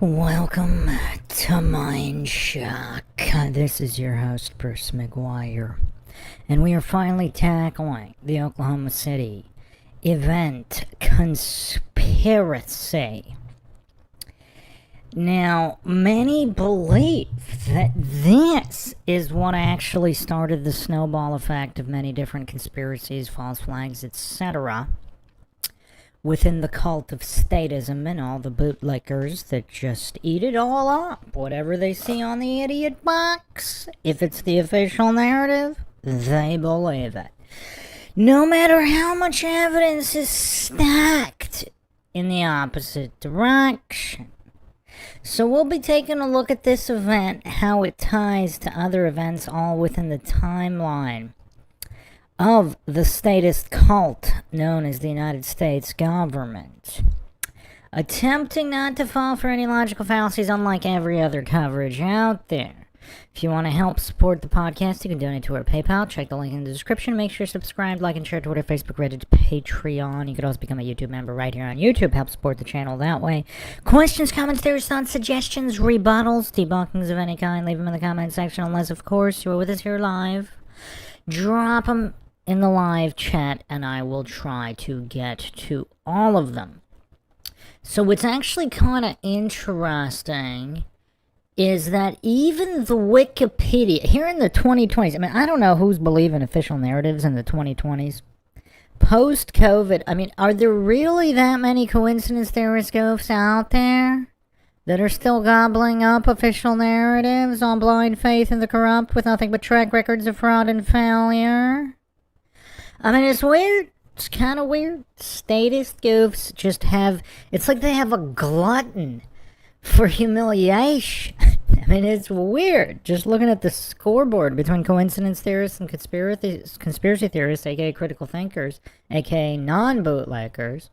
Welcome to MINDSHOCK. This is your host, Bruce McGuire, and we are finally tackling the Oklahoma City event conspiracy. Now, many believe that this is what actually started the snowball effect of many different conspiracies, false flags, etc. within the cult of statism and all the bootlickers that just eat it all up. Whatever they see on the idiot box, if it's the official narrative, they believe it. No matter how much evidence is stacked in the opposite direction. So we'll be taking a look at this event, how it ties to other events, all within the timeline of the statist cult known as the United States government. Attempting not to fall for any logical fallacies, unlike every other coverage out there. If you want to help support the podcast, you can donate to our PayPal. Check the link in the description. Make sure you're subscribed, like, and share Twitter, Facebook, Reddit, Patreon. You could also become a YouTube member right here on YouTube. Help support the channel that way. Questions, comments, theories, thoughts, suggestions, rebuttals, debunkings of any kind, leave them in the comment section. Unless, of course, you're with us here live. Drop them in the live chat, and I will try to get to all of them. So what's actually kind of interesting is that even the Wikipedia, here in the 2020s, I mean, I don't know who's believing official narratives in the 2020s. Post-COVID, I mean, are there really that many coincidence theorist goofs out there that are still gobbling up official narratives on blind faith in the corrupt with nothing but track records of fraud and failure? I mean, it's weird. It's kind of weird. Statist goofs just have, it's like they have a glutton for humiliation. I mean, it's weird. Just looking at the scoreboard between coincidence theorists and conspiracy theorists, aka critical thinkers, aka non-bootleggers.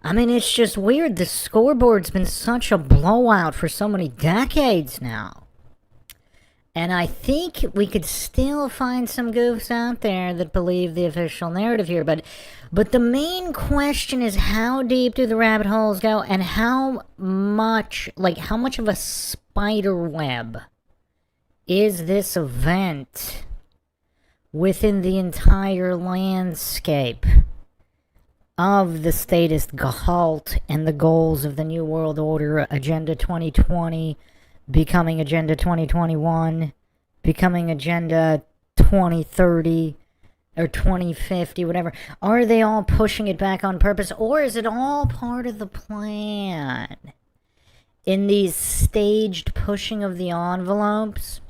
I mean, it's just weird. The scoreboard's been such a blowout for so many decades now. And I think we could still find some goofs out there that believe the official narrative here. But the main question is, how deep do the rabbit holes go, and how much of a spider web is this event within the entire landscape of the statist cult and the goals of the New World Order, Agenda 2020, becoming Agenda 2021, becoming Agenda 2030, or 2050, whatever. Are they all pushing it back on purpose, or is it all part of the plan? In these staged pushing of the envelopes?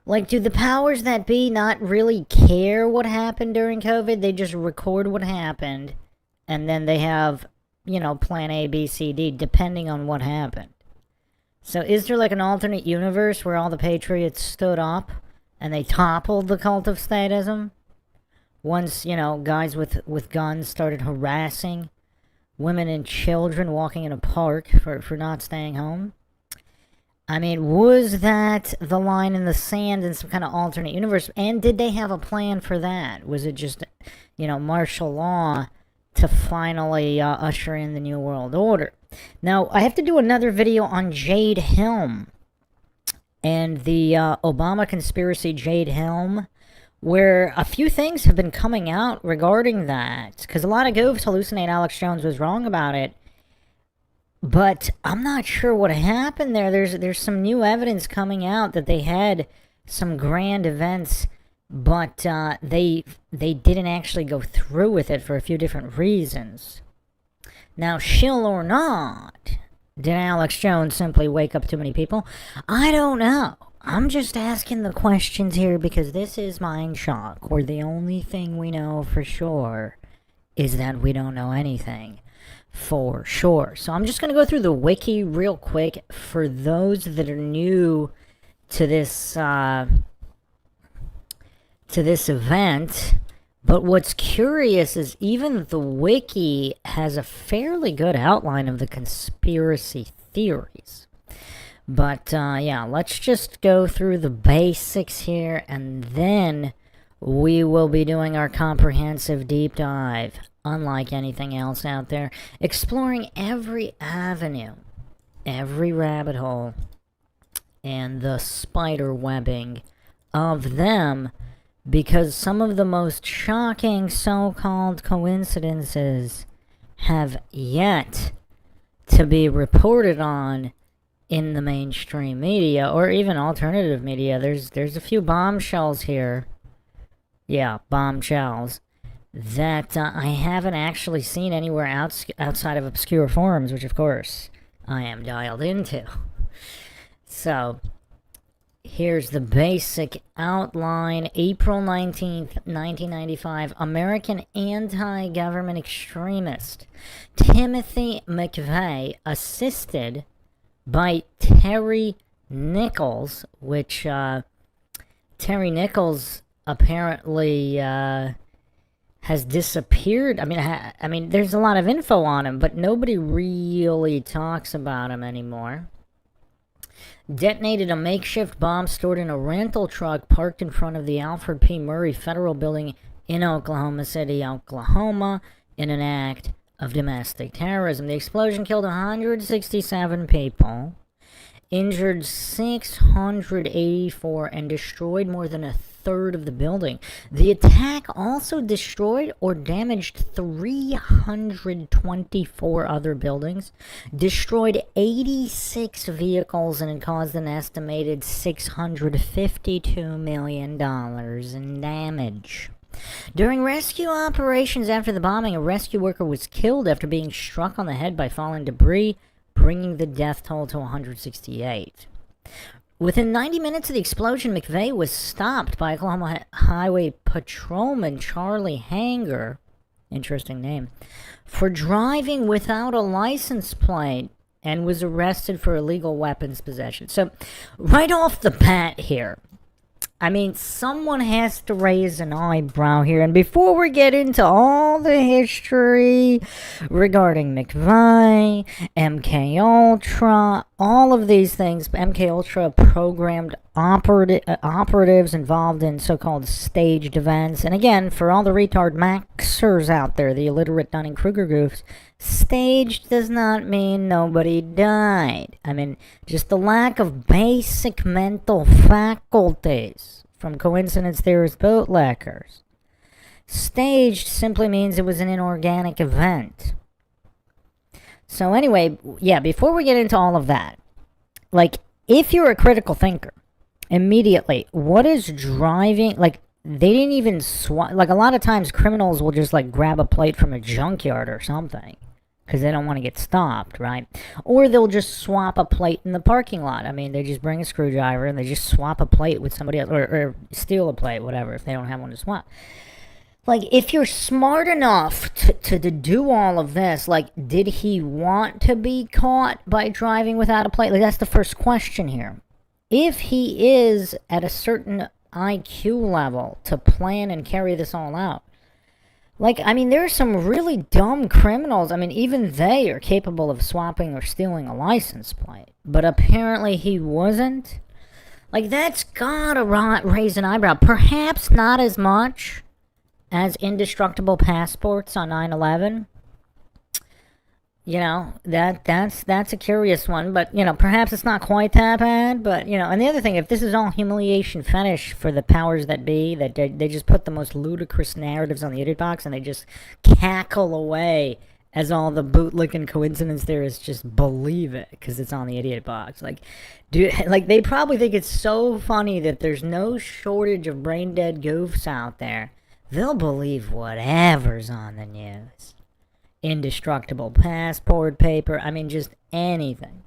Like, do the powers that be not really care what happened during COVID? They just record what happened, and then they have, plan A, B, C, D, depending on what happened. So is there like an alternate universe where all the patriots stood up and they toppled the cult of statism? Once, guys with guns started harassing women and children walking in a park for not staying home? I mean, was that the line in the sand in some kind of alternate universe? And did they have a plan for that? Was it just, martial law to finally usher in the New World Order? Now, I have to do another video on Jade Helm and the Obama conspiracy Jade Helm, where a few things have been coming out regarding that. Because a lot of goofs hallucinate Alex Jones was wrong about it. But I'm not sure what happened there. There's some new evidence coming out that they had some grand events, but they didn't actually go through with it for a few different reasons. Now, shill or not, did Alex Jones simply wake up too many people? I don't know. I'm just asking the questions here because this is MINDSHOCK, where the only thing we know for sure is that we don't know anything for sure. So I'm just going to go through the wiki real quick for those that are new to this event. But what's curious is even the wiki has a fairly good outline of the conspiracy theories. But yeah, let's just go through the basics here, and then we will be doing our comprehensive deep dive, unlike anything else out there, exploring every avenue every rabbit hole and the spider webbing of them, because some of the most shocking so-called coincidences have yet to be reported on in the mainstream media or even alternative media. There's a few bombshells here. Yeah, bombshells that I haven't actually seen anywhere outside of obscure forums, which of course I am dialed into. So, here's the basic outline. April 19th, 1995, American anti-government extremist Timothy McVeigh, assisted by Terry Nichols, which Terry Nichols apparently has disappeared. I mean, there's a lot of info on him, but nobody really talks about him anymore. Detonated a makeshift bomb stored in a rental truck parked in front of the Alfred P. Murray Federal Building in Oklahoma City, Oklahoma, in an act of domestic terrorism. The explosion killed 167 people, injured 684, and destroyed more than a third of the building. The attack also destroyed or damaged 324 other buildings, destroyed 86 vehicles, and it caused an estimated $652 million in damage. During rescue operations after the bombing, a rescue worker was killed after being struck on the head by falling debris, bringing the death toll to 168. Within 90 minutes of the explosion, McVeigh was stopped by Oklahoma Highway Patrolman Charlie Hanger, interesting name, for driving without a license plate and was arrested for illegal weapons possession. So, right off the bat here, I mean, someone has to raise an eyebrow here. And before we get into all the history regarding McVeigh, MK Ultra, all of these things, MK Ultra programmed operatives involved in so-called staged events. And again, for all the retard maxers out there, the illiterate Dunning-Kruger goofs, staged does not mean nobody died. I mean, just the lack of basic mental faculties from coincidence theorist bootleggers. Staged simply means it was an inorganic event. So anyway, yeah, before we get into all of that, like, if you're a critical thinker, immediately, what is driving, like, they didn't even like, a lot of times criminals will just, like, grab a plate from a junkyard or something, because they don't want to get stopped, right? Or they'll just swap a plate in the parking lot. I mean, they just bring a screwdriver and they just swap a plate with somebody else, or steal a plate, whatever, if they don't have one to swap. Like, if you're smart enough to do all of this, like, did he want to be caught by driving without a plate? Like, that's the first question here. If he is at a certain IQ level to plan and carry this all out, like, I mean, there are some really dumb criminals. I mean, even they are capable of swapping or stealing a license plate. But apparently he wasn't. Like, that's gotta raise an eyebrow. Perhaps not as much as indestructible passports on 9/11. You know, that's a curious one, but, you know, perhaps it's not quite that bad, but, you know, and the other thing, if this is all humiliation fetish for the powers that be, that they just put the most ludicrous narratives on the idiot box and they just cackle away as all the bootlicking coincidence theorists just believe it because it's on the idiot box. Like, dude, like, they probably think it's so funny that there's no shortage of brain dead goofs out there. They'll believe whatever's on the news. Indestructible passport paper, I mean, just anything.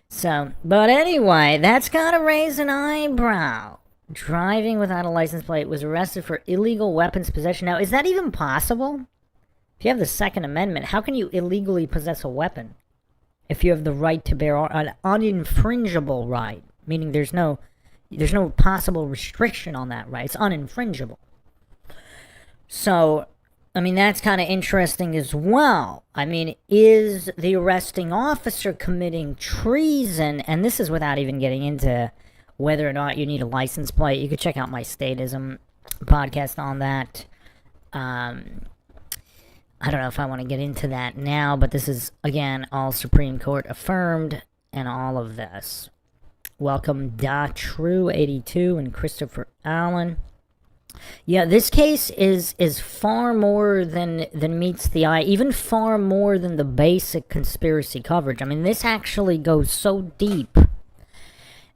So, but anyway, that's gotta raise an eyebrow. Driving without a license plate, was arrested for illegal weapons possession. Now, is that even possible? If you have the Second Amendment, how can you illegally possess a weapon? If you have the right to bear an uninfringible right, meaning there's no possible restriction on that right. It's uninfringible. So, I mean, that's kind of interesting as well. I mean, is the arresting officer committing treason? And this is without even getting into whether or not you need a license plate. You could check out my statism podcast on that. I don't know if I want to get into that now, but this is, again, all Supreme Court affirmed and all of this. Welcome Da True 82 and Christopher Allen. Yeah, this case is far more than meets the eye, even far more than the basic conspiracy coverage. I mean, this actually goes so deep.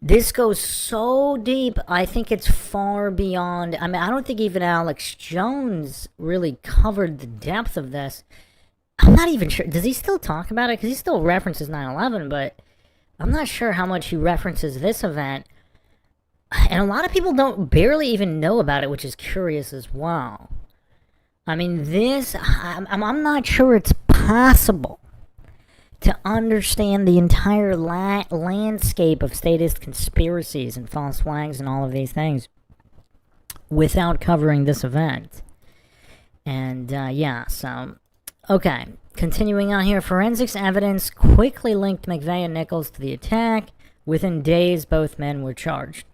This goes so deep, I think it's far beyond. I mean, I don't think even Alex Jones really covered the depth of this. I'm not even sure. Does he still talk about it? Because he still references 9/11, but I'm not sure how much he references this event. And a lot of people barely even know about it, which is curious as well. I mean, I'm not sure it's possible to understand the entire landscape of statist conspiracies and false flags and all of these things without covering this event. And, yeah, so, okay. Continuing on here, forensics evidence quickly linked McVeigh and Nichols to the attack. Within days, both men were charged.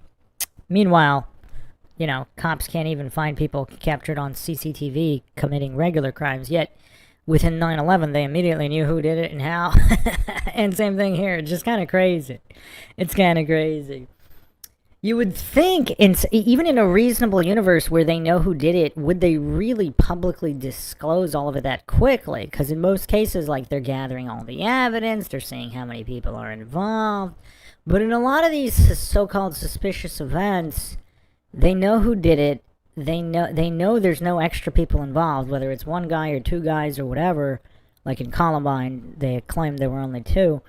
Meanwhile, cops can't even find people captured on CCTV committing regular crimes, yet within 9/11, they immediately knew who did it and how. And same thing here. It's just kind of crazy. It's kind of crazy. You would think, even in a reasonable universe where they know who did it, would they really publicly disclose all of it that quickly? Because in most cases, like, they're gathering all the evidence, they're seeing how many people are involved. But in a lot of these so-called suspicious events, they know who did it. They know there's no extra people involved, whether it's one guy or two guys or whatever. Like in Columbine, they claimed there were only two.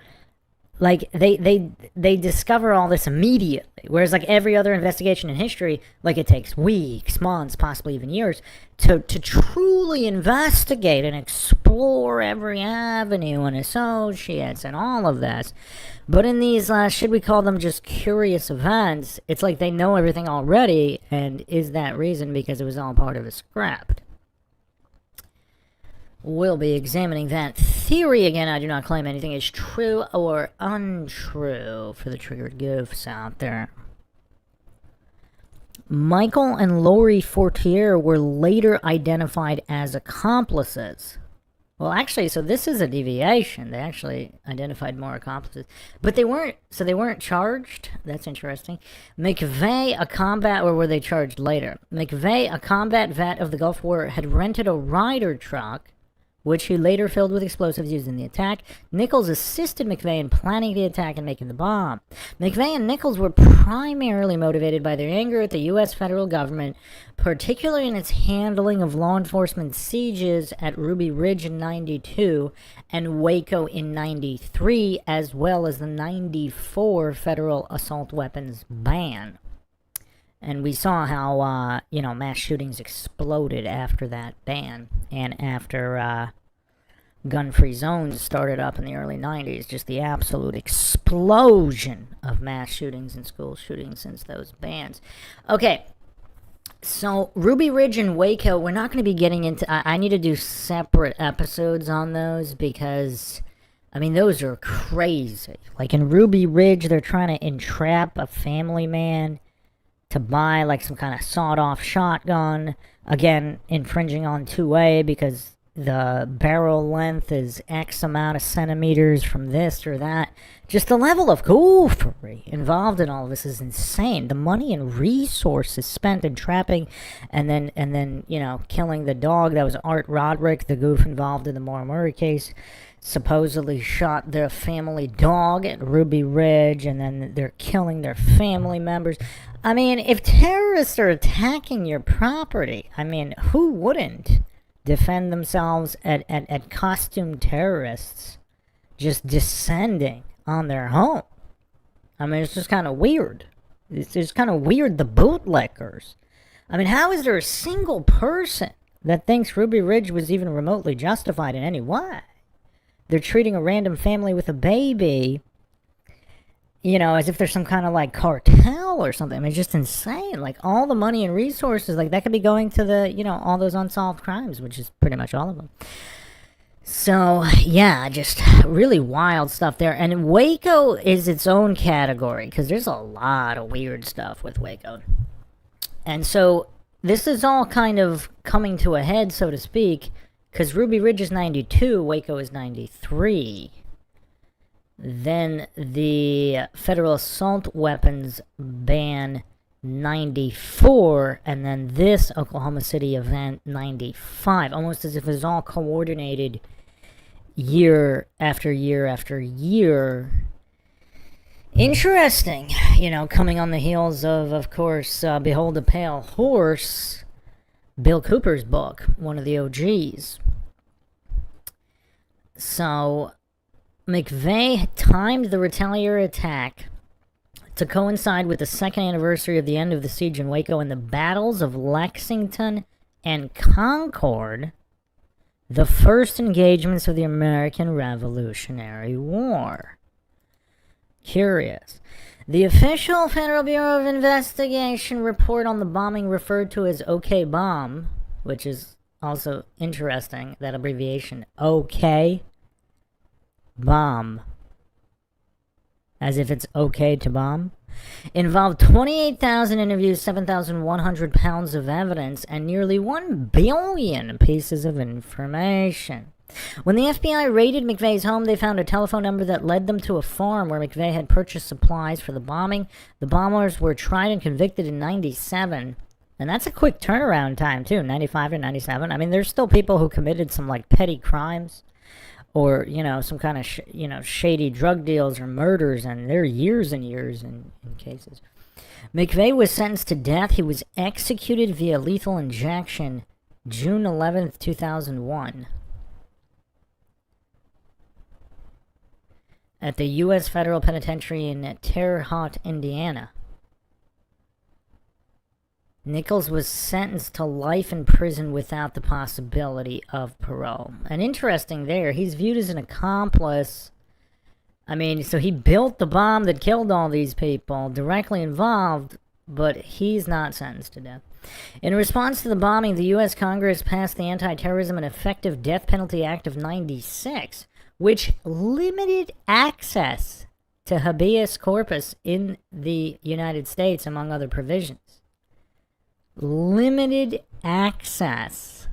Like, they discover all this immediately. Whereas, like, every other investigation in history, like, it takes weeks, months, possibly even years to truly investigate and explore every avenue and associates and all of this. But in these, should we call them just curious events, it's like they know everything already, and is that reason because it was all part of a script? We'll be examining that theory again. I do not claim anything is true or untrue for the triggered goofs out there. Michael and Lori Fortier were later identified as accomplices. Well, actually, so this is a deviation. They actually identified more accomplices. But they weren't charged? That's interesting. McVeigh, or were they charged later? McVeigh, a combat vet of the Gulf War, had rented a Ryder truck, which he later filled with explosives used in the attack. Nichols assisted McVeigh in planning the attack and making the bomb. McVeigh and Nichols were primarily motivated by their anger at the U.S. federal government, particularly in its handling of law enforcement sieges at Ruby Ridge in 92 and Waco in 93, as well as the 94 federal assault weapons ban. And we saw how, mass shootings exploded after that ban. And after gun-free zones started up in the early 90s, just the absolute explosion of mass shootings and school shootings since those bans. Okay, so Ruby Ridge and Waco, we're not going to be getting into... I need to do separate episodes on those because... I mean, those are crazy. Like in Ruby Ridge, they're trying to entrap a family man to buy like some kind of sawed-off shotgun, again, infringing on 2A because the barrel length is X amount of centimeters from this or that. Just the level of goofery involved in all of this is insane. The money and resources spent in trapping and then killing the dog. That was Art Roderick, the goof involved in the Maura Murray case. Supposedly shot their family dog at Ruby Ridge, and then they're killing their family members. I mean, if terrorists are attacking your property, I mean, who wouldn't defend themselves at costumed terrorists just descending on their home? I mean, it's just kind of weird. It's just kind of weird, the bootlickers. I mean, how is there a single person that thinks Ruby Ridge was even remotely justified in any way? They're treating a random family with a baby, as if there's some kind of, like, cartel or something. I mean, it's just insane. Like, all the money and resources, like, that could be going to the, all those unsolved crimes, which is pretty much all of them. So, yeah, just really wild stuff there. And Waco is its own category, because there's a lot of weird stuff with Waco. And so, this is all kind of coming to a head, so to speak, because Ruby Ridge is 92, Waco is 93. Then the federal assault weapons ban 94, and then this Oklahoma City event 95, almost as if it was all coordinated year after year after year. Interesting, coming on the heels of course, Behold a Pale Horse, Bill Cooper's book, one of the OGs. So McVeigh timed the retaliatory attack to coincide with the second anniversary of the end of the siege in Waco and the battles of Lexington and Concord, the first engagements of the American Revolutionary War. Curious. The official Federal Bureau of Investigation report on the bombing, referred to as OK Bomb, which is also interesting, that abbreviation, OK Bomb, as if it's okay to bomb, involved 28,000 interviews, 7,100 pounds of evidence, and nearly 1 billion pieces of information. When the FBI raided McVeigh's home, they found a telephone number that led them to a farm where McVeigh had purchased supplies for the bombing. The bombers were tried and convicted in 97. And that's a quick turnaround time, too, 95 to 97. I mean, there's still people who committed some, petty crimes, or, some kind of, shady drug deals or murders, and they're years and years in cases. McVeigh was sentenced to death. He was executed via lethal injection June 11th, 2001. At the U.S. Federal Penitentiary in Terre Haute, Indiana. Nichols was sentenced to life in prison without the possibility of parole. And interesting there, he's viewed as an accomplice. I mean, so he built the bomb that killed all these people, directly involved, but he's not sentenced to death. In response to the bombing, the U.S. Congress passed the Anti-Terrorism and Effective Death Penalty Act of 96, which limited access to habeas corpus in the United States, among other provisions. Limited access.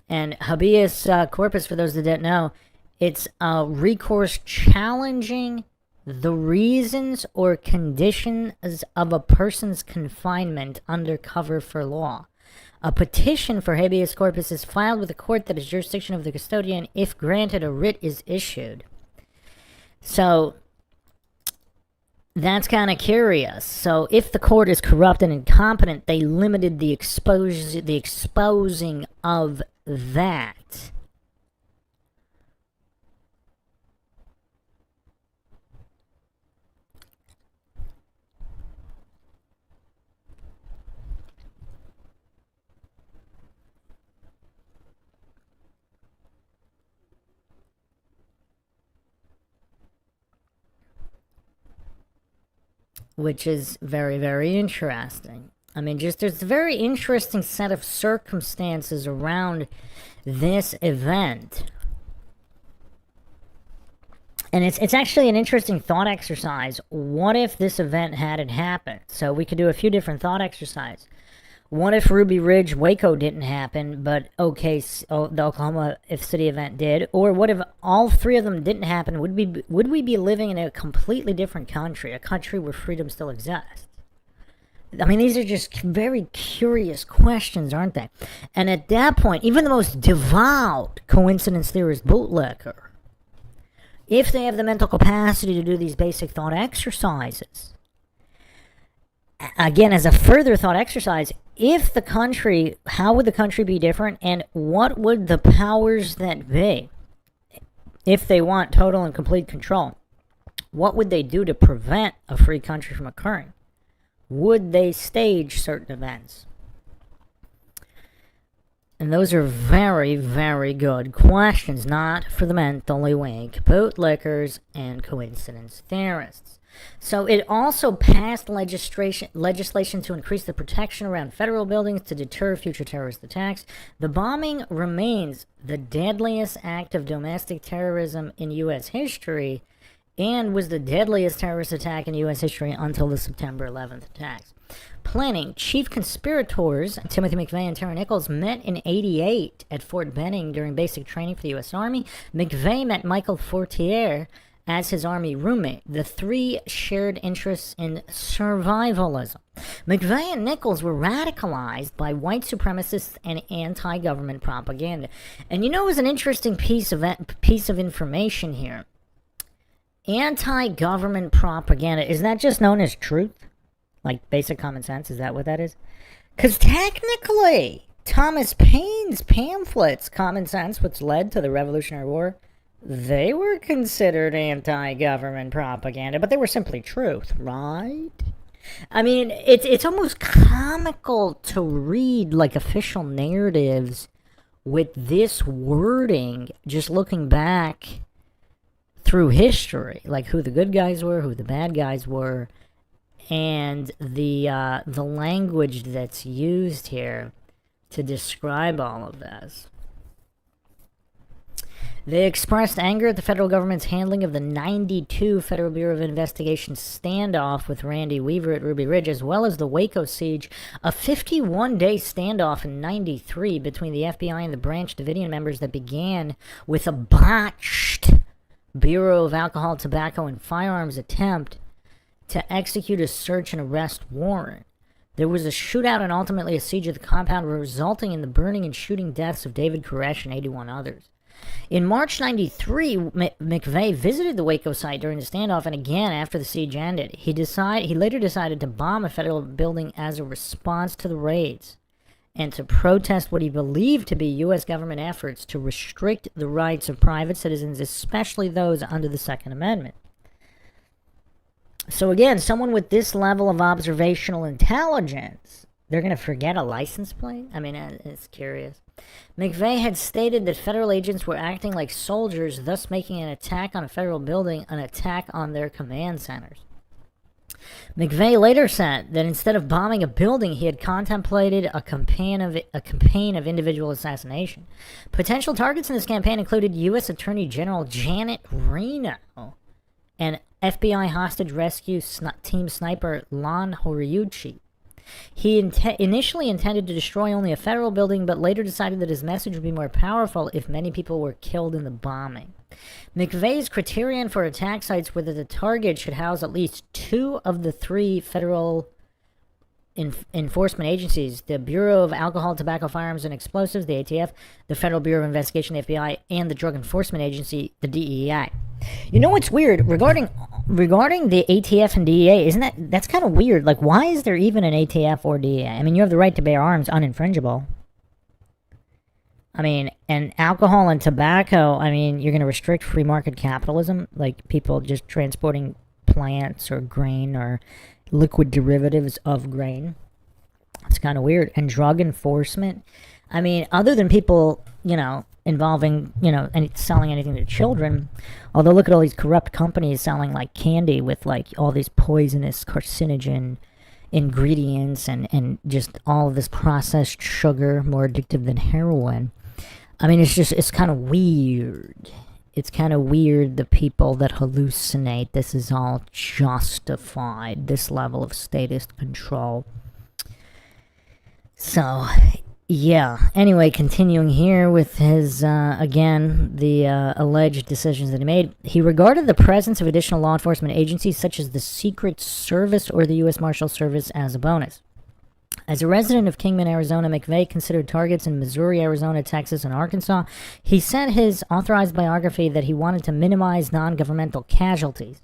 And habeas corpus, for those that don't know, it's a recourse challenging the reasons or conditions of a person's confinement under cover for law. A petition for habeas corpus is filed with a court that is jurisdiction of the custodian. If granted, a writ is issued. So that's kind of curious. So if the court is corrupt and incompetent, they limited the exposing of that. Which is very, very interesting. I mean, there's a very interesting set of circumstances around this event. And it's actually an interesting thought exercise. What if this event hadn't happened? So we could do a few different thought exercises. What if Ruby Ridge, Waco didn't happen, but the Oklahoma City event did? Or what if all three of them didn't happen? Would we be living in a completely different country, a country where freedom still exists? I mean, these are just very curious questions, aren't they? And at that point, even the most devout coincidence theorist bootlicker, if they have the mental capacity to do these basic thought exercises, again, as a further thought exercise, how would the country be different, and what would the powers that be, if they want total and complete control, what would they do to prevent a free country from occurring? Would they stage certain events? And those are very, very good questions, not for the mentally weak bootlickers and coincidence theorists. So it also passed legislation to increase the protection around federal buildings to deter future terrorist attacks. The bombing remains the deadliest act of domestic terrorism in U.S. history, and was the deadliest terrorist attack in U.S. history until the September 11th attacks. Planning chief conspirators Timothy McVeigh and Tara Nichols met in '88 at Fort Benning during basic training for the U.S. Army. McVeigh met Michael Fortier as his Army roommate. The three shared interests in survivalism. McVeigh and Nichols were radicalized by white supremacists and anti-government propaganda. And you know, it was an interesting piece of information here. Anti-government propaganda, is that just known as truth? Like basic common sense, is that what that is? Because technically, Thomas Paine's pamphlets, Common Sense, which led to the Revolutionary War, they were considered anti-government propaganda, but they were simply truth, right? I mean, it's almost comical to read like official narratives with this wording, just looking back through history, like who the good guys were, who the bad guys were, and the language that's used here to describe all of this. They expressed anger at the federal government's handling of the '92 Federal Bureau of Investigation standoff with Randy Weaver at Ruby Ridge, as well as the Waco siege, a 51-day standoff in '93 between the FBI and the Branch Davidian members that began with a botched Bureau of Alcohol, Tobacco, and Firearms attempt to execute a search and arrest warrant. There was a shootout and ultimately a siege of the compound, resulting in the burning and shooting deaths of David Koresh and 81 others. In March '93, McVeigh visited the Waco site during the standoff, and again after the siege ended. He later decided to bomb a federal building as a response to the raids and to protest what he believed to be U.S. government efforts to restrict the rights of private citizens, especially those under the Second Amendment. So again, someone with this level of observational intelligence, they're going to forget a license plate? I mean, it's curious. McVeigh had stated that federal agents were acting like soldiers, thus making an attack on a federal building an attack on their command centers. McVeigh later said that instead of bombing a building, he had contemplated a campaign of individual assassination. Potential targets in this campaign included U.S. Attorney General Janet Reno and FBI hostage rescue team sniper Lon Horiuchi. He initially intended to destroy only a federal building, but later decided that his message would be more powerful if many people were killed in the bombing. McVeigh's criterion for attack sites were that the target should house at least two of the three federal enforcement agencies: the Bureau of Alcohol, Tobacco, Firearms, and Explosives, the ATF, the Federal Bureau of Investigation, the FBI, and the Drug Enforcement Agency, the DEA. You know what's weird regarding the ATF and DEA? That's kind of weird? Like, why is there even an ATF or DEA? I mean, you have the right to bear arms, uninfringible. I mean, and alcohol and tobacco, I mean, you're going to restrict free market capitalism, like people just transporting plants or grain or liquid derivatives of grain. It's kind of weird. And drug enforcement, I mean, other than people, involving, and selling anything to children, although look at all these corrupt companies selling like candy with like all these poisonous carcinogen ingredients and just all of this processed sugar, more addictive than heroin. I mean, it's kind of weird. It's kind of weird, the people that hallucinate this is all justified, this level of statist control. So, yeah. Anyway, continuing here with his, again, the alleged decisions that he made. He regarded the presence of additional law enforcement agencies such as the Secret Service or the U.S. Marshal Service as a bonus. As a resident of Kingman, Arizona, McVeigh considered targets in Missouri, Arizona, Texas, and Arkansas. He said his authorized biography that he wanted to minimize non-governmental casualties.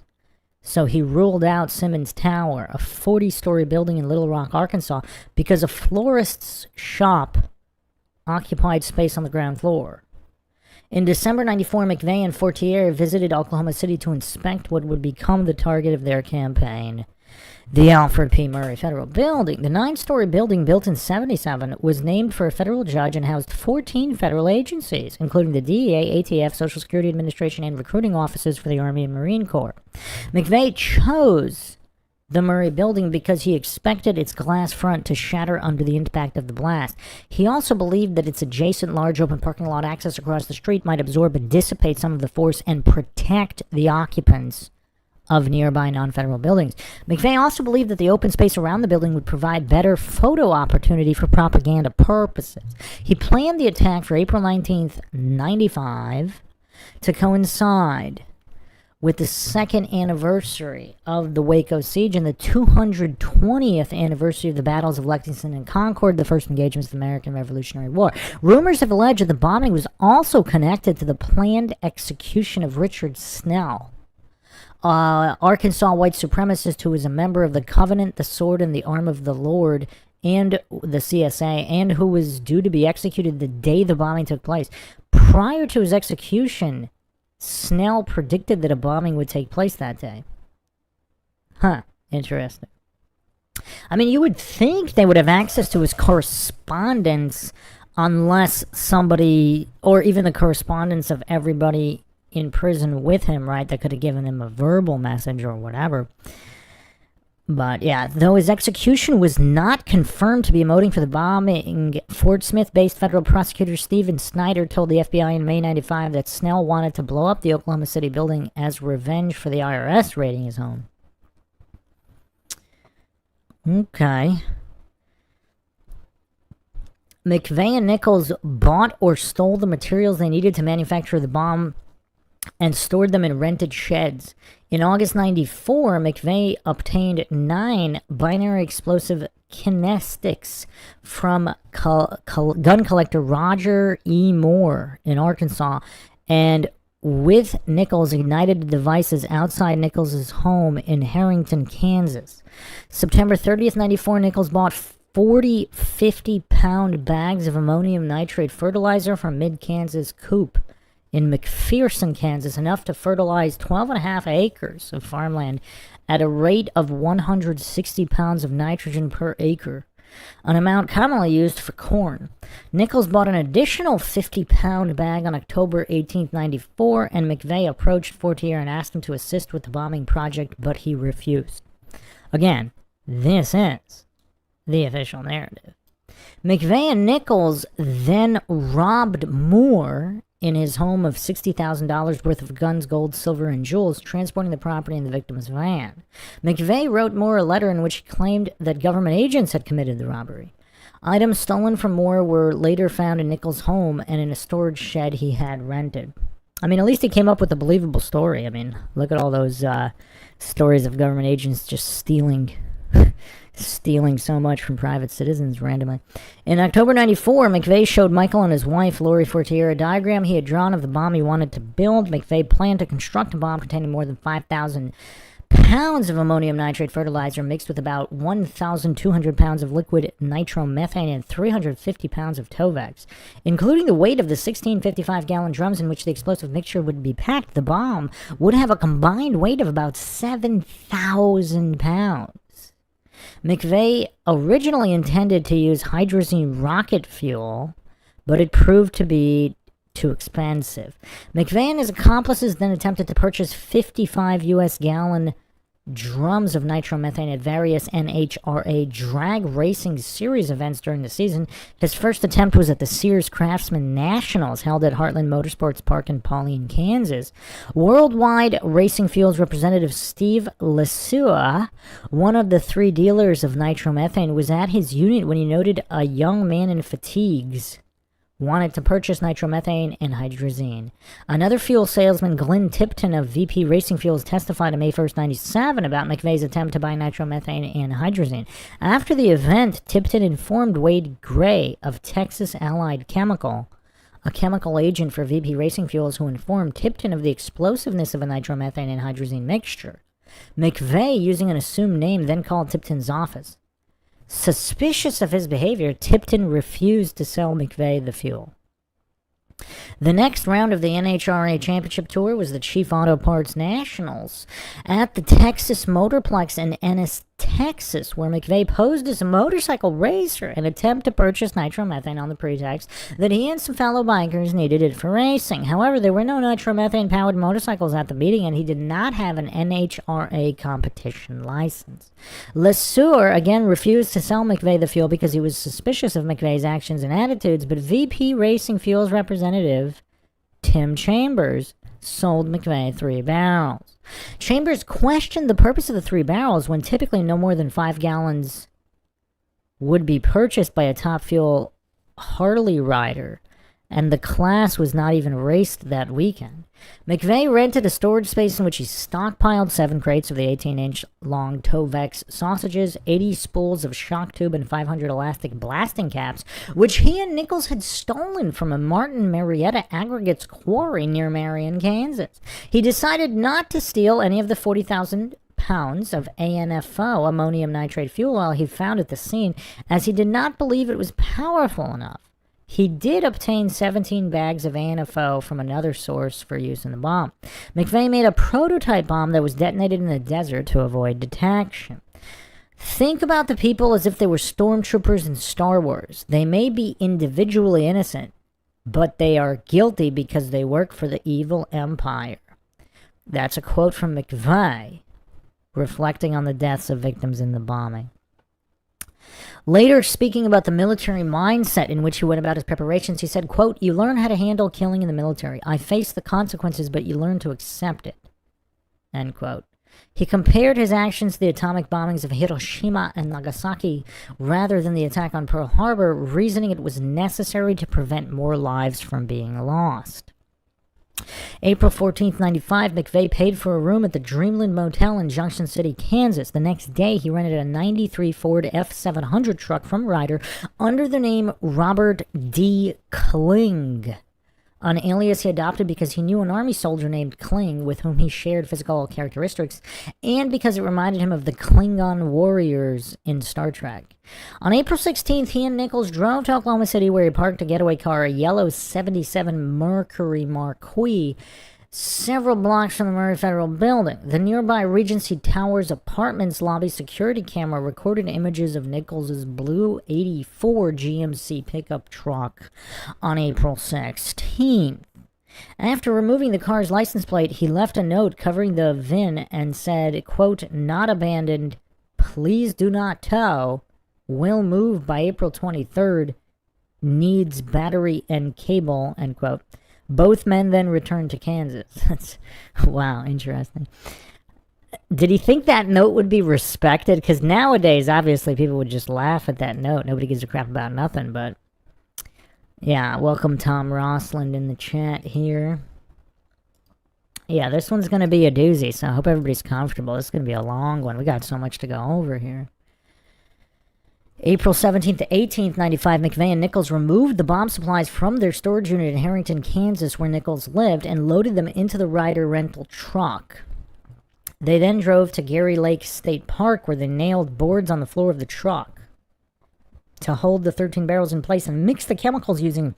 So he ruled out Simmons Tower, a 40-story building in Little Rock, Arkansas, because a florist's shop occupied space on the ground floor. In December '94, McVeigh and Fortier visited Oklahoma City to inspect what would become the target of their campaign, the Alfred P. Murray Federal Building. The 9-story building, built in '77, was named for a federal judge and housed 14 federal agencies, including the DEA, ATF, Social Security Administration, and recruiting offices for the Army and Marine Corps. McVeigh chose the Murray Building because he expected its glass front to shatter under the impact of the blast. He also believed that its adjacent large open parking lot access across the street might absorb and dissipate some of the force and protect the occupants of nearby non-federal buildings. McVeigh also believed that the open space around the building would provide better photo opportunity for propaganda purposes. He planned the attack for April 19th, 95 to coincide with the second anniversary of the Waco siege and the 220th anniversary of the battles of Lexington and Concord, the first engagements of the American Revolutionary War. Rumors have alleged that the bombing was also connected to the planned execution of Richard Snell, Arkansas white supremacist who was a member of the Covenant, the Sword, and the Arm of the Lord, and the CSA, and who was due to be executed the day the bombing took place. Prior to his execution, Snell predicted that a bombing would take place that day. Interesting. I mean, you would think they would have access to his correspondence unless somebody, or even the correspondence of everybody in prison with him, right, that could have given him a verbal message or whatever. But yeah, though his execution was not confirmed to be a motive for the bombing, Fort Smith-based federal prosecutor Stephen Snyder told the FBI in May 95 that Snell wanted to blow up the Oklahoma City building as revenge for the IRS raiding his home. Okay. McVeigh and Nichols bought or stole the materials they needed to manufacture the bomb and stored them in rented sheds. In August 94, McVeigh obtained 9 binary explosive kinetics from gun collector Roger E. Moore in Arkansas, and with Nichols ignited the devices outside Nichols' home in Harrington, Kansas. September 30th, 94, Nichols bought 40 50-pound bags of ammonium nitrate fertilizer from Mid-Kansas Coop in McPherson, Kansas, enough to fertilize 12.5 acres of farmland at a rate of 160 pounds of nitrogen per acre, an amount commonly used for corn. Nichols bought an additional 50-pound bag on October 18, 94, and McVeigh approached Fortier and asked him to assist with the bombing project, but he refused. Again, this is the official narrative. McVeigh and Nichols then robbed Moore in his home of $60,000 worth of guns, gold, silver, and jewels, transporting the property in the victim's van. McVeigh wrote Moore a letter in which he claimed that government agents had committed the robbery. Items stolen from Moore were later found in Nichols' home and in a storage shed he had rented. I mean, at least he came up with a believable story. I mean, look at all those stories of government agents just stealing so much from private citizens randomly. In October 94, McVeigh showed Michael and his wife, Lori Fortier, a diagram he had drawn of the bomb he wanted to build. McVeigh planned to construct a bomb containing more than 5,000 pounds of ammonium nitrate fertilizer mixed with about 1,200 pounds of liquid nitromethane and 350 pounds of Tovex. Including the weight of the 16 55-gallon drums in which the explosive mixture would be packed, the bomb would have a combined weight of about 7,000 pounds. McVeigh originally intended to use hydrazine rocket fuel, but it proved to be too expensive. McVeigh and his accomplices then attempted to purchase 55 U.S. gallon drums of nitromethane at various NHRA drag racing series events during the season. His first attempt was at the Sears Craftsman Nationals held at Heartland Motorsports Park in Pauline, Kansas. Worldwide Racing Fuels representative Steve Lesua, one of the 3 dealers of nitromethane, was at his unit when he noted a young man in fatigues wanted to purchase nitromethane and hydrazine. Another fuel salesman, Glenn Tipton of VP Racing Fuels, testified on May 1st, 97 about McVeigh's attempt to buy nitromethane and hydrazine. After the event, Tipton informed Wade Gray of Texas Allied Chemical, a chemical agent for VP Racing Fuels, who informed Tipton of the explosiveness of a nitromethane and hydrazine mixture. McVeigh, using an assumed name, then called Tipton's office. Suspicious of his behavior, Tipton refused to sell McVeigh the fuel. The next round of the NHRA Championship Tour was the Chief Auto Parts Nationals at the Texas Motorplex in Ennis, Texas, where McVeigh posed as a motorcycle racer and attempted to purchase nitromethane on the pretext that he and some fellow bikers needed it for racing. However, there were no nitromethane-powered motorcycles at the meeting, and he did not have an NHRA competition license. Lesueur again refused to sell McVeigh the fuel because he was suspicious of McVeigh's actions and attitudes, but VP Racing Fuels representative Tim Chambers sold McVeigh 3 barrels. Chambers questioned the purpose of the 3 barrels when typically no more than 5 gallons would be purchased by a Top Fuel Harley rider, and the class was not even raced that weekend. McVeigh rented a storage space in which he stockpiled 7 crates of the 18-inch long Tovex sausages, 80 spools of shock tube, and 500 elastic blasting caps, which he and Nichols had stolen from a Martin Marietta Aggregates quarry near Marion, Kansas. He decided not to steal any of the 40,000 pounds of ANFO, ammonium nitrate fuel oil, he found at the scene, as he did not believe it was powerful enough. He did obtain 17 bags of ANFO from another source for use in the bomb. McVeigh made a prototype bomb that was detonated in the desert to avoid detection. Think about the people as if they were stormtroopers in Star Wars. They may be individually innocent, but they are guilty because they work for the evil empire. That's a quote from McVeigh, reflecting on the deaths of victims in the bombing. Later, speaking about the military mindset in which he went about his preparations, he said, quote, "You learn how to handle killing in the military. I faced the consequences, but you learn to accept it." End quote. He compared his actions to the atomic bombings of Hiroshima and Nagasaki rather than the attack on Pearl Harbor, reasoning it was necessary to prevent more lives from being lost. April 14th, 1995, McVeigh paid for a room at the Dreamland Motel in Junction City, Kansas. The next day, he rented a 93 Ford F700 truck from Ryder under the name Robert D. Kling, an alias he adopted because he knew an Army soldier named Kling with whom he shared physical characteristics, and because it reminded him of the Klingon warriors in Star Trek. On April 16th, he and Nichols drove to Oklahoma City, where he parked a getaway car, a yellow 77 Mercury Marquis, several blocks from the Murray Federal Building. The nearby Regency Towers Apartments lobby security camera recorded images of Nichols' blue 84 GMC pickup truck on April 16th. After removing the car's license plate, he left a note covering the VIN and said, quote, "Not abandoned. Please do not tow. Will move by April 23rd. Needs battery and cable," end quote. Both men then returned to Kansas. That's, wow, interesting. Did he think that note would be respected? Because nowadays, obviously, people would just laugh at that note. Nobody gives a crap about nothing, but yeah, welcome Tom Rossland in the chat here. Yeah, this one's going to be a doozy, so I hope everybody's comfortable. This is going to be a long one. We got so much to go over here. April 17th to 18th, 1995, McVeigh and Nichols removed the bomb supplies from their storage unit in Harrington, Kansas, where Nichols lived, and loaded them into the Ryder rental truck. They then drove to Gary Lake State Park, where they nailed boards on the floor of the truck to hold the 13 barrels in place and mixed the chemicals using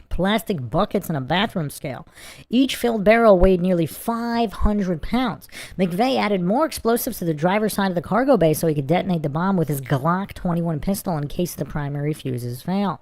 plastic buckets and a bathroom scale. Each filled barrel weighed nearly 500 pounds. McVeigh added more explosives to the driver's side of the cargo bay so he could detonate the bomb with his Glock 21 pistol in case the primary fuses failed.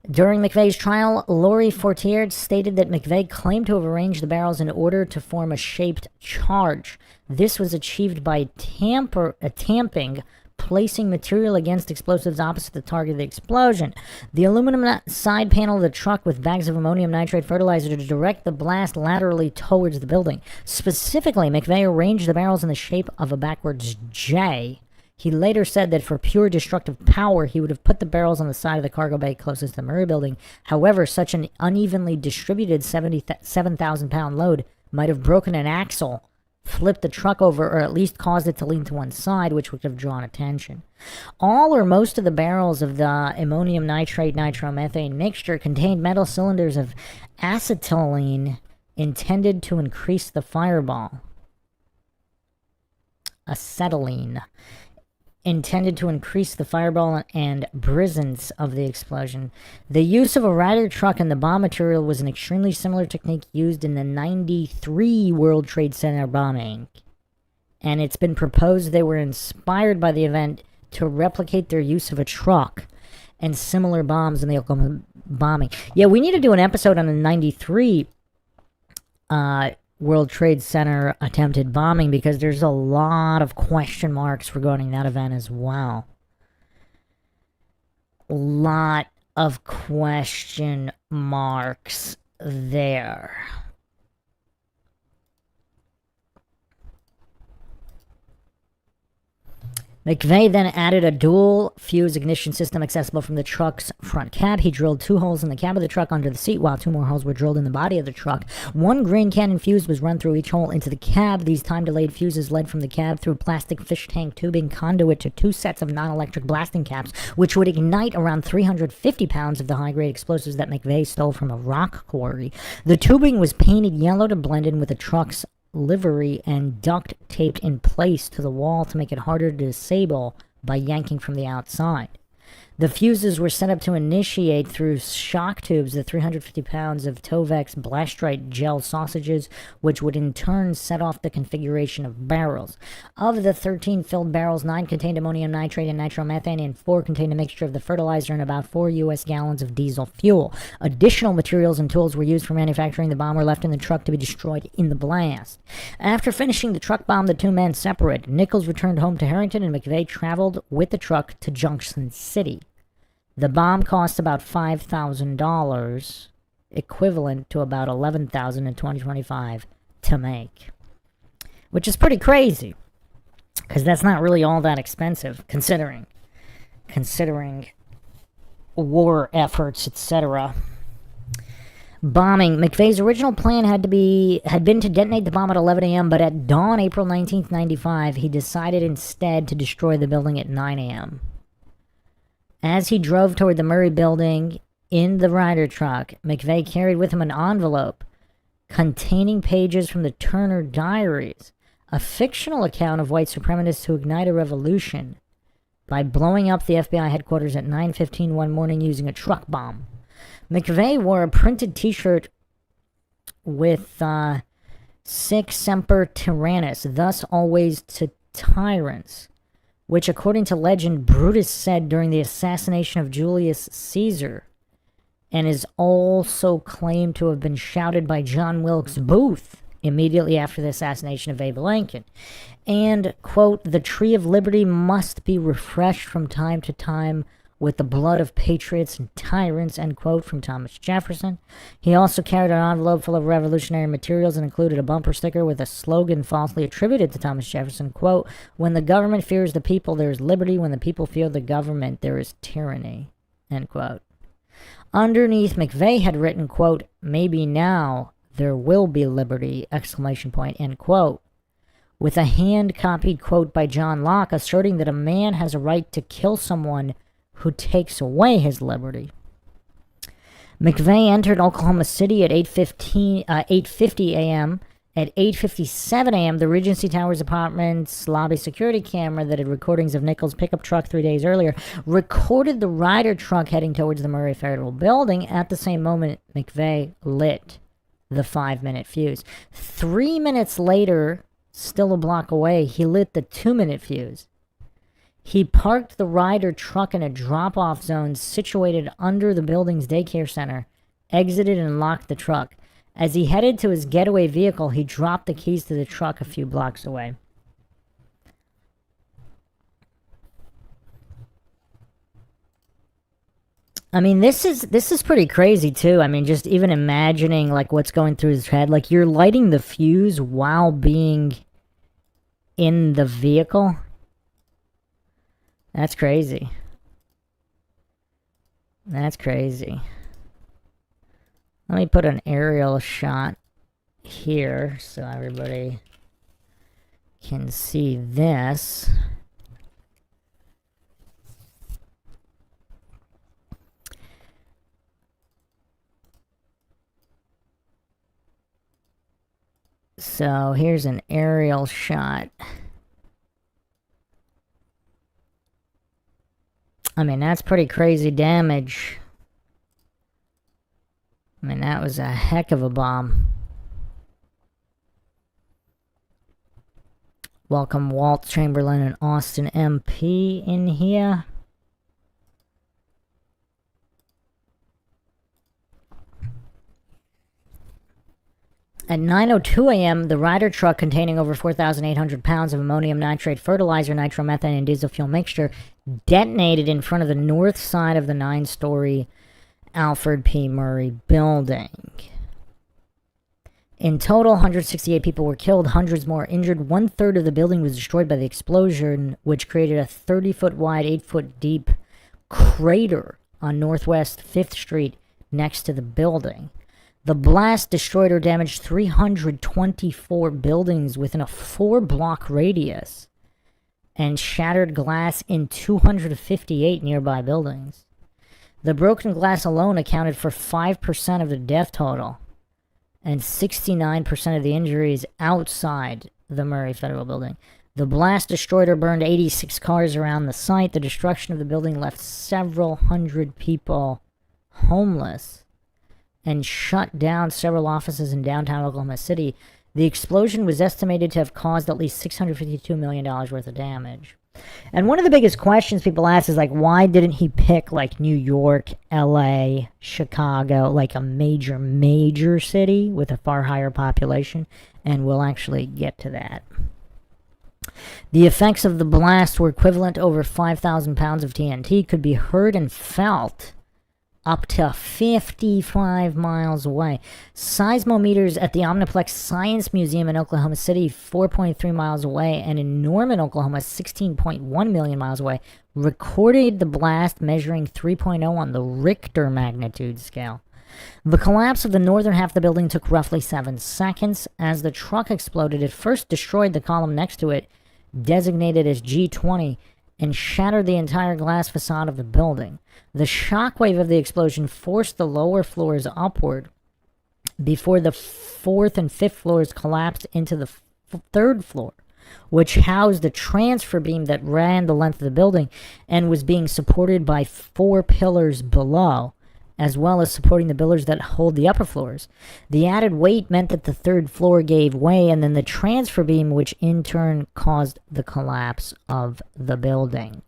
During McVeigh's trial, Lori Fortier stated that McVeigh claimed to have arranged the barrels in order to form a shaped charge. This was achieved by tamping, placing material against explosives opposite the target of the explosion. The aluminum side panel of the truck with bags of ammonium nitrate fertilizer to direct the blast laterally towards the building. Specifically, McVeigh arranged the barrels in the shape of a backwards J. He later said that for pure destructive power, he would have put the barrels on the side of the cargo bay closest to the Murray building. However, such an unevenly distributed 7,000-pound load might have broken an axle, flipped the truck over, or at least caused it to lean to one side, which would have drawn attention. All or most of the barrels of the ammonium nitrate nitromethane mixture contained metal cylinders of acetylene intended to increase the fireball. Acetylene intended to increase the fireball and brisance of the explosion. The use of a Ryder truck and the bomb material was an extremely similar technique used in the 93 World Trade Center bombing, and it's been proposed they were inspired by the event to replicate their use of a truck and similar bombs in the Oklahoma bombing. Yeah, we need to do an episode on the 93 World Trade Center attempted bombing, because there's a lot of question marks regarding that event as well. Lot of question marks there. McVeigh then added a dual fuse ignition system accessible from the truck's front cab. He drilled 2 holes in the cab of the truck under the seat, while 2 more holes were drilled in the body of the truck. 1 Grand Canyon fuse was run through each hole into the cab. These time-delayed fuses led from the cab through plastic fish tank tubing conduit to 2 sets of non-electric blasting caps, which would ignite around 350 pounds of the high-grade explosives that McVeigh stole from a rock quarry. The tubing was painted yellow to blend in with the truck's livery and duct taped in place to the wall to make it harder to disable by yanking from the outside. The fuses were set up to initiate through shock tubes the 350 pounds of Tovex Blastrite gel sausages, which would in turn set off the configuration of barrels. Of the 13 filled barrels, 9 contained ammonium nitrate and nitromethane, and 4 contained a mixture of the fertilizer and about 4 U.S. gallons of diesel fuel. Additional materials and tools were used for manufacturing the bomb were left in the truck to be destroyed in the blast. After finishing the truck bomb, the 2 men separated. Nichols returned home to Harrington, and McVeigh traveled with the truck to Junction City. The bomb cost about $5,000, equivalent to about $11,000 in 2025 to make, which is pretty crazy, because that's not really all that expensive, considering war efforts, etc. Bombing. McVeigh's original plan had been to detonate the bomb at 11 a.m., but at dawn, April 19th, 95, he decided instead to destroy the building at 9 a.m. As he drove toward the Murray building in the Ryder truck, McVeigh carried with him an envelope containing pages from the Turner Diaries, a fictional account of white supremacists who ignite a revolution by blowing up the FBI headquarters at 9:15 one morning using a truck bomb. McVeigh wore a printed t-shirt with Sic Semper Tyrannis, thus always to tyrants, which, according to legend, Brutus said during the assassination of Julius Caesar, and is also claimed to have been shouted by John Wilkes Booth immediately after the assassination of Abe Lincoln. And, quote, the tree of liberty must be refreshed from time to time with the blood of patriots and tyrants, end quote, from Thomas Jefferson. He also carried an envelope full of revolutionary materials and included a bumper sticker with a slogan falsely attributed to Thomas Jefferson, quote, when the government fears the people, there is liberty. When the people fear the government, there is tyranny, end quote. Underneath, McVeigh had written, quote, maybe now there will be liberty, exclamation point, end quote, with a hand-copied quote by John Locke asserting that a man has a right to kill someone who takes away his liberty. McVeigh entered Oklahoma City at 8:50 a.m. At 8:57 a.m., the Regency Towers Apartments lobby security camera that had recordings of Nichols' pickup truck 3 days earlier recorded the Ryder truck heading towards the Murray Federal Building. At the same moment, McVeigh lit the 5-minute fuse. 3 minutes later, still a block away, he lit the 2-minute fuse. He parked the Ryder truck in a drop-off zone situated under the building's daycare center, exited and locked the truck. As he headed to his getaway vehicle, he dropped the keys to the truck a few blocks away. I mean, this is pretty crazy too. I mean, just even imagining like what's going through his head. Like, you're lighting the fuse while being in the vehicle. That's crazy. That's crazy. Let me put an aerial shot here so everybody can see this. So here's an aerial shot. I mean, that's pretty crazy damage. I mean, that was a heck of a bomb. Welcome Walt Chamberlain and Austin MP in here. At 9:02 a.m., the Ryder truck containing over 4,800 pounds of ammonium nitrate fertilizer, nitromethane, and diesel fuel mixture detonated in front of the north side of the 9-story Alfred P. Murray building. In total, 168 people were killed, hundreds more injured. 1/3 of the building was destroyed by the explosion, which created a 30-foot wide, 8-foot deep crater on Northwest 5th Street next to the building. The blast destroyed or damaged 324 buildings within a 4-block radius and shattered glass in 258 nearby buildings. The broken glass alone accounted for 5% of the death total and 69% of the injuries outside the Murray Federal Building. The blast destroyed or burned 86 cars around the site. The destruction of the building left several hundred people homeless and shut down several offices in downtown Oklahoma City. The explosion was estimated to have caused at least $652 million worth of damage. And one of the biggest questions people ask is, like, why didn't he pick, like, New York, LA, Chicago, like a major city with a far higher population? And we'll actually get to that. The effects of the blast were equivalent to over 5,000 pounds of TNT, could be heard and felt up to 55 miles away. Seismometers at the Omniplex Science Museum in Oklahoma City, 4.3 miles away, and in Norman, Oklahoma, 16.1 million miles away, recorded the blast measuring 3.0 on the Richter magnitude scale. The collapse of the northern half of the building took roughly 7 seconds. As the truck exploded, it first destroyed the column next to it, designated as G20, and shattered the entire glass facade of the building. The shockwave of the explosion forced the lower floors upward before the 4th and 5th floors collapsed into the 3rd floor, which housed a transfer beam that ran the length of the building and was being supported by 4 pillars below, as well as supporting the pillars that hold the upper floors. The added weight meant that the 3rd floor gave way, and then the transfer beam, which in turn caused the collapse of the building.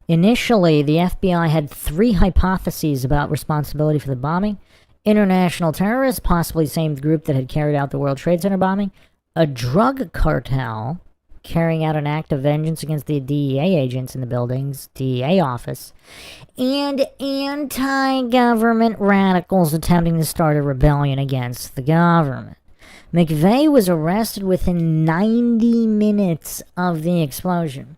Initially, the FBI had 3 hypotheses about responsibility for the bombing: international terrorists, possibly the same group that had carried out the World Trade Center bombing; a drug cartel carrying out an act of vengeance against the DEA agents in the building's DEA office; and anti-government radicals attempting to start a rebellion against the government. McVeigh was arrested within 90 minutes of the explosion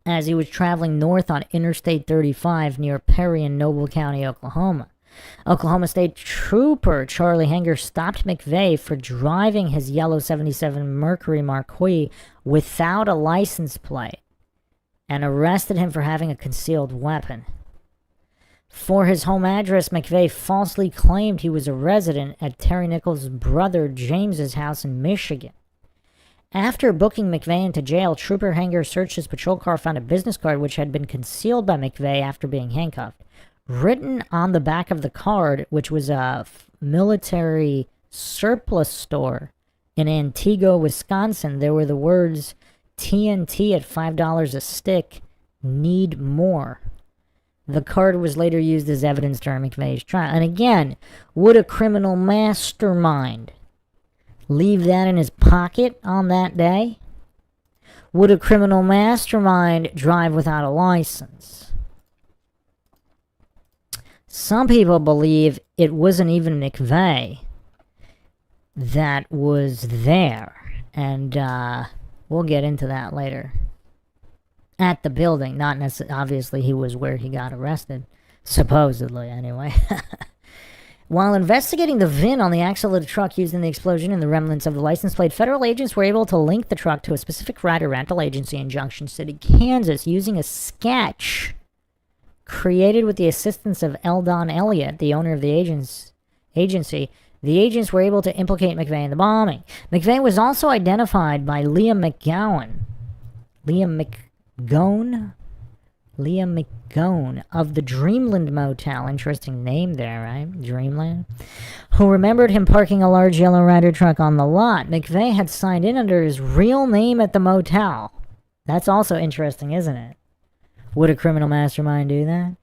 as he was traveling north on Interstate 35 near Perry in Noble County, Oklahoma. Oklahoma State Trooper Charlie Hanger stopped McVeigh for driving his yellow 77 Mercury Marquis without a license plate and arrested him for having a concealed weapon. For his home address, McVeigh falsely claimed he was a resident at Terry Nichols' brother James's house in Michigan. After booking McVeigh into jail, Trooper Hanger searched his patrol car, found a business card which had been concealed by McVeigh after being handcuffed. Written on the back of the card, which was a military surplus store in Antigua, Wisconsin, there were the words, "TNT at $5 a stick, need more." The card was later used as evidence during McVeigh's trial. And again, would a criminal mastermind leave that in his pocket on that day? Would a criminal mastermind drive without a license? Some people believe it wasn't even McVeigh that was there. And we'll get into that later. At the building, not necessarily, obviously he was where he got arrested. Supposedly, anyway. While investigating the VIN on the axle of the truck used in the explosion and the remnants of the license plate, federal agents were able to link the truck to a specific rider rental agency in Junction City, Kansas, using a sketch created with the assistance of Eldon Elliott, the owner of the agency. The agents were able to implicate McVeigh in the bombing. McVeigh was also identified by Liam McGone of the Dreamland Motel, interesting name there, right? Dreamland, who remembered him parking a large yellow Ryder truck on the lot. McVeigh had signed in under his real name at the motel. That's also interesting, isn't it? Would a criminal mastermind do that?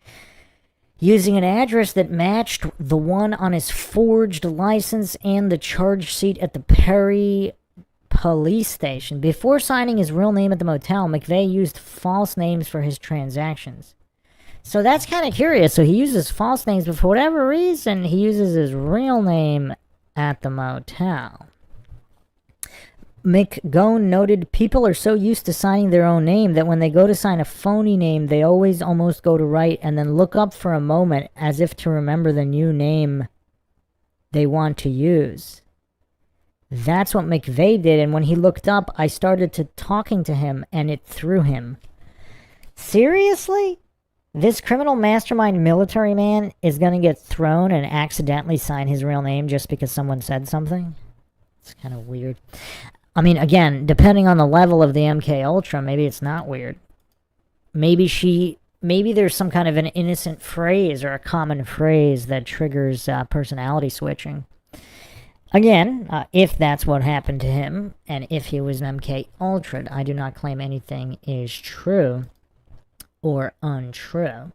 Using an address that matched the one on his forged license and the charge sheet at the Perry police station. Before signing his real name at the motel, McVeigh used false names for his transactions. So that's kind of curious. So he uses false names, but for whatever reason, he uses his real name at the motel. McGone noted people are so used to signing their own name that when they go to sign a phony name, they always almost go to write and then look up for a moment as if to remember the new name they want to use. That's what McVeigh did, and when he looked up, I started talking to him, and it threw him. Seriously? This criminal mastermind military man is going to get thrown and accidentally sign his real name just because someone said something? It's kind of weird. I mean, again, depending on the level of the MK Ultra, maybe it's not weird. Maybe there's some kind of an innocent phrase or a common phrase that triggers personality switching. Again, if that's what happened to him, and if he was an MK Ultra, I do not claim anything is true or untrue.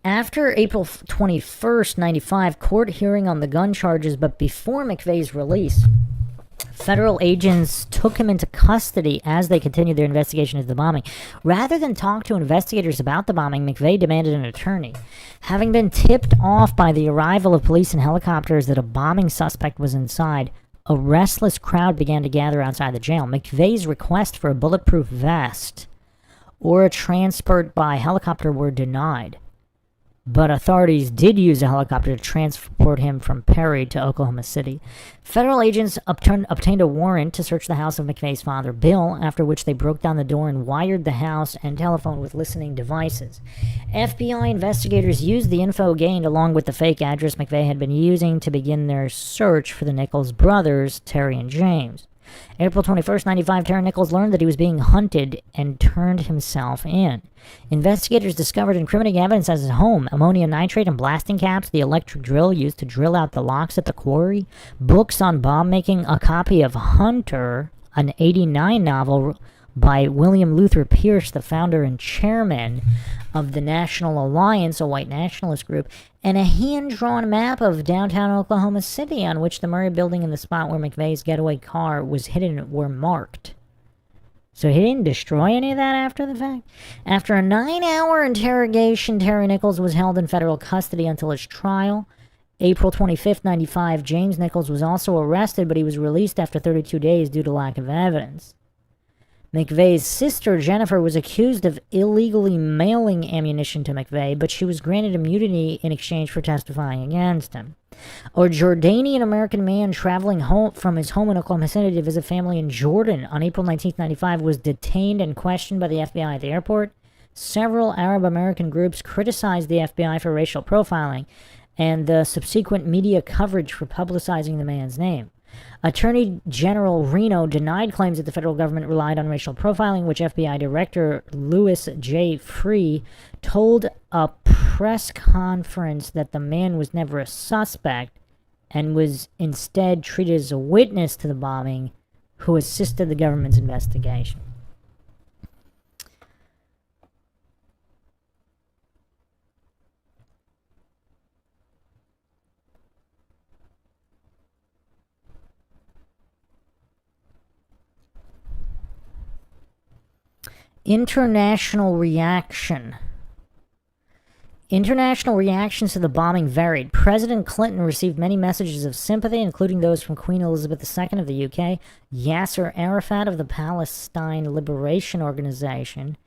After April 21st, 95, court hearing on the gun charges, but before McVeigh's release, federal agents took him into custody as they continued their investigation into the bombing. Rather than talk to investigators about the bombing, McVeigh demanded an attorney. Having been tipped off by the arrival of police and helicopters that a bombing suspect was inside, a restless crowd began to gather outside the jail. McVeigh's request for a bulletproof vest or a transport by helicopter were denied. But authorities did use a helicopter to transport him from Perry to Oklahoma City. Federal agents obtained a warrant to search the house of McVeigh's father, Bill, after which they broke down the door and wired the house and telephone with listening devices. FBI investigators used the info gained along with the fake address McVeigh had been using to begin their search for the Nichols brothers, Terry and James. April 21st, 95, Terry Nichols learned that he was being hunted and turned himself in. Investigators discovered incriminating evidence at his home: ammonium nitrate and blasting caps, the electric drill used to drill out the locks at the quarry, books on bomb making, a copy of Hunter, an '89 novel by William Luther Pierce, the founder and chairman of the National Alliance, a white nationalist group, and a hand-drawn map of downtown Oklahoma City on which the Murray building and the spot where McVeigh's getaway car was hidden were marked. So he didn't destroy any of that after the fact? After a 9-hour interrogation, Terry Nichols was held in federal custody until his trial. April 25th, 95, James Nichols was also arrested, but he was released after 32 days due to lack of evidence. McVeigh's sister, Jennifer, was accused of illegally mailing ammunition to McVeigh, but she was granted immunity in exchange for testifying against him. A Jordanian-American man traveling home from his home in Oklahoma City to visit family in Jordan on April 19, 95 was detained and questioned by the FBI at the airport. Several Arab-American groups criticized the FBI for racial profiling and the subsequent media coverage for publicizing the man's name. Attorney General Reno denied claims that the federal government relied on racial profiling, which FBI Director Louis J. Free told a press conference that the man was never a suspect and was instead treated as a witness to the bombing who assisted the government's investigation. International reaction. International reactions to the bombing varied. President Clinton received many messages of sympathy, including those from Queen Elizabeth II of the UK, Yasser Arafat of the Palestine Liberation Organization,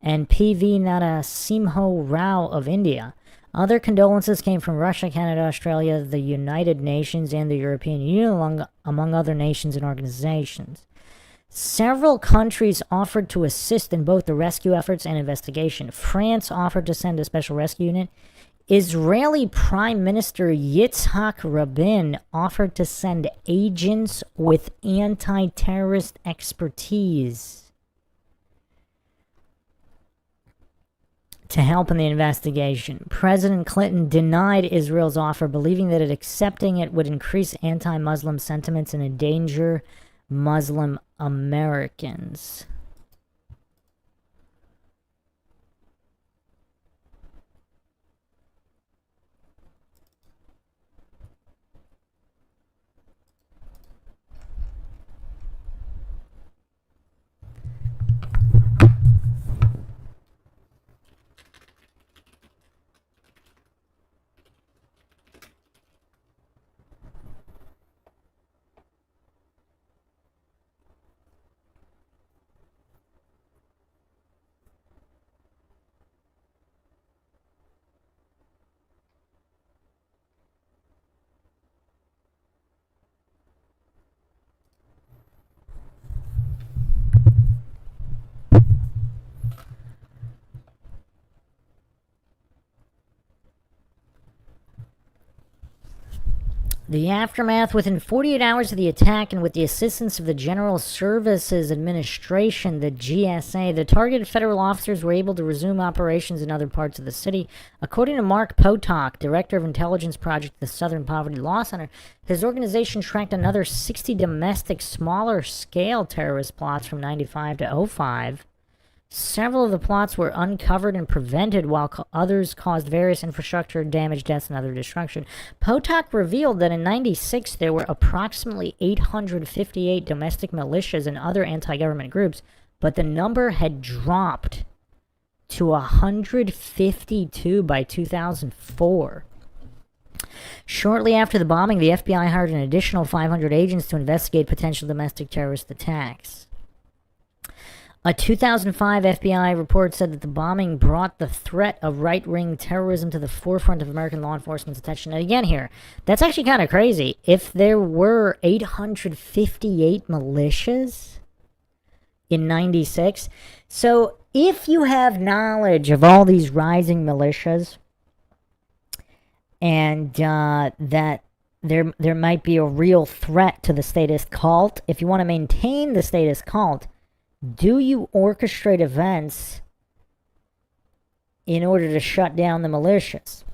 and P.V. Narasimha Rao of India. Other condolences came from Russia, Canada, Australia, the United Nations, and the European Union, among other nations and organizations. Several countries offered to assist in both the rescue efforts and investigation. France offered to send a special rescue unit. Israeli Prime Minister Yitzhak Rabin offered to send agents with anti-terrorist expertise to help in the investigation. President Clinton denied Israel's offer, believing that accepting it would increase anti-Muslim sentiments and endanger Muslim Americans. The aftermath: within 48 hours of the attack and with the assistance of the General Services Administration, the GSA, the targeted federal officers were able to resume operations in other parts of the city. According to Mark Potok, director of intelligence project at the Southern Poverty Law Center, his organization tracked another 60 domestic, smaller-scale terrorist plots from 95 to '05. Several of the plots were uncovered and prevented, while others caused various infrastructure damage, deaths, and other destruction. Potok revealed that in '96 there were approximately 858 domestic militias and other anti-government groups, but the number had dropped to 152 by 2004. Shortly after the bombing, the FBI hired an additional 500 agents to investigate potential domestic terrorist attacks. A 2005 FBI report said that the bombing brought the threat of right-wing terrorism to the forefront of American law enforcement's attention. And again here, that's actually kind of crazy. If there were 858 militias in '96, so if you have knowledge of all these rising militias and that there might be a real threat to the statist cult, if you want to maintain the statist cult, do you orchestrate events in order to shut down the militias?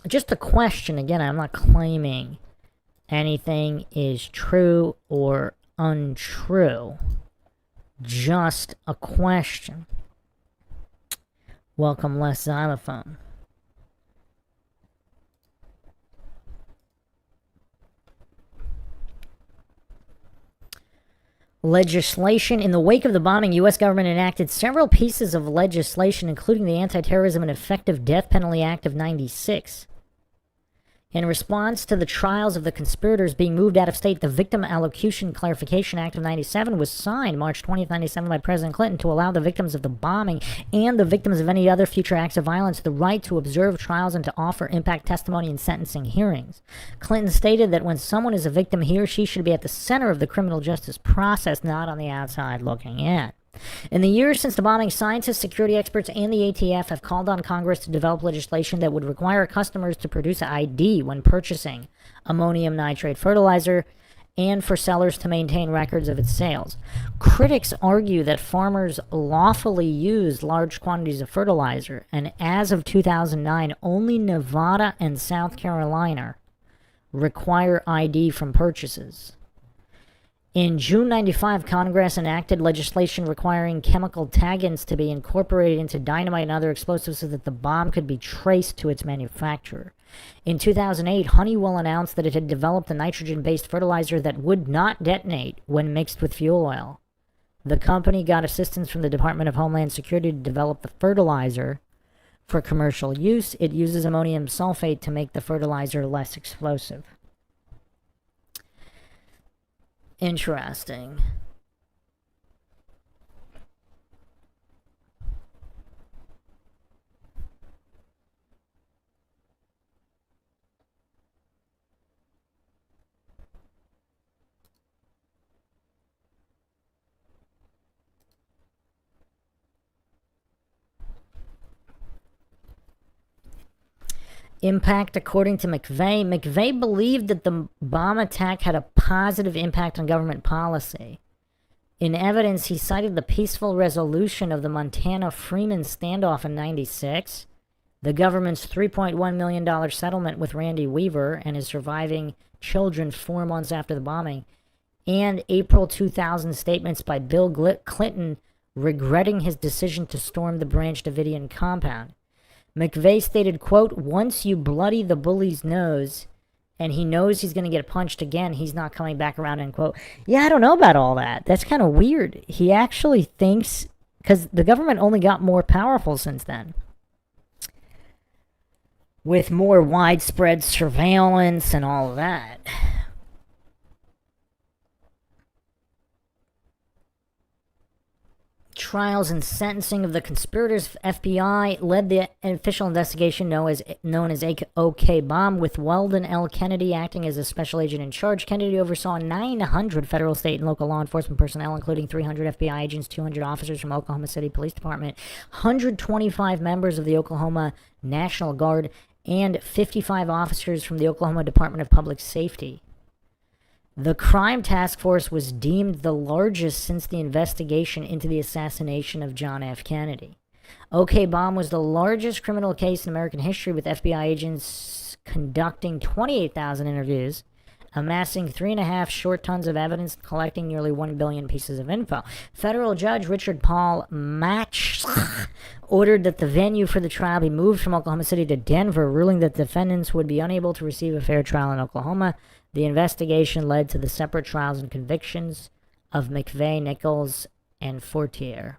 Just a question. Again, I'm not claiming anything is true or untrue. Just a question. Welcome, Les Xylophone. Legislation. In the wake of the bombing, U.S. government enacted several pieces of legislation, including the Anti-Terrorism and Effective Death Penalty Act of '96. In response to the trials of the conspirators being moved out of state, the Victim Allocution Clarification Act of '97 was signed March 20th, '97 by President Clinton to allow the victims of the bombing and the victims of any other future acts of violence the right to observe trials and to offer impact testimony in sentencing hearings. Clinton stated that when someone is a victim, he or she should be at the center of the criminal justice process, not on the outside looking in. In the years since the bombing, scientists, security experts, and the ATF have called on Congress to develop legislation that would require customers to produce an ID when purchasing ammonium nitrate fertilizer and for sellers to maintain records of its sales. Critics argue that farmers lawfully use large quantities of fertilizer, and as of 2009, only Nevada and South Carolina require ID from purchases. In June '95, Congress enacted legislation requiring chemical tag-ins to be incorporated into dynamite and other explosives so that the bomb could be traced to its manufacturer. In 2008, Honeywell announced that it had developed a nitrogen-based fertilizer that would not detonate when mixed with fuel oil. The company got assistance from the Department of Homeland Security to develop the fertilizer for commercial use. It uses ammonium sulfate to make the fertilizer less explosive. Interesting. Impact. According to McVeigh believed that the bomb attack had a positive impact on government policy. In evidence, he cited the peaceful resolution of the Montana-Freeman standoff in '96, the government's $3.1 million settlement with Randy Weaver and his surviving children 4 months after the bombing, and April 2000 statements by Bill Clinton regretting his decision to storm the Branch Davidian compound. McVeigh stated, quote, "Once you bloody the bully's nose and he knows he's going to get punched again, he's not coming back around," end quote. Yeah, I don't know about all that. That's kind of weird. He actually thinks, because the government only got more powerful since then, with more widespread surveillance and all of that. Trials and sentencing of the conspirators. FBI led the official investigation known as OK Bomb, with Weldon L. Kennedy acting as a special agent in charge. Kennedy oversaw 900 federal, state, and local law enforcement personnel, including 300 FBI agents, 200 officers from Oklahoma City Police Department, 125 members of the Oklahoma National Guard, and 55 officers from the Oklahoma Department of Public Safety. The crime task force was deemed the largest since the investigation into the assassination of John F. Kennedy. OK Bomb was the largest criminal case in American history, with FBI agents conducting 28,000 interviews, amassing 3.5 short tons of evidence, collecting nearly 1 billion pieces of info. Federal Judge Richard Paul Match ordered that the venue for the trial be moved from Oklahoma City to Denver, ruling that defendants would be unable to receive a fair trial in Oklahoma. The investigation led to the separate trials and convictions of McVeigh, Nichols, and Fortier.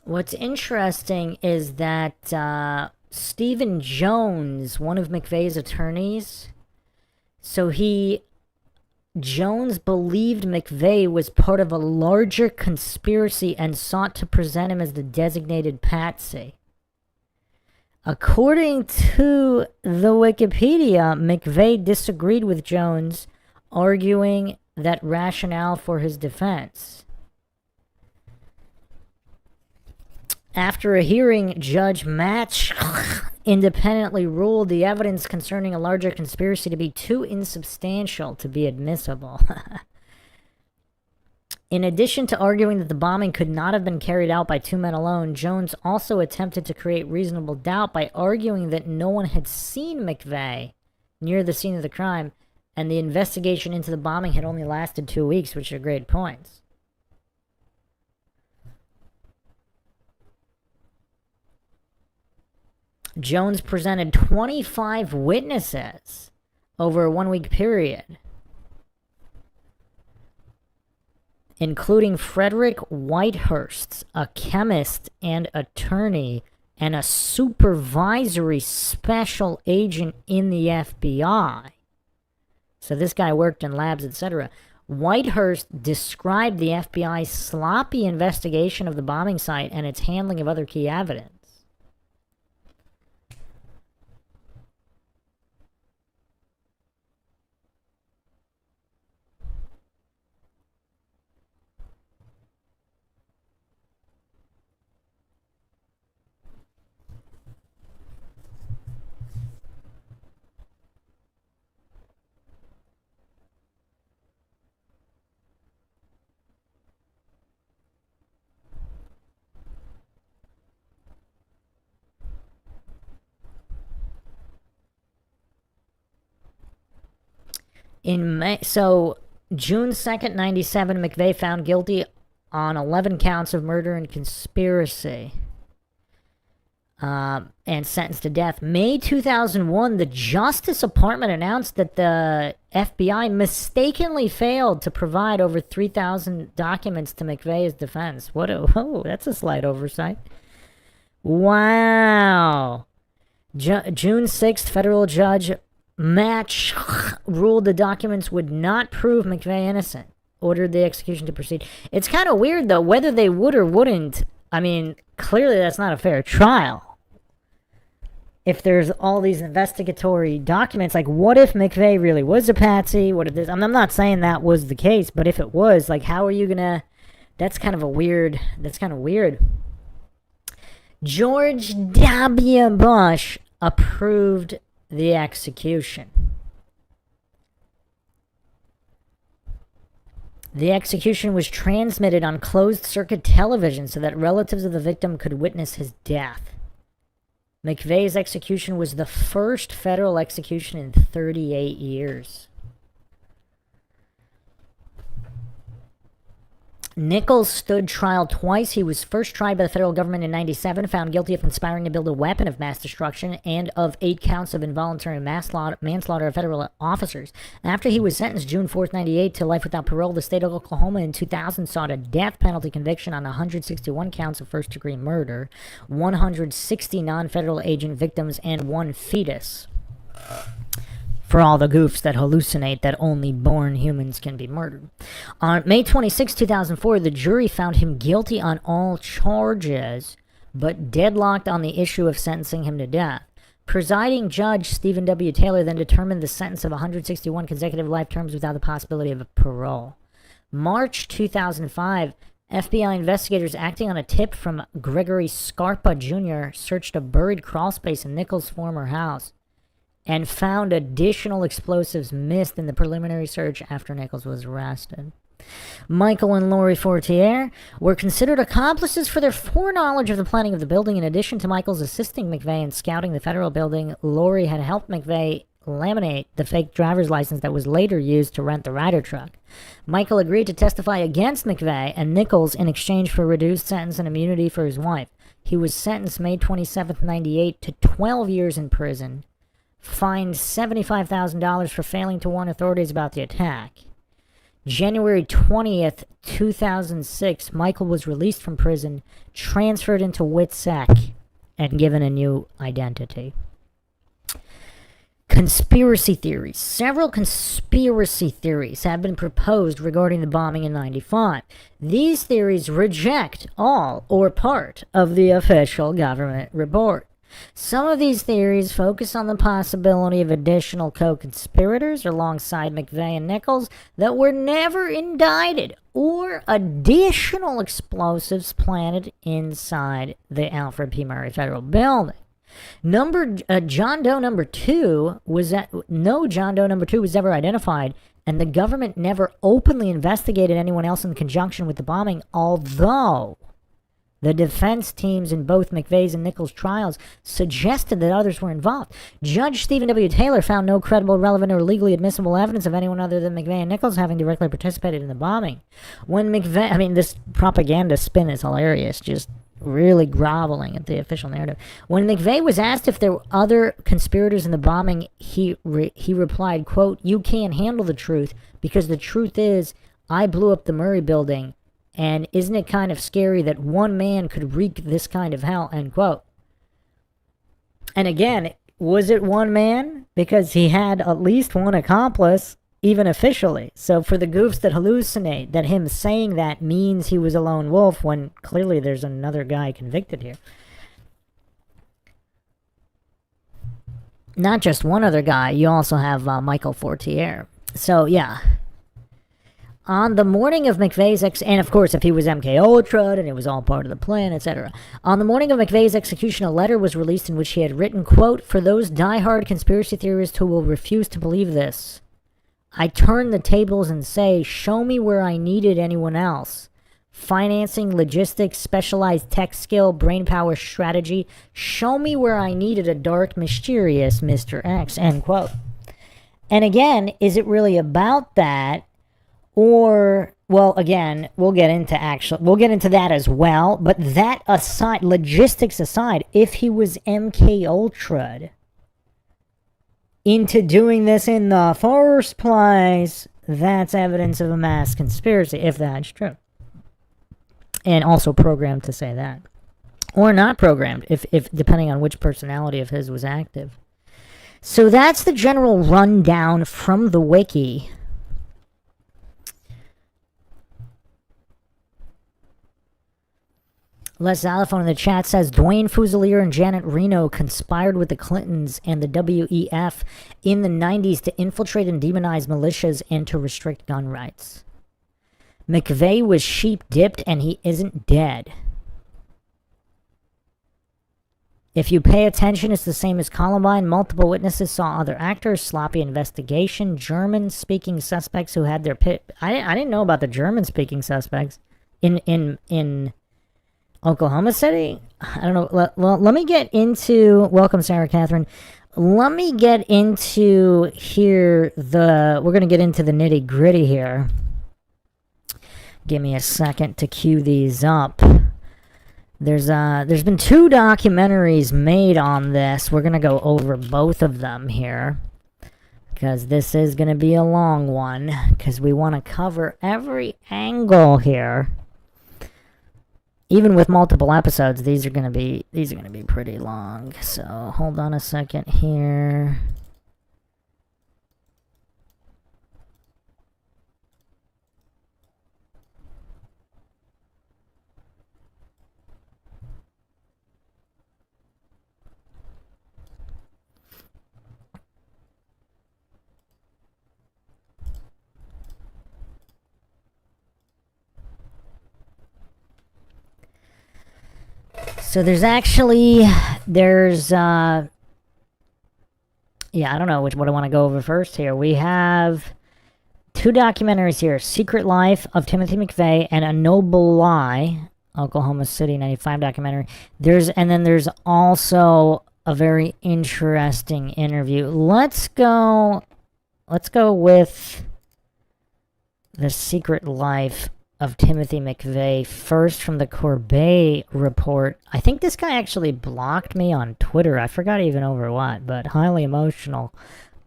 What's interesting is that Stephen Jones, one of McVeigh's attorneys, Jones believed McVeigh was part of a larger conspiracy and sought to present him as the designated patsy. According to the Wikipedia, McVeigh disagreed with Jones, arguing that rationale for his defense. After a hearing, Judge Match independently ruled the evidence concerning a larger conspiracy to be too insubstantial to be admissible. In addition to arguing that the bombing could not have been carried out by two men alone, Jones also attempted to create reasonable doubt by arguing that no one had seen McVeigh near the scene of the crime, and the investigation into the bombing had only lasted 2 weeks, which are great points. Jones presented 25 witnesses over a 1-week period, including Frederick Whitehurst, a chemist and attorney, and a supervisory special agent in the FBI. So this guy worked in labs, etc. Whitehurst described the FBI's sloppy investigation of the bombing site and its handling of other key evidence. In May, so June 2nd, 97, McVeigh found guilty on 11 counts of murder and conspiracy, and sentenced to death. May 2001, the Justice Department announced that the FBI mistakenly failed to provide over 3,000 documents to McVeigh's defense. That's a slight oversight. Wow. June 6th, federal judge Match ruled the documents would not prove McVeigh innocent, ordered the execution to proceed. It's kind of weird, though, whether they would or wouldn't. I mean, clearly that's not a fair trial. If there's all these investigatory documents, like, what if McVeigh really was a patsy? What if this? I'm not saying that was the case, but if it was, like, how are you gonna? That's kind of weird. George W. Bush approved the execution. The execution was transmitted on closed-circuit television so that relatives of the victim could witness his death. McVeigh's execution was the first federal execution in 38 years. Nichols stood trial twice. He was first tried by the federal government in 1997, found guilty of conspiring to build a weapon of mass destruction and of 8 counts of involuntary manslaughter of federal officers. After he was sentenced June 4th, 1998 to life without parole, the state of Oklahoma in 2000 sought a death penalty conviction on 161 counts of first-degree murder, 160 non-federal agent victims, and 1 fetus. For all the goofs that hallucinate that only born humans can be murdered. On May 26, 2004, the jury found him guilty on all charges, but deadlocked on the issue of sentencing him to death. Presiding Judge Stephen W. Taylor then determined the sentence of 161 consecutive life terms without the possibility of parole. March 2005, FBI investigators acting on a tip from Gregory Scarpa Jr. searched a buried crawlspace in Nichols' former house and found additional explosives missed in the preliminary search after Nichols was arrested. Michael and Lori Fortier were considered accomplices for their foreknowledge of the planning of the building. In addition to Michael's assisting McVeigh in scouting the federal building, Lori had helped McVeigh laminate the fake driver's license that was later used to rent the Ryder truck. Michael agreed to testify against McVeigh and Nichols in exchange for a reduced sentence and immunity for his wife. He was sentenced May 27, 1998 to 12 years in prison, fined $75,000 for failing to warn authorities about the attack. January 20th, 2006, Michael was released from prison, transferred into WITSEC, and given a new identity. Conspiracy theories. Several conspiracy theories have been proposed regarding the bombing in 95. These theories reject all or part of the official government report. Some of these theories focus on the possibility of additional co-conspirators alongside McVeigh and Nichols that were never indicted, or additional explosives planted inside the Alfred P. Murrah Federal Building. John Doe number 2 was no John Doe number 2 was ever identified, and the government never openly investigated anyone else in conjunction with the bombing, although the defense teams in both McVeigh's and Nichols' trials suggested that others were involved. Judge Stephen W. Taylor found no credible, relevant, or legally admissible evidence of anyone other than McVeigh and Nichols having directly participated in the bombing. When McVeigh, this propaganda spin is hilarious, just really groveling at the official narrative. When McVeigh was asked if there were other conspirators in the bombing, he replied, quote, "You can't handle the truth, because the truth is, I blew up the Murray building. And isn't it kind of scary that one man could wreak this kind of hell," end quote. And again, was it one man? Because he had at least one accomplice, even officially. So for the goofs that hallucinate that him saying that means he was a lone wolf, when clearly there's another guy convicted here. Not just one other guy, you also have Michael Fortier. So yeah. On the morning of McVeigh's and of course, if he was MK Ultra and it was all part of the plan, etc. On the morning of McVeigh's execution, a letter was released in which he had written, quote, "For those diehard conspiracy theorists who will refuse to believe this, I turn the tables and say, show me where I needed anyone else. Financing, logistics, specialized tech skill, brainpower, strategy. Show me where I needed a dark, mysterious Mr. X," end quote. And again, is it really about that? Or, well, again, we'll get into that as well. But that aside, logistics aside, if he was MK Ultra'd into doing this in the first place, that's evidence of a mass conspiracy, if that's true. And also programmed to say that. Or not programmed, if depending on which personality of his was active. So that's the general rundown from the wiki. Les Xylophone in the chat says, Dwayne Fusilier and Janet Reno conspired with the Clintons and the WEF in the 90s to infiltrate and demonize militias and to restrict gun rights. McVeigh was sheep-dipped and he isn't dead. If you pay attention, it's the same as Columbine. Multiple witnesses saw other actors, sloppy investigation, German-speaking suspects who had their pit. I didn't know about the German-speaking suspects in Oklahoma City. I don't know. Let me get into. Welcome, Sarah Catherine. Let me get into here. We're gonna get into the nitty gritty here. Give me a second to cue these up. There's been 2 documentaries made on this. We're going to go over both of them here, because this is going to be a long one, because we want to cover every angle here. Even with multiple episodes, these are going to be pretty long. So hold on a second here. So there's I don't know what I want to go over first here. We have 2 documentaries here, Secret Life of Timothy McVeigh and A Noble Lie, Oklahoma City 95 documentary. And then there's also a very interesting interview. Let's go with The Secret Life of Timothy McVeigh first, from the Corbett report. I think this guy actually blocked me on Twitter. I forgot even over what, but highly emotional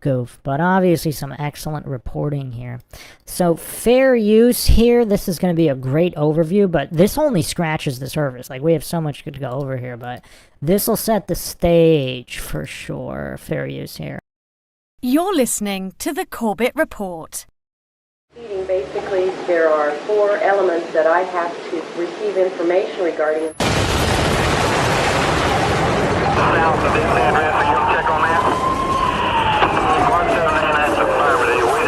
goof. But obviously some excellent reporting here. So fair use here. This is going to be a great overview, but this only scratches the surface. Like, we have so much to go over here, but this will set the stage for sure. Fair use here. You're listening to the Corbett Report. Basically, there are 4 elements that I have to receive information regarding. South of this address, are you going to check on that? 179, that's affirmative. We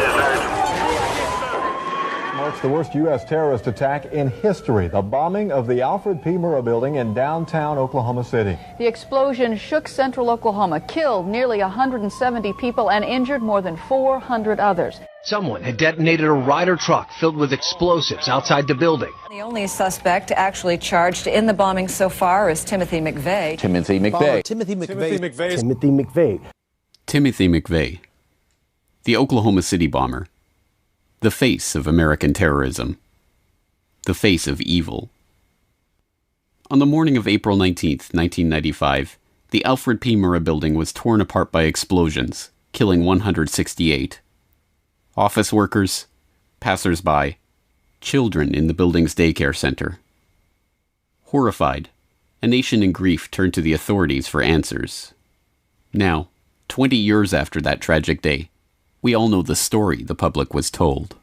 Marks the worst U.S. terrorist attack in history, the bombing of the Alfred P. Murrah building in downtown Oklahoma City. The explosion shook central Oklahoma, killed nearly 170 people, and injured more than 400 others. Someone had detonated a Ryder truck filled with explosives outside the building. The only suspect actually charged in the bombing so far is Timothy McVeigh. Timothy McVeigh. Timothy McVeigh. Timothy McVeigh. Timothy McVeigh, the Oklahoma City bomber, the face of American terrorism, the face of evil. On the morning of April 19th, 1995, the Alfred P. Murrah building was torn apart by explosions, killing 168. Office workers, passers-by, children in the building's daycare center. Horrified, a nation in grief turned to the authorities for answers. Now, 20 years after that tragic day, we all know the story the public was told.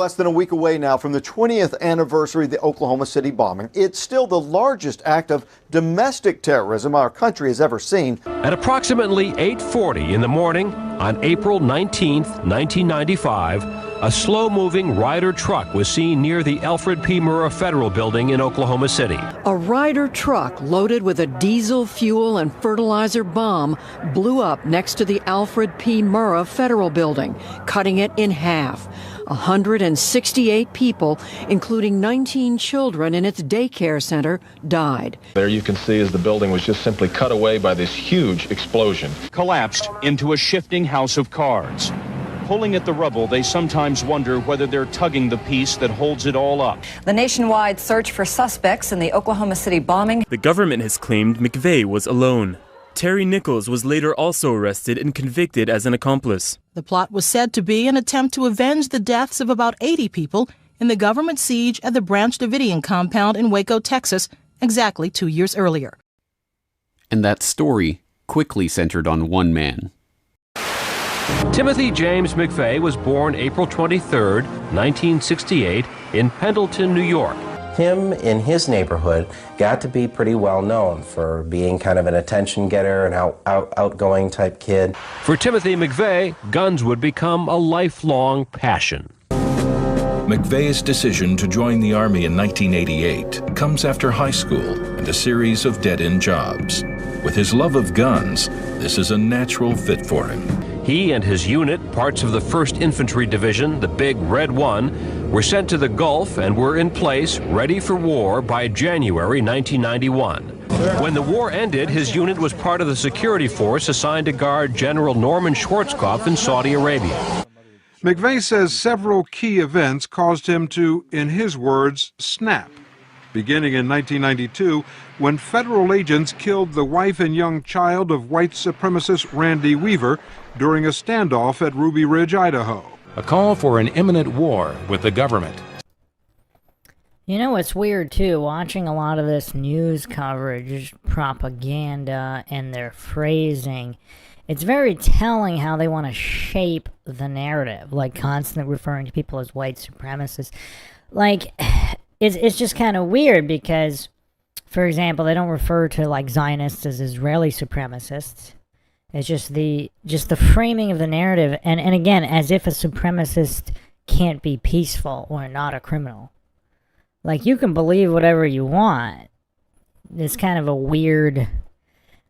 Less than a week away now from the 20th anniversary of the Oklahoma City bombing. It's still the largest act of domestic terrorism our country has ever seen. At approximately 8:40 in the morning on April 19th, 1995, a slow-moving Ryder truck was seen near the Alfred P. Murrah Federal Building in Oklahoma City. A Ryder truck loaded with a diesel fuel and fertilizer bomb blew up next to the Alfred P. Murrah Federal Building, cutting it in half. 168 people, including 19 children in its daycare center, died. There you can see as the building was just simply cut away by this huge explosion. Collapsed into a shifting house of cards. Pulling at the rubble, they sometimes wonder whether they're tugging the piece that holds it all up. The nationwide search for suspects in the Oklahoma City bombing. The government has claimed McVeigh was alone. Terry Nichols was later also arrested and convicted as an accomplice. The plot was said to be an attempt to avenge the deaths of about 80 people in the government siege at the Branch Davidian compound in Waco, Texas, exactly 2 years earlier. And that story quickly centered on one man. Timothy James McVeigh was born April 23, 1968, in Pendleton, New York. Him in his neighborhood got to be pretty well known for being kind of an attention getter, an outgoing type kid. For Timothy McVeigh, guns would become a lifelong passion. McVeigh's decision to join the Army in 1988 comes after high school and a series of dead-end jobs. With his love of guns, this is a natural fit for him. He and his unit, parts of the 1st Infantry Division, the Big Red One, were sent to the Gulf and were in place, ready for war, by January 1991. When the war ended, his unit was part of the security force assigned to guard General Norman Schwarzkopf in Saudi Arabia. McVeigh says several key events caused him to, in his words, snap. Beginning in 1992, when federal agents killed the wife and young child of white supremacist Randy Weaver during a standoff at Ruby Ridge, Idaho. A call for an imminent war with the government. You know, it's weird, too, watching a lot of this news coverage, propaganda, and their phrasing. It's very telling how they want to shape the narrative, like constantly referring to people as white supremacists. Like, it's just kind of weird because, for example, they don't refer to, like, Zionists as Israeli supremacists. It's just the framing of the narrative, and again, as if a supremacist can't be peaceful or not a criminal. Like, you can believe whatever you want. It's kind of a weird,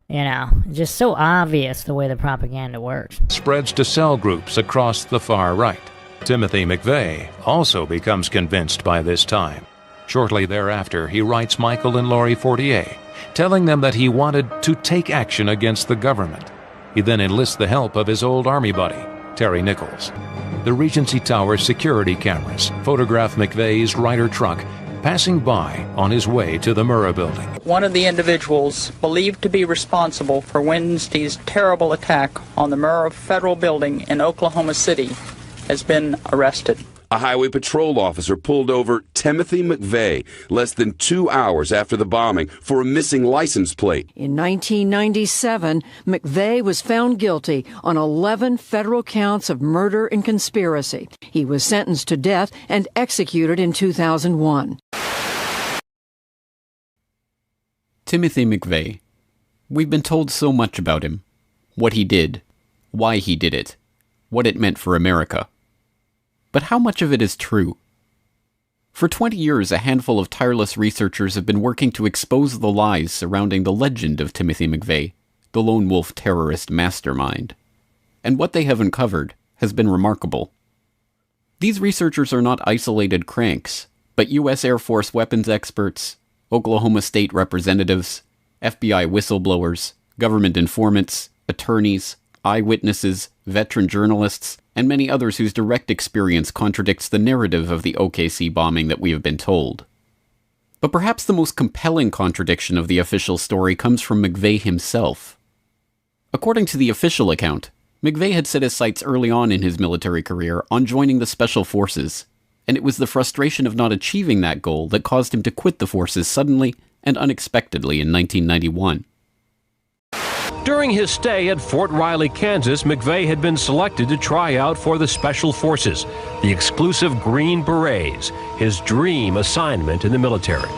you know, just so obvious the way the propaganda works. Spreads to cell groups across the far right. Timothy McVeigh also becomes convinced by this time. Shortly thereafter, he writes Michael and Lori Fortier, telling them that he wanted to take action against the government. He then enlists the help of his old Army buddy, Terry Nichols. The Regency Tower security cameras photograph McVeigh's Ryder truck passing by on his way to the Murrah building. One of the individuals believed to be responsible for Wednesday's terrible attack on the Murrah Federal Building in Oklahoma City has been arrested. A highway patrol officer pulled over Timothy McVeigh less than 2 hours after the bombing for a missing license plate. In 1997, McVeigh was found guilty on 11 federal counts of murder and conspiracy. He was sentenced to death and executed in 2001. Timothy McVeigh. We've been told so much about him. What he did, why he did it, what it meant for America. But how much of it is true? For 20 years, a handful of tireless researchers have been working to expose the lies surrounding the legend of Timothy McVeigh, the lone wolf terrorist mastermind. And what they have uncovered has been remarkable. These researchers are not isolated cranks, but U.S. Air Force weapons experts, Oklahoma State representatives, FBI whistleblowers, government informants, attorneys, eyewitnesses, veteran journalists, and many others whose direct experience contradicts the narrative of the OKC bombing that we have been told. But perhaps the most compelling contradiction of the official story comes from McVeigh himself. According to the official account, McVeigh had set his sights early on in his military career on joining the Special Forces, and it was the frustration of not achieving that goal that caused him to quit the forces suddenly and unexpectedly in 1991. During his stay at Fort Riley, Kansas, McVeigh had been selected to try out for the Special Forces, the exclusive Green Berets, his dream assignment in the military.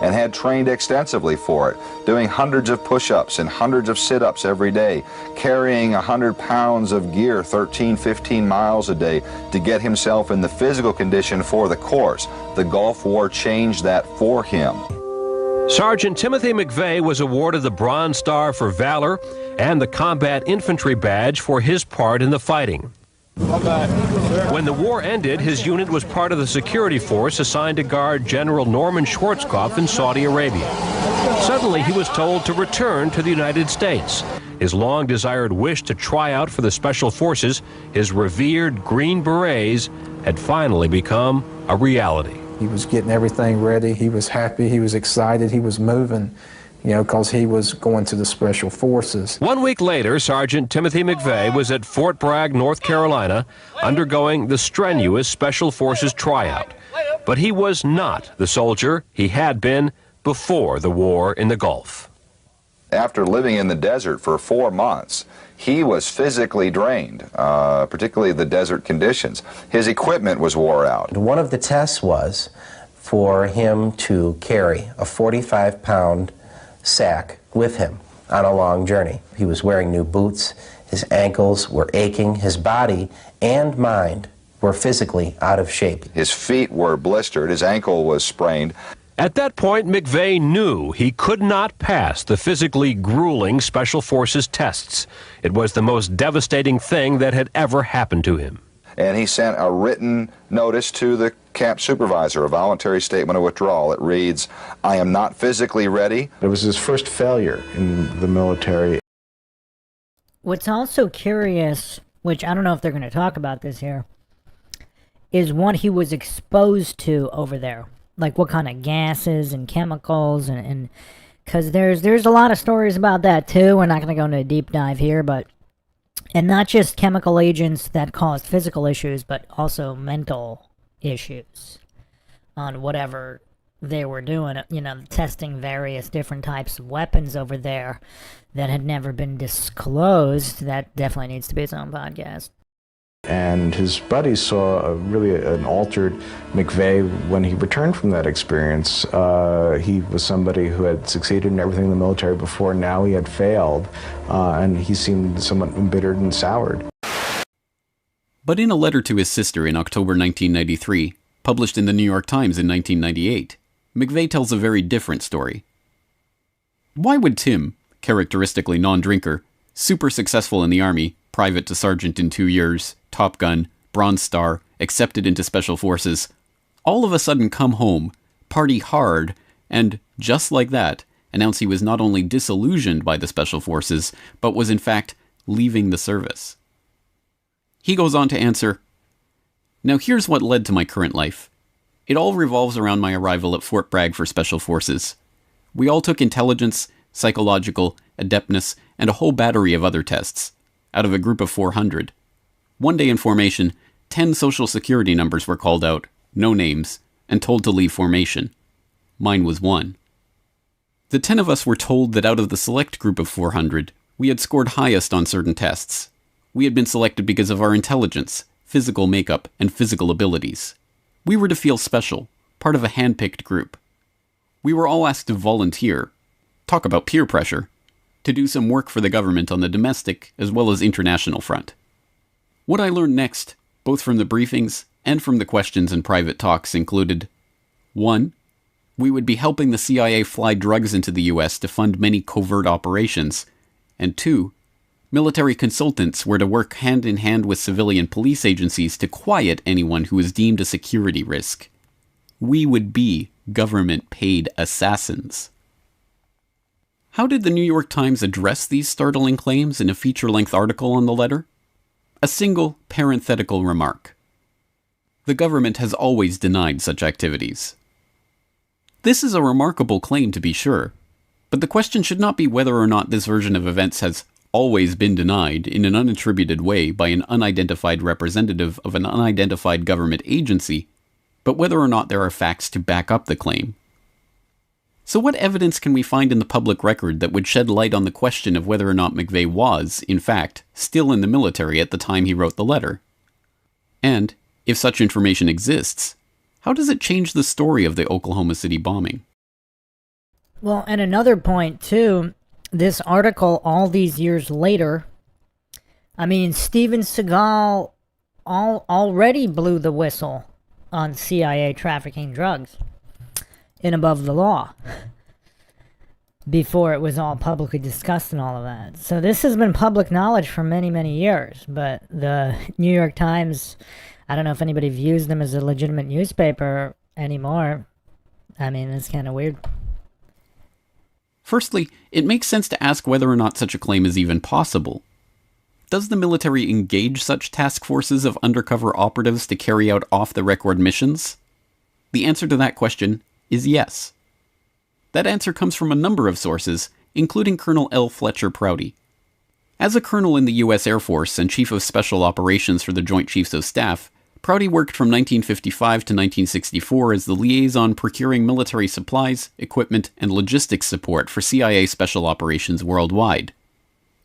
And had trained extensively for it, doing hundreds of push-ups and hundreds of sit-ups every day, carrying 100 pounds of gear 13, 15 miles a day to get himself in the physical condition for the course. The Gulf War changed that for him. Sergeant Timothy McVeigh was awarded the Bronze Star for Valor and the Combat Infantry Badge for his part in the fighting. When the war ended, his unit was part of the security force assigned to guard General Norman Schwarzkopf in Saudi Arabia. Suddenly, he was told to return to the United States. His long-desired wish to try out for the Special Forces, his revered Green Berets, had finally become a reality. He was getting everything ready. He was happy. He was excited. He was moving, because he was going to the Special Forces. 1 week later, Sergeant Timothy McVeigh was at Fort Bragg, North Carolina, undergoing the strenuous Special Forces tryout. But he was not the soldier he had been before the war in the Gulf. After living in the desert for 4 months, he was physically drained, particularly the desert conditions. His equipment was wore out. One of the tests was for him to carry a 45-pound sack with him on a long journey. He was wearing new boots, his ankles were aching, his body and mind were physically out of shape. His feet were blistered, his ankle was sprained. At that point, McVeigh knew he could not pass the physically grueling Special Forces tests. It was the most devastating thing that had ever happened to him. And he sent a written notice to the camp supervisor, a voluntary statement of withdrawal. It reads, "I am not physically ready." It was his first failure in the military. What's also curious, which I don't know if they're going to talk about this here, is what he was exposed to over there. Like what kind of gases and chemicals and because there's a lot of stories about that too. We're not going to go into a deep dive here, but and not just chemical agents that caused physical issues, but also mental issues on whatever they were doing, you know, testing various different types of weapons over there that had never been disclosed. That definitely needs to be its own podcast. And his buddies saw an altered McVeigh when he returned from that experience. He was somebody who had succeeded in everything in the military before. Now he had failed, and he seemed somewhat embittered and soured. But in a letter to his sister in October 1993, published in the New York Times in 1998, McVeigh tells a very different story. Why would Tim, characteristically non-drinker, super successful in the Army, private to sergeant in 2 years, Top Gun, Bronze Star, accepted into Special Forces, all of a sudden come home, party hard, and, just like that, announce he was not only disillusioned by the Special Forces, but was in fact leaving the service? He goes on to answer, "Now here's what led to my current life. It all revolves around my arrival at Fort Bragg for Special Forces. We all took intelligence, psychological, adeptness, and a whole battery of other tests, out of a group of 400. One day in formation, 10 social security numbers were called out, no names, and told to leave formation. Mine was one. The 10 of us were told that out of the select group of 400, we had scored highest on certain tests. We had been selected because of our intelligence, physical makeup, and physical abilities. We were to feel special, part of a hand-picked group. We were all asked to volunteer, talk about peer pressure, to do some work for the government on the domestic as well as international front. What I learned next, both from the briefings and from the questions and private talks, included 1. We would be helping the CIA fly drugs into the US to fund many covert operations, and 2. Military consultants were to work hand in hand with civilian police agencies to quiet anyone who was deemed a security risk. We would be government-paid assassins." How did the New York Times address these startling claims in a feature-length article on the letter? A single parenthetical remark. The government has always denied such activities. This is a remarkable claim, to be sure, but the question should not be whether or not this version of events has always been denied in an unattributed way by an unidentified representative of an unidentified government agency, but whether or not there are facts to back up the claim. So what evidence can we find in the public record that would shed light on the question of whether or not McVeigh was, in fact, still in the military at the time he wrote the letter? And, if such information exists, how does it change the story of the Oklahoma City bombing? Well, and another point, too, this article all these years later, I mean, Steven Seagal already blew the whistle on CIA trafficking drugs in Above the Law before it was all publicly discussed and all of that. So this has been public knowledge for many, many years, but the New York Times, I don't know if anybody views them as a legitimate newspaper anymore. I mean, it's kind of weird. Firstly, it makes sense to ask whether or not such a claim is even possible. Does the military engage such task forces of undercover operatives to carry out off-the-record missions? The answer to that question is yes. That answer comes from a number of sources, including Colonel L. Fletcher Prouty. As a colonel in the U.S. Air Force and Chief of Special Operations for the Joint Chiefs of Staff, Prouty worked from 1955 to 1964 as the liaison procuring military supplies, equipment, and logistics support for CIA Special Operations worldwide.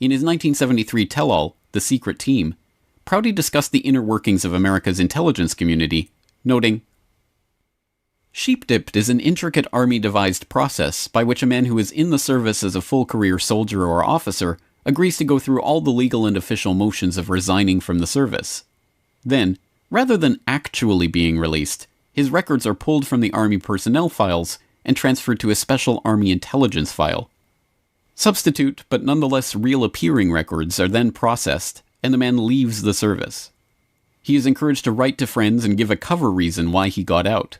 In his 1973 tell-all, The Secret Team, Prouty discussed the inner workings of America's intelligence community, noting, "Sheep-dipped is an intricate Army-devised process by which a man who is in the service as a full-career soldier or officer agrees to go through all the legal and official motions of resigning from the service. Then, rather than actually being released, his records are pulled from the Army personnel files and transferred to a special Army intelligence file. Substitute, but nonetheless real-appearing records are then processed, and the man leaves the service. He is encouraged to write to friends and give a cover reason why he got out.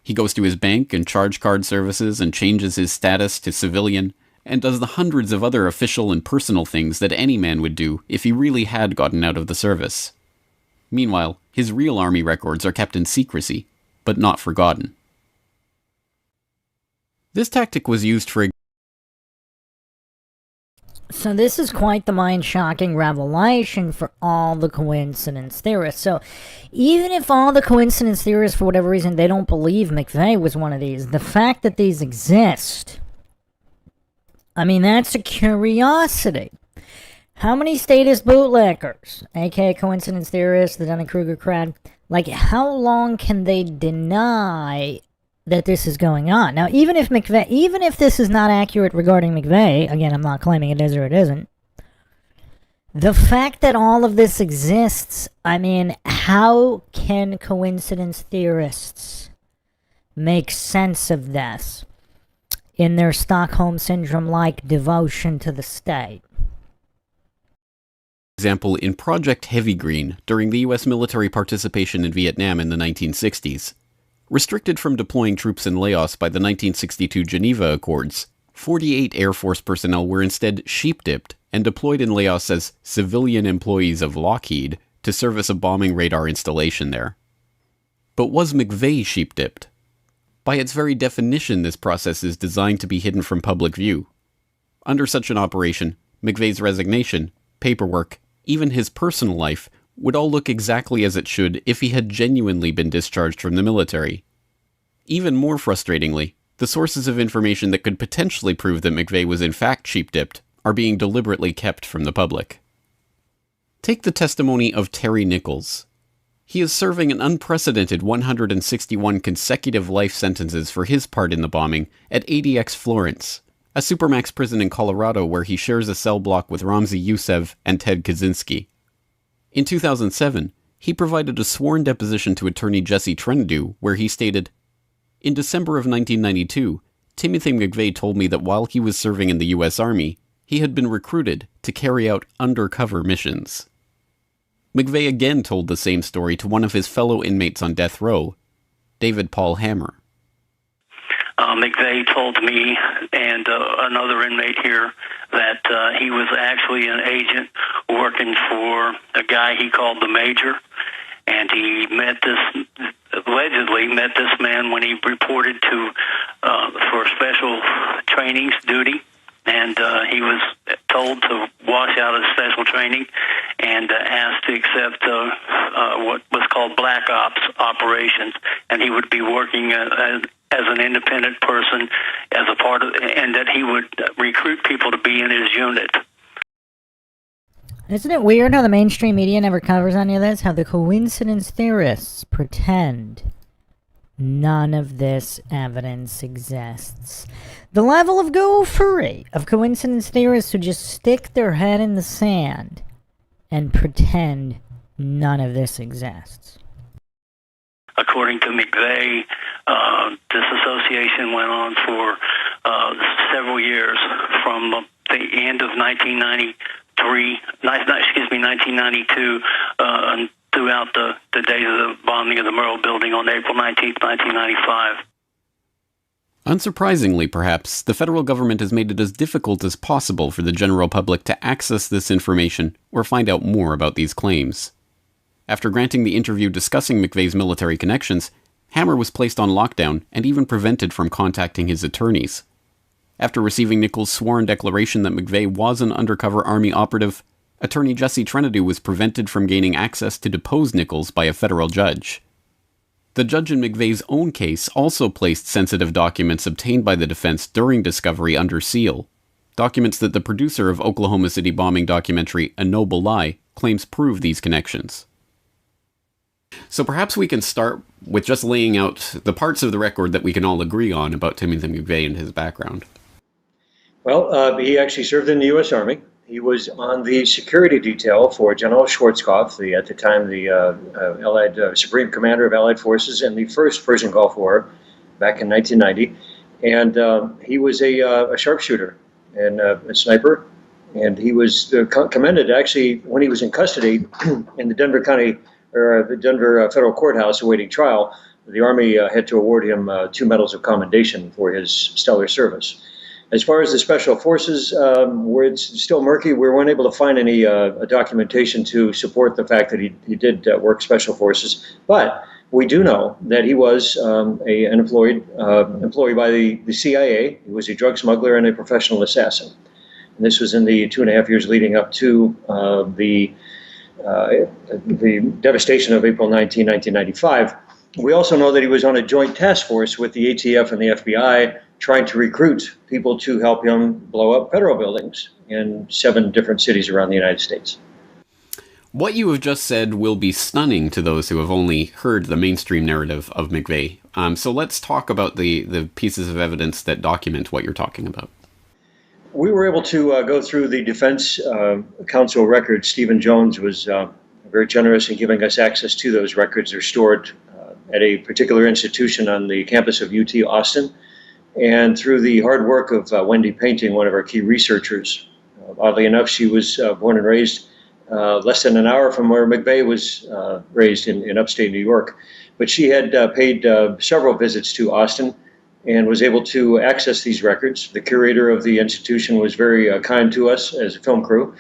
He goes to his bank and charge card services and changes his status to civilian, and does the hundreds of other official and personal things that any man would do if he really had gotten out of the service. Meanwhile, his real Army records are kept in secrecy, but not forgotten. This tactic was used for... So this is quite the mind-shocking revelation for all the coincidence theorists. So even if all the coincidence theorists, for whatever reason, they don't believe McVeigh was one of these, the fact that these exist, I mean, that's a curiosity. How many statist bootlickers, aka coincidence theorists, the Dunning-Kruger crowd, like, how long can they deny that this is going on? Now, even if this is not accurate regarding McVeigh, again, I'm not claiming it is or it isn't, the fact that all of this exists, I mean, how can coincidence theorists make sense of this in their Stockholm Syndrome-like devotion to the state? Example, in Project Heavy Green during the U.S. military participation in Vietnam in the 1960s. Restricted from deploying troops in Laos by the 1962 Geneva Accords, 48 Air Force personnel were instead sheep-dipped and deployed in Laos as civilian employees of Lockheed to service a bombing radar installation there. But was McVeigh sheep-dipped? By its very definition, this process is designed to be hidden from public view. Under such an operation, McVeigh's resignation, paperwork, even his personal life, would all look exactly as it should if he had genuinely been discharged from the military. Even more frustratingly, the sources of information that could potentially prove that McVeigh was in fact sheep-dipped are being deliberately kept from the public. Take the testimony of Terry Nichols. He is serving an unprecedented 161 consecutive life sentences for his part in the bombing at ADX Florence, a supermax prison in Colorado where he shares a cell block with Ramzi Youssev and Ted Kaczynski. In 2007, he provided a sworn deposition to attorney Jesse Trentadue where he stated, "In December of 1992, Timothy McVeigh told me that while he was serving in the U.S. Army, he had been recruited to carry out undercover missions." McVeigh again told the same story to one of his fellow inmates on death row, David Paul Hammer. McVeigh told me and another inmate here that he was actually an agent working for a guy he called the Major, and he allegedly met this man when he reported to for special trainings duty, and he was told to wash out his special training and asked to accept what was called black ops operations, and he would be working as an independent person as a part of, and that he would recruit people to be in his unit. Isn't it weird how the mainstream media never covers any of this? How the coincidence theorists pretend none of this evidence exists. The level of goofery of coincidence theorists who just stick their head in the sand and pretend none of this exists. According to McVeigh, this association went on for several years, from the end of 1992, throughout the days of the bombing of the Murrah building on April 19, 1995. Unsurprisingly, perhaps, the federal government has made it as difficult as possible for the general public to access this information or find out more about these claims. After granting the interview discussing McVeigh's military connections, Hammer was placed on lockdown and even prevented from contacting his attorneys. After receiving Nichols' sworn declaration that McVeigh was an undercover Army operative, attorney Jesse Trentadue was prevented from gaining access to depose Nichols by a federal judge. The judge in McVeigh's own case also placed sensitive documents obtained by the defense during discovery under seal, documents that the producer of Oklahoma City bombing documentary A Noble Lie claims prove these connections. So perhaps we can start with just laying out the parts of the record that we can all agree on about Timothy McVeigh and his background. Well, he actually served in the U.S. Army. He was on the security detail for General Schwarzkopf, at the time the Allied Supreme Commander of Allied Forces in the first Persian Gulf War back in 1990. And he was a sharpshooter and a sniper. And he was commended, actually, when he was in custody in the Denver Federal Courthouse awaiting trial. The Army had to award him 2 medals of commendation for his stellar service. As far as the special forces, where it's still murky, we weren't able to find any documentation to support the fact that he did work special forces. But we do know that he was an employee by the CIA. He was a drug smuggler and a professional assassin. And this was in the 2.5 years leading up to the devastation of April 19, 1995. We also know that he was on a joint task force with the ATF and the FBI trying to recruit people to help him blow up federal buildings in 7 different cities around the United States. What you have just said will be stunning to those who have only heard the mainstream narrative of McVeigh. So let's talk about the pieces of evidence that document what you're talking about. We were able to go through the defense counsel records. Stephen Jones was very generous in giving us access to those records. They're stored at a particular institution on the campus of UT Austin. And through the hard work of Wendy Painting, one of our key researchers, oddly enough, she was born and raised less than an hour from where McVeigh was raised in upstate New York. But she had paid several visits to Austin and was able to access these records. The curator of the institution was very kind to us as a film crew.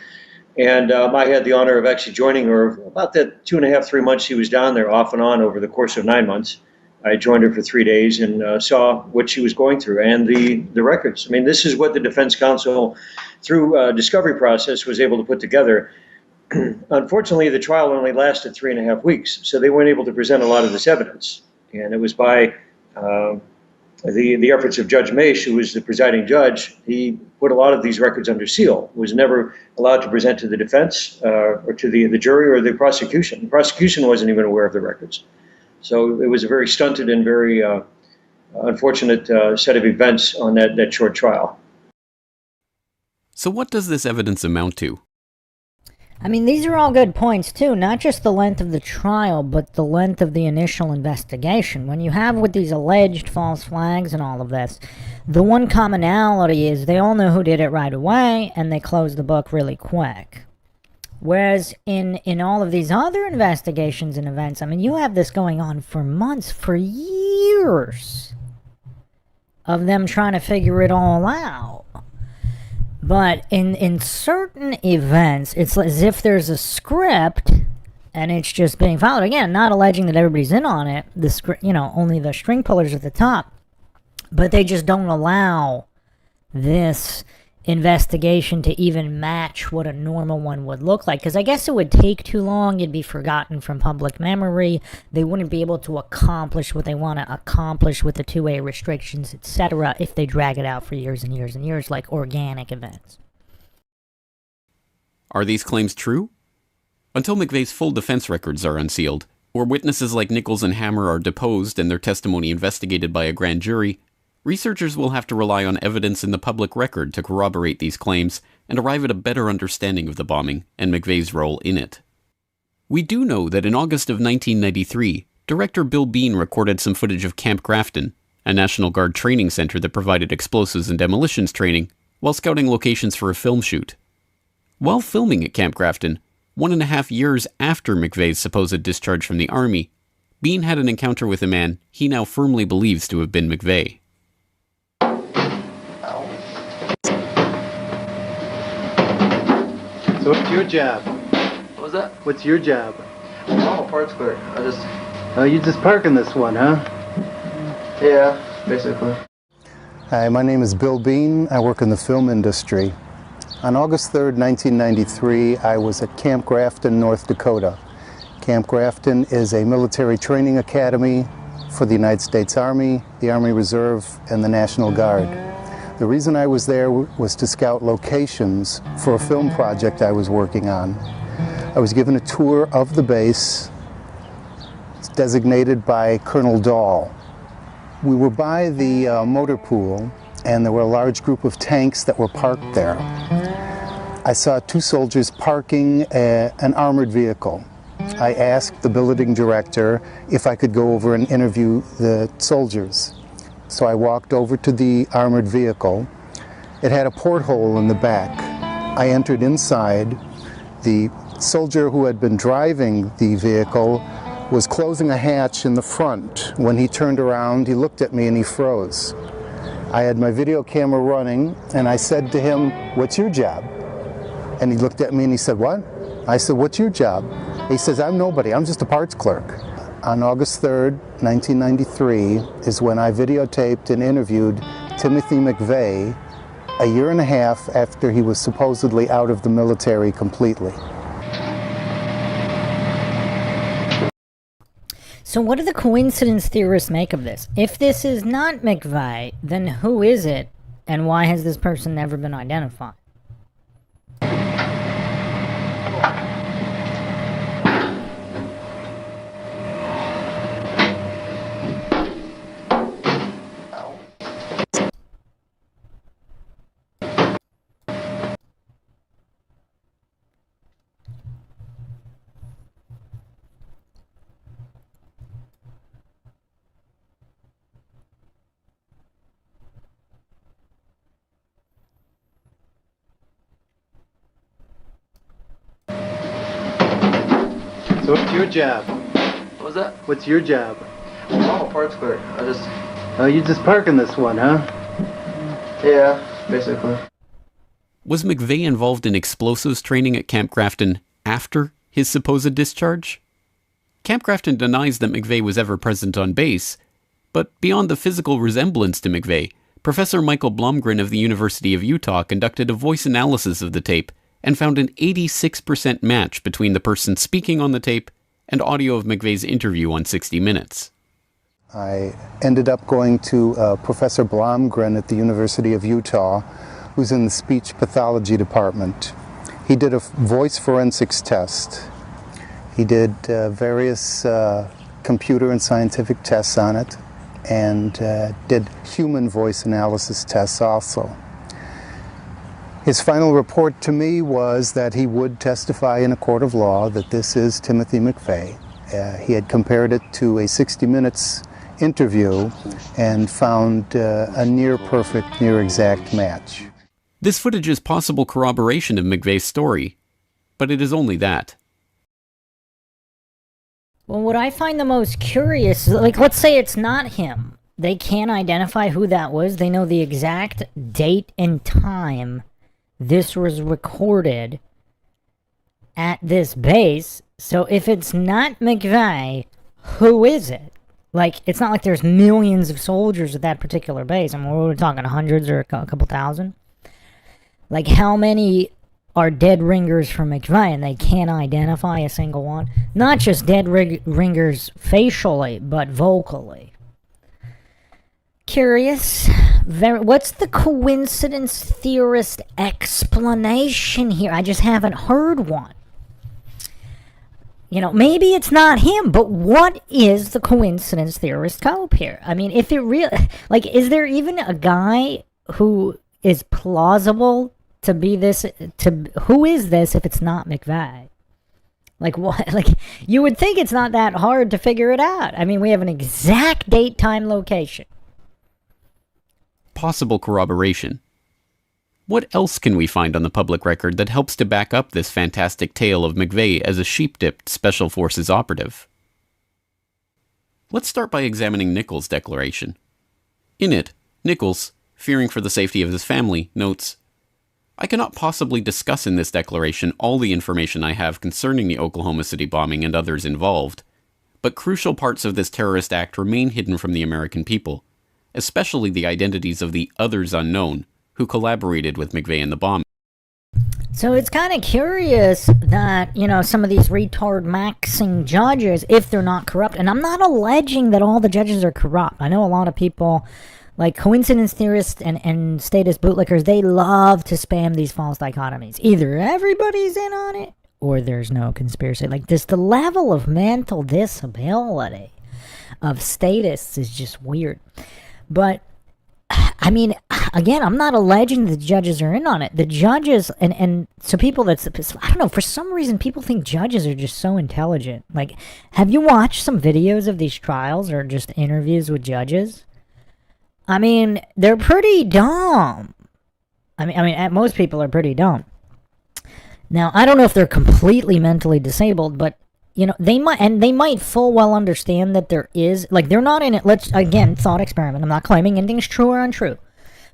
And I had the honor of actually joining her about the 2.5, 3 months she was down there, off and on over the course of 9 months. I joined her for 3 days and saw what she was going through and the records. I mean, this is what the defense counsel, through a discovery process, was able to put together. Unfortunately, the trial only lasted 3.5 weeks, so they weren't able to present a lot of this evidence. And it was by the efforts of Judge Maish, who was the presiding judge. He put a lot of these records under seal, was never allowed to present to the defense or to the jury or the prosecution. The prosecution wasn't even aware of the records. So it was a very stunted and very unfortunate set of events on that short trial. So what does this evidence amount to? I mean, these are all good points, too. Not just the length of the trial, but the length of the initial investigation. When you have with these alleged false flags and all of this, the one commonality is they all know who did it right away, and they closed the book really quick. Whereas in all of these other investigations and events, I mean, you have this going on for months, for years, of them trying to figure it all out. But in certain events, it's as if there's a script and it's just being followed. Again, not alleging that everybody's in on it, the script, only the string pullers at the top. But they just don't allow this investigation to even match what a normal one would look like. Because I guess it would take too long. It'd be forgotten from public memory. They wouldn't be able to accomplish what they want to accomplish with the two-way restrictions, etc., if they drag it out for years and years and years, like organic events. Are these claims true? Until McVeigh's full defense records are unsealed, or witnesses like Nichols and Hammer are deposed and their testimony investigated by a grand jury, researchers will have to rely on evidence in the public record to corroborate these claims and arrive at a better understanding of the bombing and McVeigh's role in it. We do know that in August of 1993, director Bill Bean recorded some footage of Camp Grafton, a National Guard training center that provided explosives and demolitions training, while scouting locations for a film shoot. While filming at Camp Grafton, 1.5 years after McVeigh's supposed discharge from the Army, Bean had an encounter with a man he now firmly believes to have been McVeigh. So what's your job? What was that? What's your job? Oh, parts clerk. Oh, you just parking this one, huh? Yeah, basically. Hi, my name is Bill Bean. I work in the film industry. On August 3rd, 1993, I was at Camp Grafton, North Dakota. Camp Grafton is a military training academy for the United States Army, the Army Reserve, and the National Guard. The reason I was there was to scout locations for a film project I was working on. I was given a tour of the base. It's designated by Colonel Dahl. We were by the motor pool, and there were a large group of tanks that were parked there. I saw 2 soldiers parking an armored vehicle. I asked the billeting director if I could go over and interview the soldiers. So I walked over to the armored vehicle. It had a porthole in the back. I entered inside. The soldier who had been driving the vehicle was closing a hatch in the front. When he turned around, he looked at me and he froze. I had my video camera running, and I said to him, "What's your job?" And he looked at me and he said, "What?" I said, "What's your job?" He says, "I'm nobody. I'm just a parts clerk." On August 3rd, 1993, is when I videotaped and interviewed Timothy McVeigh a year and a half after he was supposedly out of the military completely. So what do the coincidence theorists make of this? If this is not McVeigh, then who is it, and why has this person never been identified? So what's your job? What was that? What's your job? I'm a parts clerk. Oh, you're just parking this one, huh? Yeah, basically. Was McVeigh involved in explosives training at Camp Grafton after his supposed discharge? Camp Grafton denies that McVeigh was ever present on base, but beyond the physical resemblance to McVeigh, Professor Michael Blomgren of the University of Utah conducted a voice analysis of the tape and found an 86% match between the person speaking on the tape and audio of McVeigh's interview on 60 Minutes. I ended up going to Professor Blomgren at the University of Utah, who's in the speech pathology department. He did a voice forensics test. He did various computer and scientific tests on it, and did human voice analysis tests also. His final report to me was that he would testify in a court of law that this is Timothy McVeigh. He had compared it to a 60 Minutes interview and found a near-perfect, near-exact match. This footage is possible corroboration of McVeigh's story, but it is only that. Well, what I find the most curious, like, let's say it's not him. They can't identify who that was. They know the exact date and time this was recorded at this base. So if it's not McVeigh, who is it? Like, it's not like there's millions of soldiers at that particular base. I mean, we're talking hundreds or a couple thousand. Like, how many are dead ringers from McVeigh, and they can't identify a single one? Not just dead ringers facially, but vocally. Curious. What's the coincidence theorist explanation here? I just haven't heard one. You know, maybe it's not him, but what is the coincidence theorist cope here? I mean, if it really, like, is there even a guy who is plausible to be this, who is this if it's not McVeigh? Like, what? Like, you would think it's not that hard to figure it out. I mean, we have an exact date, time, location. Possible corroboration. What else can we find on the public record that helps to back up this fantastic tale of McVeigh as a sheep-dipped Special Forces operative? Let's start by examining Nichols' declaration. In it, Nichols, fearing for the safety of his family, notes, "I cannot possibly discuss in this declaration all the information I have concerning the Oklahoma City bombing and others involved, but crucial parts of this terrorist act remain hidden from the American people, especially the identities of the others unknown who collaborated with McVeigh in the bombing." So it's kind of curious that, you know, some of these retard maxing judges, if they're not corrupt, and I'm not alleging that all the judges are corrupt. I know a lot of people, like coincidence theorists and statist bootlickers, they love to spam these false dichotomies. Either everybody's in on it, or there's no conspiracy. Like, this, the level of mental disability of statists is just weird. But, I mean, again, I'm not alleging the judges are in on it. The judges, and so people I don't know, for some reason people think judges are just so intelligent. Like, have you watched some videos of these trials or just interviews with judges? I mean, they're pretty dumb. I mean, most people are pretty dumb. Now, I don't know if they're completely mentally disabled, but you know, they might full well understand that there is, like, they're not in it. Let's, again, thought experiment. I'm not claiming anything's true or untrue.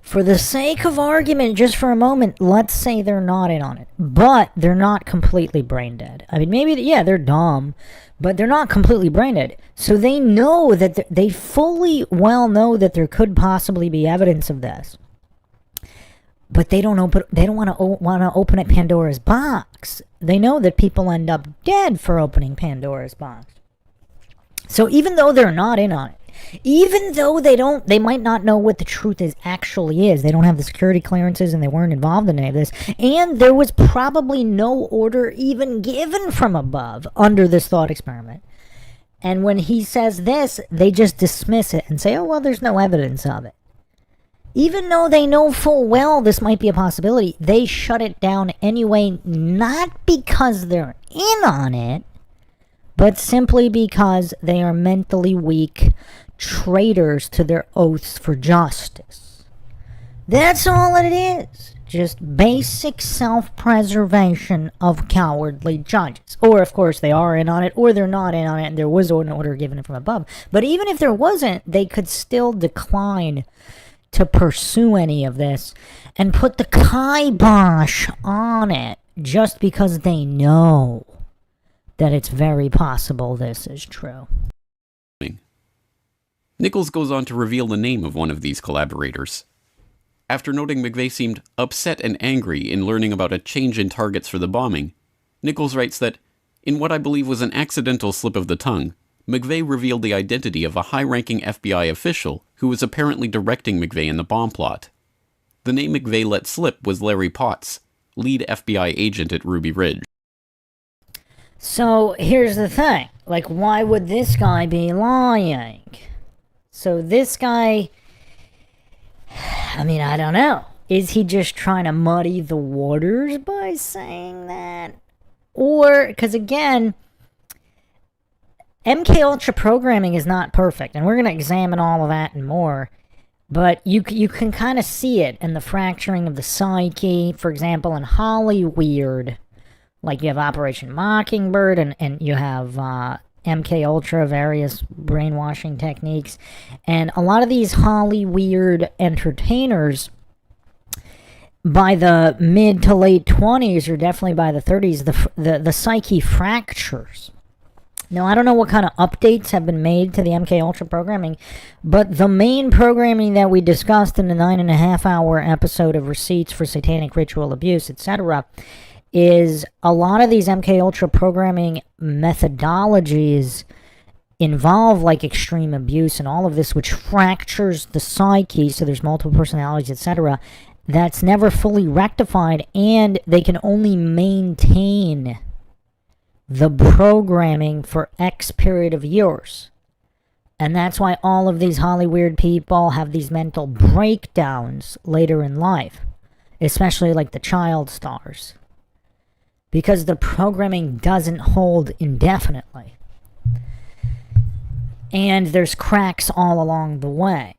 For the sake of argument, just for a moment, let's say they're not in on it. But they're not completely brain dead. I mean, maybe, yeah, they're dumb, but they're not completely brain dead. So they know that, they fully well know that there could possibly be evidence of this. But they don't want to open up Pandora's box. They know that people end up dead for opening Pandora's box. So even though they're not in on it, even though they might not know what the truth actually is, they don't have the security clearances and they weren't involved in any of this, and there was probably no order even given from above under this thought experiment. And when he says this, they just dismiss it and say, oh, well, there's no evidence of it. Even though they know full well this might be a possibility, they shut it down anyway, not because they're in on it, but simply because they are mentally weak traitors to their oaths for justice. That's all it is. Just basic self-preservation of cowardly judges. Or, of course, they are in on it, or they're not in on it, and there was an order given from above. But even if there wasn't, they could still decline to pursue any of this and put the kibosh on it just because they know that it's very possible this is true. Nichols goes on to reveal the name of one of these collaborators. After noting McVeigh seemed upset and angry in learning about a change in targets for the bombing, Nichols writes that, in what I believe was an accidental slip of the tongue, McVeigh revealed the identity of a high-ranking FBI official who was apparently directing McVeigh in the bomb plot. The name McVeigh let slip was Larry Potts, lead FBI agent at Ruby Ridge. So here's the thing. Like, why would this guy be lying? So this guy, I mean, I don't know. Is he just trying to muddy the waters by saying that? Or, because again, MKUltra programming is not perfect, and we're going to examine all of that and more. But you can kind of see it in the fracturing of the psyche. For example, in Hollyweird, like you have Operation Mockingbird, and you have MKUltra, various brainwashing techniques. And a lot of these Hollyweird entertainers, by the mid to late 20s, or definitely by the 30s, the psyche fractures. Now, I don't know what kind of updates have been made to the MKUltra programming, but the main programming that we discussed in the 9.5-hour episode of Receipts for Satanic Ritual Abuse, etc., is a lot of these MKUltra programming methodologies involve like extreme abuse and all of this, which fractures the psyche, so there's multiple personalities, etc., that's never fully rectified, and they can only maintain the programming for X period of years. And that's why all of these Hollyweird people have these mental breakdowns later in life, especially like the child stars, because the programming doesn't hold indefinitely. And there's cracks all along the way.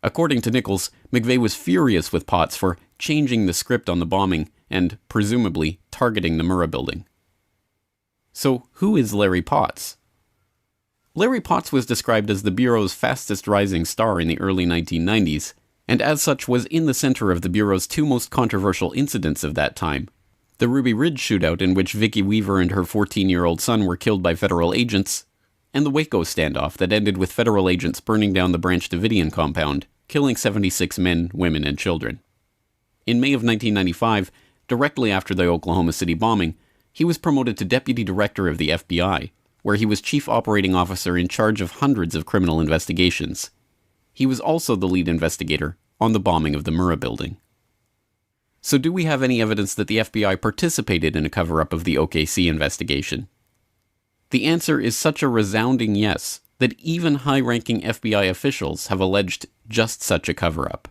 According to Nichols, McVeigh was furious with Potts for changing the script on the bombing and, presumably, targeting the Murrah building. So, who is Larry Potts? Larry Potts was described as the Bureau's fastest rising star in the early 1990s, and as such was in the center of the Bureau's two most controversial incidents of that time: the Ruby Ridge shootout in which Vicki Weaver and her 14-year-old son were killed by federal agents, and the Waco standoff that ended with federal agents burning down the Branch Davidian compound, killing 76 men, women, and children. In May of 1995, directly after the Oklahoma City bombing, he was promoted to Deputy Director of the FBI, where he was Chief Operating Officer in charge of hundreds of criminal investigations. He was also the lead investigator on the bombing of the Murrah building. So do we have any evidence that the FBI participated in a cover-up of the OKC investigation? The answer is such a resounding yes that even high-ranking FBI officials have alleged just such a cover-up.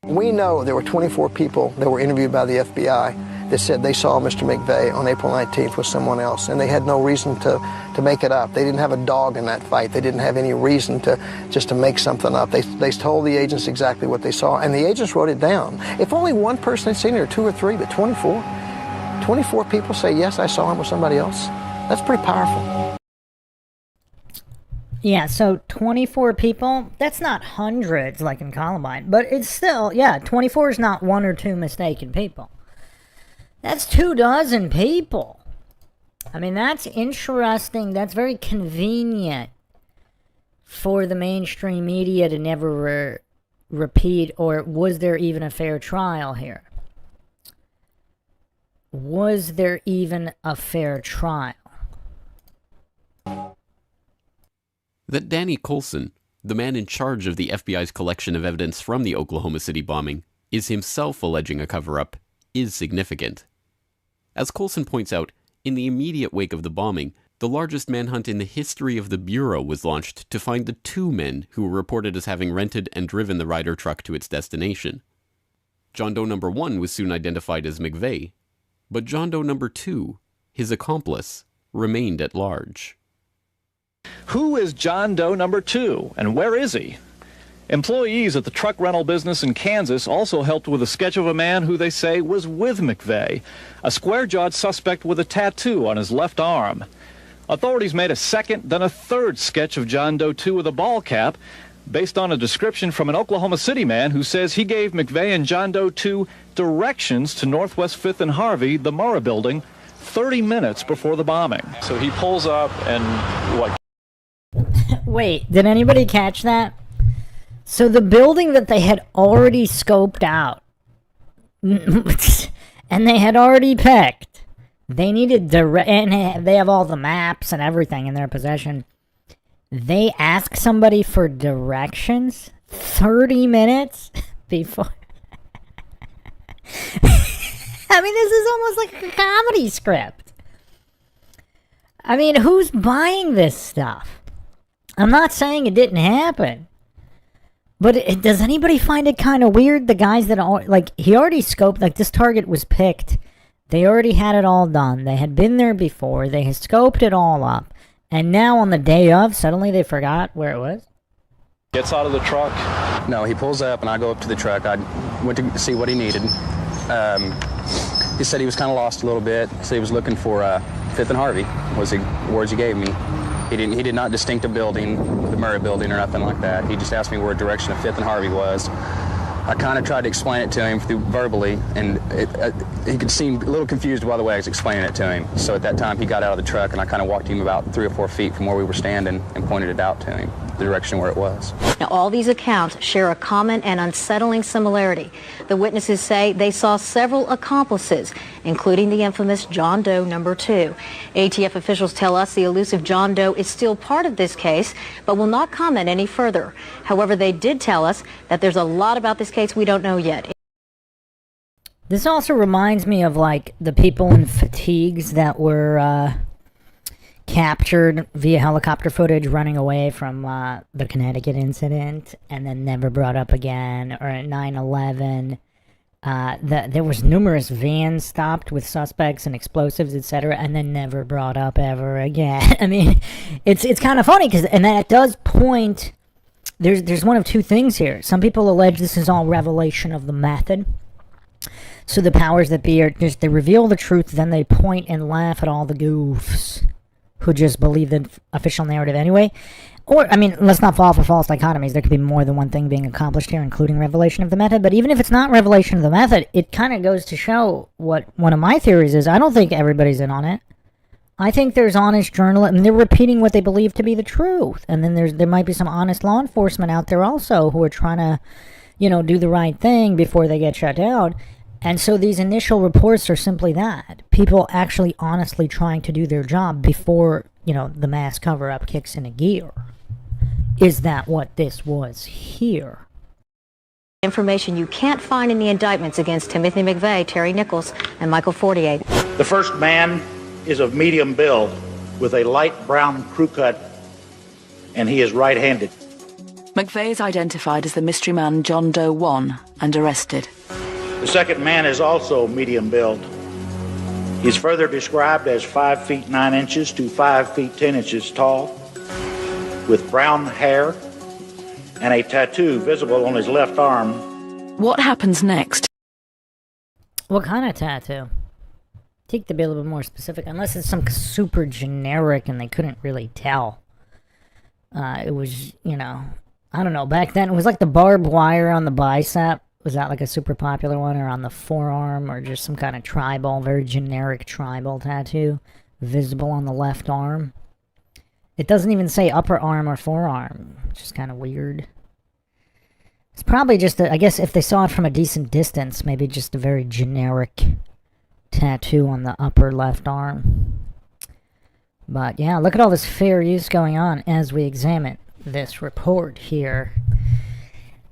We know there were 24 people that were interviewed by the FBI that said they saw Mr. McVeigh on April 19th with someone else, and they had no reason to make it up. They didn't have a dog in that fight. They didn't have any reason to make something up. They told the agents exactly what they saw, and the agents wrote it down. If only one person had seen it, or two or three, but 24 people say, yes, I saw him with somebody else. That's pretty powerful. Yeah, so 24 people, that's not hundreds like in Columbine, but it's still, yeah, 24 is not one or two mistaken people. That's 24 people. I mean, that's interesting. That's very convenient for the mainstream media to never repeat, or was there even a fair trial here? Was there even a fair trial? That Danny Coulson, the man in charge of the FBI's collection of evidence from the Oklahoma City bombing, is himself alleging a cover-up, is significant. As Coulson points out, in the immediate wake of the bombing, the largest manhunt in the history of the Bureau was launched to find the two men who were reported as having rented and driven the Ryder truck to its destination. John Doe number 1 was soon identified as McVeigh, but John Doe number 2, his accomplice, remained at large. Who is John Doe number 2, and where is he? Employees at the truck rental business in Kansas also helped with a sketch of a man who they say was with McVeigh, a square-jawed suspect with a tattoo on his left arm. Authorities made a second, then a third sketch of John Doe 2 with a ball cap, based on a description from an Oklahoma City man who says he gave McVeigh and John Doe 2 directions to Northwest 5th and Harvey, the Murrah building, 30 minutes before the bombing. So he pulls up and what? Wait, did anybody catch that? So the building that they had already scoped out and they had already picked, they needed and they have all the maps and everything in their possession. They ask somebody for directions 30 minutes before. I mean, this is almost like a comedy script. I mean, who's buying this stuff? I'm not saying it didn't happen. But does anybody find it kind of weird? The guys that are, like, he already scoped, like, this target was picked. They already had it all done. They had been there before. They had scoped it all up. And now on the day of, suddenly they forgot where it was? Gets out of the truck. No, he pulls up and I go up to the truck. I went to see what he needed. He said he was kind of lost a little bit. He said he was looking for 5th and Harvey, was the words he gave me. He did not distinct a building, the Murrah building or nothing like that. He just asked me where direction of 5th and Harvey was. I kind of tried to explain it to him verbally, and he could seem a little confused by the way I was explaining it to him. So at that time, he got out of the truck, and I kind of walked him about 3 or 4 feet from where we were standing and pointed it out to him, the direction where it was. Now, all these accounts share a common and unsettling similarity. The witnesses say they saw several accomplices, including the infamous John Doe number 2. ATF officials tell us the elusive John Doe is still part of this case, but will not comment any further. However, they did tell us that there's a lot about this case we don't know yet. This also reminds me of, like, the people in fatigues that were captured via helicopter footage running away from the Connecticut incident and then never brought up again, or at 9/11. There was numerous vans stopped with suspects and explosives, etc., and then never brought up ever again. I mean, it's kind of funny, and that does point. There's one of two things here. Some people allege this is all revelation of the method. So the powers that be are just, they reveal the truth, then they point and laugh at all the goofs who just believe the official narrative anyway. Or, I mean, let's not fall for false dichotomies. There could be more than one thing being accomplished here, including revelation of the method. But even if it's not revelation of the method, it kind of goes to show what one of my theories is. I don't think everybody's in on it. I think there's honest journalists, and they're repeating what they believe to be the truth. And then there might be some honest law enforcement out there also who are trying to, do the right thing before they get shut down. And so these initial reports are simply that. People actually honestly trying to do their job before, the mass cover-up kicks into gear. Is that what this was here? Information you can't find in the indictments against Timothy McVeigh, Terry Nichols, and Michael Fortier. The first man is of medium build with a light brown crew cut, and he is right-handed. McVeigh is identified as the mystery man John Doe 1 and arrested. The second man is also medium build. He's further described as 5 feet 9 inches to 5 feet 10 inches tall, with brown hair and a tattoo visible on his left arm. What happens next? What kind of tattoo? Take to be a little bit more specific, unless it's some super generic and they couldn't really tell. It was, I don't know, back then it was like the barbed wire on the bicep. Was that like a super popular one, or on the forearm, or just some kind of tribal, very generic tribal tattoo visible on the left arm? It doesn't even say upper arm or forearm, which is kind of weird. It's probably just, I guess if they saw it from a decent distance, maybe just a very generic tattoo on the upper left arm. But yeah, look at all this fair use going on as we examine this report here.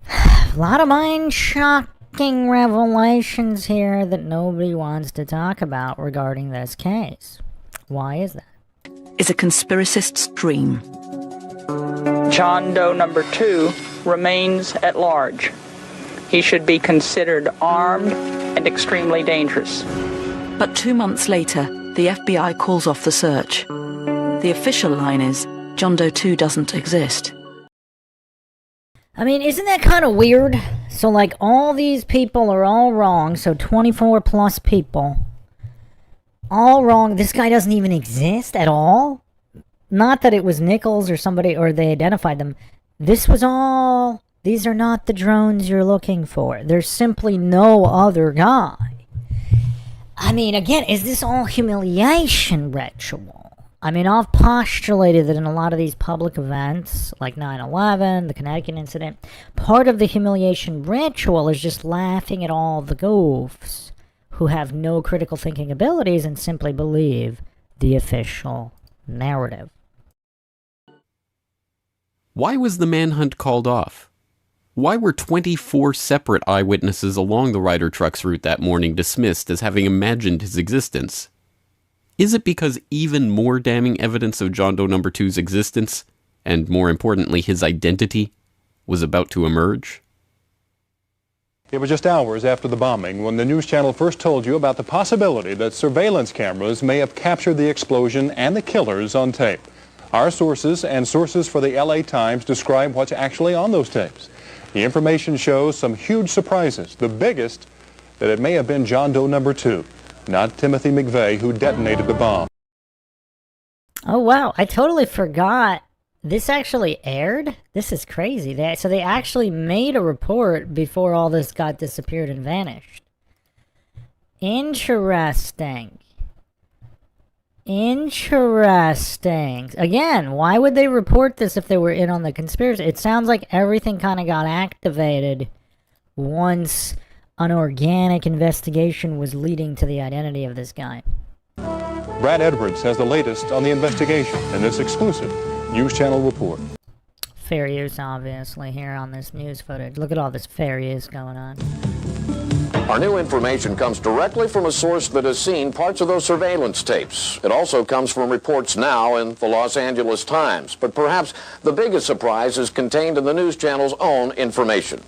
A lot of mind-shocking revelations here that nobody wants to talk about regarding this case. Why is that? Is a conspiracist's dream. John Doe number 2 remains at large. He should be considered armed and extremely dangerous. But 2 months later, the FBI calls off the search. The official line is, John Doe 2 doesn't exist. I mean, isn't that kind of weird? So, like, all these people are all wrong, so 24 plus people. All wrong. This guy doesn't even exist at all? Not that it was Nichols or somebody, or they identified them. This was all... These are not the drones you're looking for. There's simply no other guy. I mean, again, is this all humiliation ritual? I mean, I've postulated that in a lot of these public events, like 9/11, the Connecticut incident, part of the humiliation ritual is just laughing at all the goofs who have no critical thinking abilities and simply believe the official narrative. Why was the manhunt called off? Why were 24 separate eyewitnesses along the Ryder truck's route that morning dismissed as having imagined his existence? Is it because even more damning evidence of John Doe number 2's existence, and more importantly his identity, was about to emerge? It was just hours after the bombing when the news channel first told you about the possibility that surveillance cameras may have captured the explosion and the killers on tape. Our sources and sources for the LA Times describe what's actually on those tapes. The information shows some huge surprises, the biggest that it may have been John Doe number 2. Not Timothy McVeigh, who detonated the bomb. Oh, wow. I totally forgot. This actually aired? This is crazy. So they actually made a report before all this got disappeared and vanished. Interesting. Interesting. Again, why would they report this if they were in on the conspiracy? It sounds like everything kind of got activated once an organic investigation was leading to the identity of this guy. Brad Edwards has the latest on the investigation in this exclusive News Channel report. Fair use, obviously, here on this news footage. Look at all this fair use going on. Our new information comes directly from a source that has seen parts of those surveillance tapes. It also comes from reports now in the Los Angeles Times. But perhaps the biggest surprise is contained in the news channel's own information.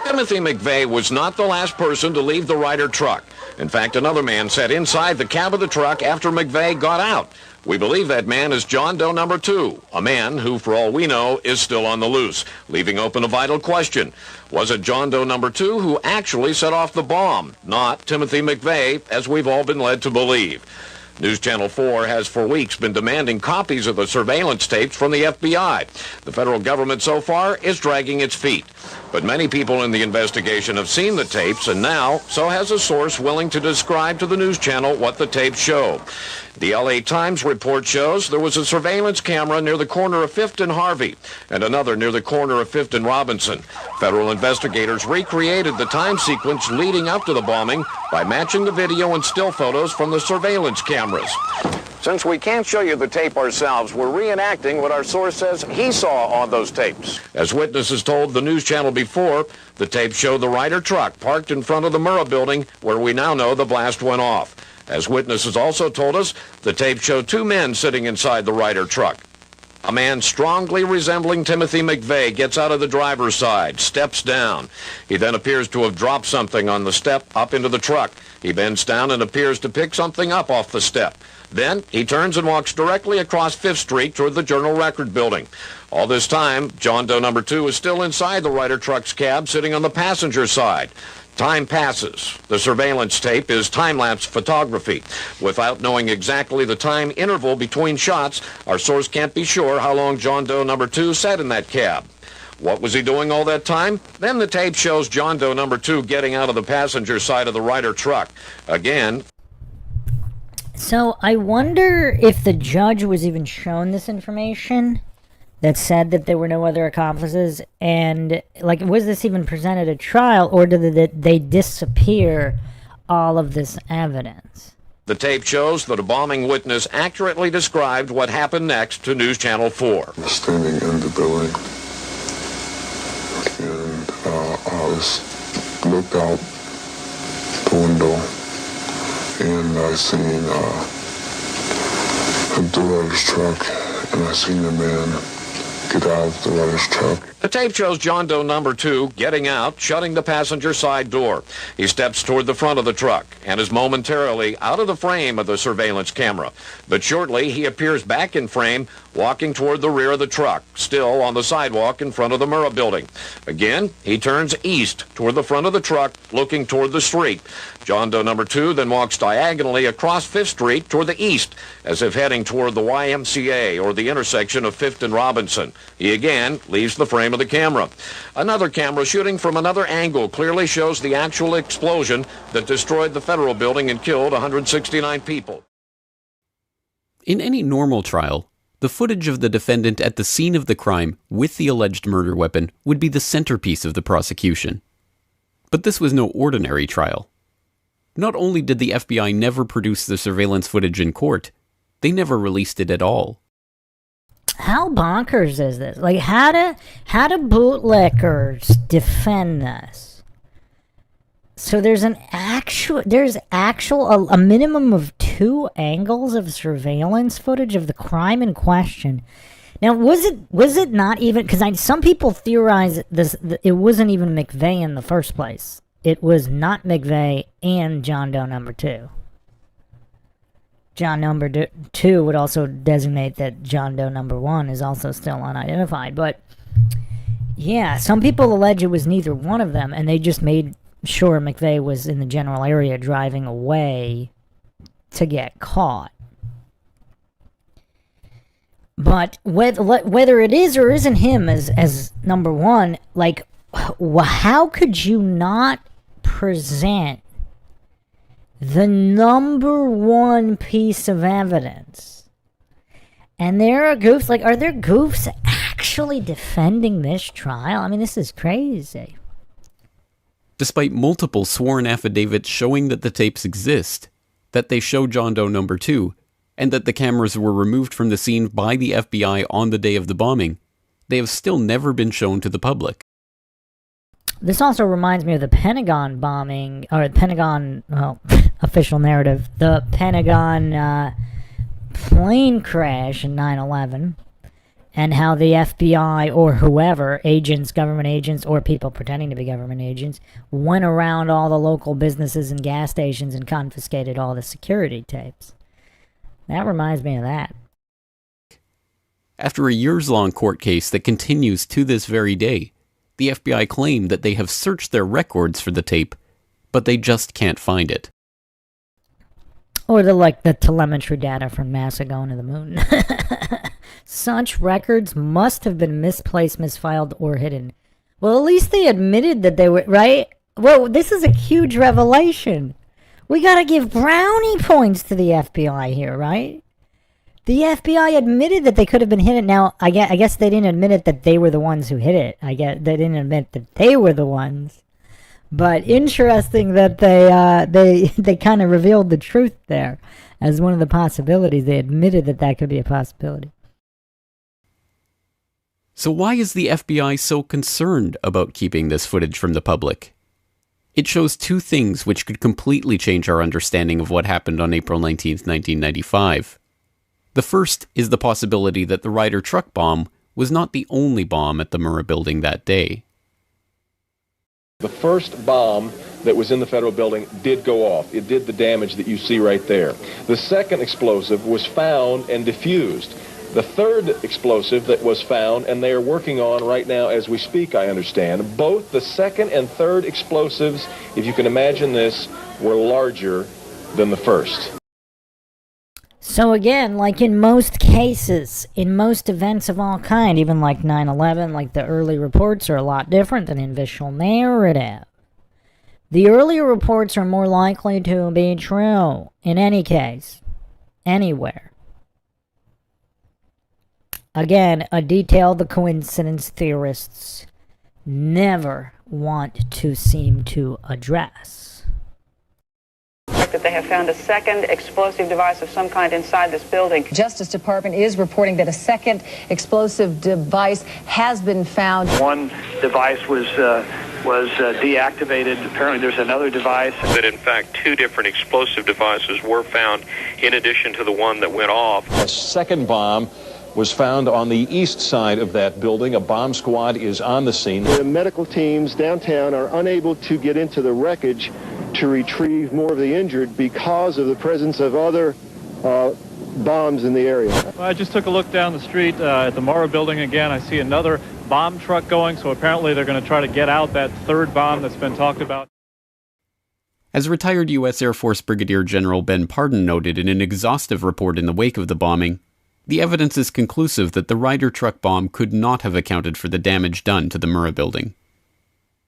Timothy McVeigh was not the last person to leave the Ryder truck. In fact, another man sat inside the cab of the truck after McVeigh got out. We believe that man is John Doe number 2, a man who, for all we know, is still on the loose, leaving open a vital question. Was it John Doe number 2 who actually set off the bomb, not Timothy McVeigh, as we've all been led to believe? News Channel 4 has for weeks been demanding copies of the surveillance tapes from the FBI. The federal government so far is dragging its feet. But many people in the investigation have seen the tapes, and now so has a source willing to describe to the news channel what the tapes show. The LA Times report shows there was a surveillance camera near the corner of 5th and Harvey and another near the corner of 5th and Robinson. Federal investigators recreated the time sequence leading up to the bombing by matching the video and still photos from the surveillance cameras. Since we can't show you the tape ourselves, we're reenacting what our source says he saw on those tapes. As witnesses told the news channel before, the tapes showed the Ryder truck parked in front of the Murrah building where we now know the blast went off. As witnesses also told us, the tape showed 2 men sitting inside the Ryder truck. A man strongly resembling Timothy McVeigh gets out of the driver's side, steps down. He then appears to have dropped something on the step up into the truck. He bends down and appears to pick something up off the step. Then he turns and walks directly across 5th Street toward the Journal Record building. All this time, John Doe number 2 is still inside the Ryder truck's cab, sitting on the passenger side. Time passes. The surveillance tape is time-lapse photography. Without knowing exactly the time interval between shots, our source can't be sure how long John Doe number 2 sat in that cab. What was he doing all that time? Then the tape shows John Doe number 2 getting out of the passenger side of the Ryder truck. Again. So I wonder if the judge was even shown this information that said that there were no other accomplices, and like, was this even presented at trial, or did they disappear all of this evidence? The tape shows that a bombing witness accurately described what happened next to News Channel 4. Standing in the building, and I looked out the window, and I seen the Ryder's truck, and I seen a man get out of the Ryder's truck. The tape shows John Doe number 2 getting out, shutting the passenger side door. He steps toward the front of the truck and is momentarily out of the frame of the surveillance camera. But shortly, he appears back in frame, walking toward the rear of the truck, still on the sidewalk in front of the Murrah building. Again, he turns east toward the front of the truck, looking toward the street. John Doe number 2 then walks diagonally across 5th Street toward the east, as if heading toward the YMCA or the intersection of 5th and Robinson. He again leaves the frame of the camera. Another camera shooting from another angle clearly shows the actual explosion that destroyed the federal building and killed 169 people. In any normal trial, the footage of the defendant at the scene of the crime with the alleged murder weapon would be the centerpiece of the prosecution. But this was no ordinary trial. Not only did the FBI never produce the surveillance footage in court, they never released it at all. How bonkers is this? Like, how do bootlickers defend this? So there's a minimum of 2 angles of surveillance footage of the crime in question. Now, was it not even, because some people theorize this, it wasn't even McVeigh in the first place. It was not McVeigh and John Doe number 2. John number 2 would also designate that John Doe number 1 is also still unidentified. But yeah, some people allege it was neither one of them, and they just made sure McVeigh was in the general area driving away to get caught. But whether it is or isn't him as number 1, like, how could you not present the number 1 piece of evidence? And there are goofs, like, are there goofs actually defending this trial? I mean, this is crazy. Despite multiple sworn affidavits showing that the tapes exist, that they show John Doe number 2, and that the cameras were removed from the scene by the FBI on the day of the bombing, they have still never been shown to the public. This also reminds me of the Pentagon bombing, or the Pentagon, well, official narrative, the Pentagon plane crash in 9/11, and how the FBI or whoever, agents, government agents, or people pretending to be government agents, went around all the local businesses and gas stations and confiscated all the security tapes. That reminds me of that. After a years-long court case that continues to this very day, the FBI claim that they have searched their records for the tape, but they just can't find it. Or the telemetry data from NASA going to the moon. Such records must have been misplaced, misfiled, or hidden. Well, at least they admitted that they were, right? Well, this is a huge revelation. We gotta give brownie points to the FBI here, right? The FBI admitted that they could have been hidden. Now, I guess they didn't admit it that they were the ones who hid it. I guess they didn't admit that they were the ones. But interesting that they kind of revealed the truth there as one of the possibilities. They admitted that could be a possibility. So why is the FBI so concerned about keeping this footage from the public? It shows 2 things which could completely change our understanding of what happened on April 19th, 1995. The first is the possibility that the Ryder truck bomb was not the only bomb at the Murrah building that day. The first bomb that was in the federal building did go off. It did the damage that you see right there. The second explosive was found and diffused. The third explosive that was found, and they are working on right now as we speak, I understand, both the second and third explosives, if you can imagine this, were larger than the first. So again, like in most cases, in most events of all kind, even like 9/11, like the early reports are a lot different than official narrative. The earlier reports are more likely to be true in any case, anywhere. Again, a detail the coincidence theorists never want to seem to address. That they have found a second explosive device of some kind inside this building. Justice Department is reporting that a second explosive device has been found. One device was deactivated. Apparently there's another device. That in fact 2 different explosive devices were found in addition to the one that went off. A second bomb was found on the east side of that building. A bomb squad is on the scene. The medical teams downtown are unable to get into the wreckage to retrieve more of the injured because of the presence of other bombs in the area. I just took a look down the street at the Morrow building again. I see another bomb truck going, so apparently they're going to try to get out that third bomb that's been talked about. As retired U.S. Air Force Brigadier General Ben Pardon noted in an exhaustive report in the wake of the bombing, the evidence is conclusive that the Ryder truck bomb could not have accounted for the damage done to the Murrah building.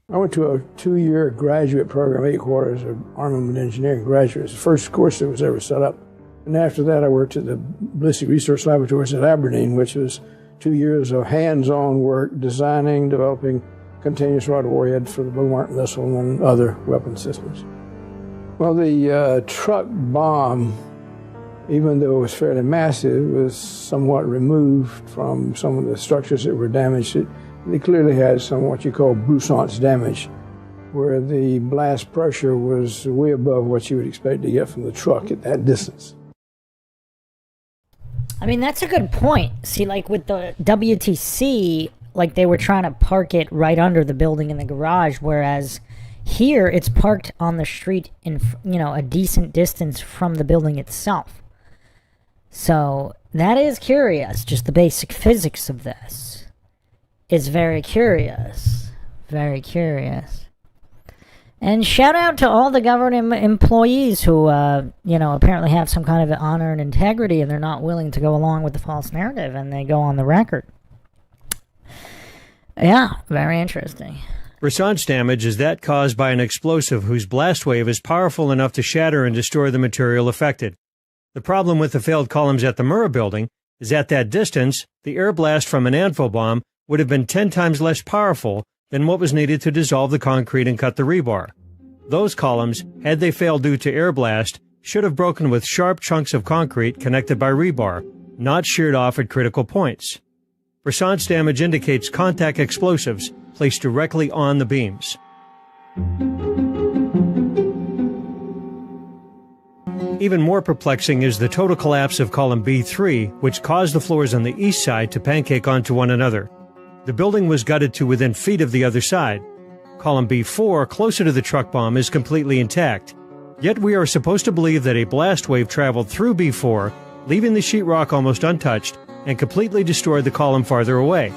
I went to a 2-year graduate program, 8 quarters of armament engineering graduates, the first course that was ever set up. And after that, I worked at the Ballistic Research Laboratories at Aberdeen, which was 2 years of hands-on work designing, developing continuous rod warhead for the Bomark missile and other weapon systems. Well, the truck bomb, even though it was fairly massive, was somewhat removed from some of the structures that were damaged. They clearly had some what you call broussance damage, where the blast pressure was way above what you would expect to get from the truck at that distance. I mean, that's a good point. See, like with the WTC, like they were trying to park it right under the building in the garage, whereas here it's parked on the street in, a decent distance from the building itself. So that is curious. Just the basic physics of this is very curious. Very curious. And shout out to all the government employees who, apparently have some kind of honor and integrity, and they're not willing to go along with the false narrative, and they go on the record. Yeah, very interesting. Broussance damage is that caused by an explosive whose blast wave is powerful enough to shatter and destroy the material affected. The problem with the failed columns at the Murrah building is at that distance, the air blast from an anvil bomb would have been 10 times less powerful than what was needed to dissolve the concrete and cut the rebar. Those columns, had they failed due to air blast, should have broken with sharp chunks of concrete connected by rebar, not sheared off at critical points. Broussance damage indicates contact explosives placed directly on the beams. Even more perplexing is the total collapse of column B3, which caused the floors on the east side to pancake onto one another. The building was gutted to within feet of the other side. Column B4, closer to the truck bomb, is completely intact. Yet we are supposed to believe that a blast wave traveled through B4, leaving the sheetrock almost untouched, and completely destroyed the column farther away.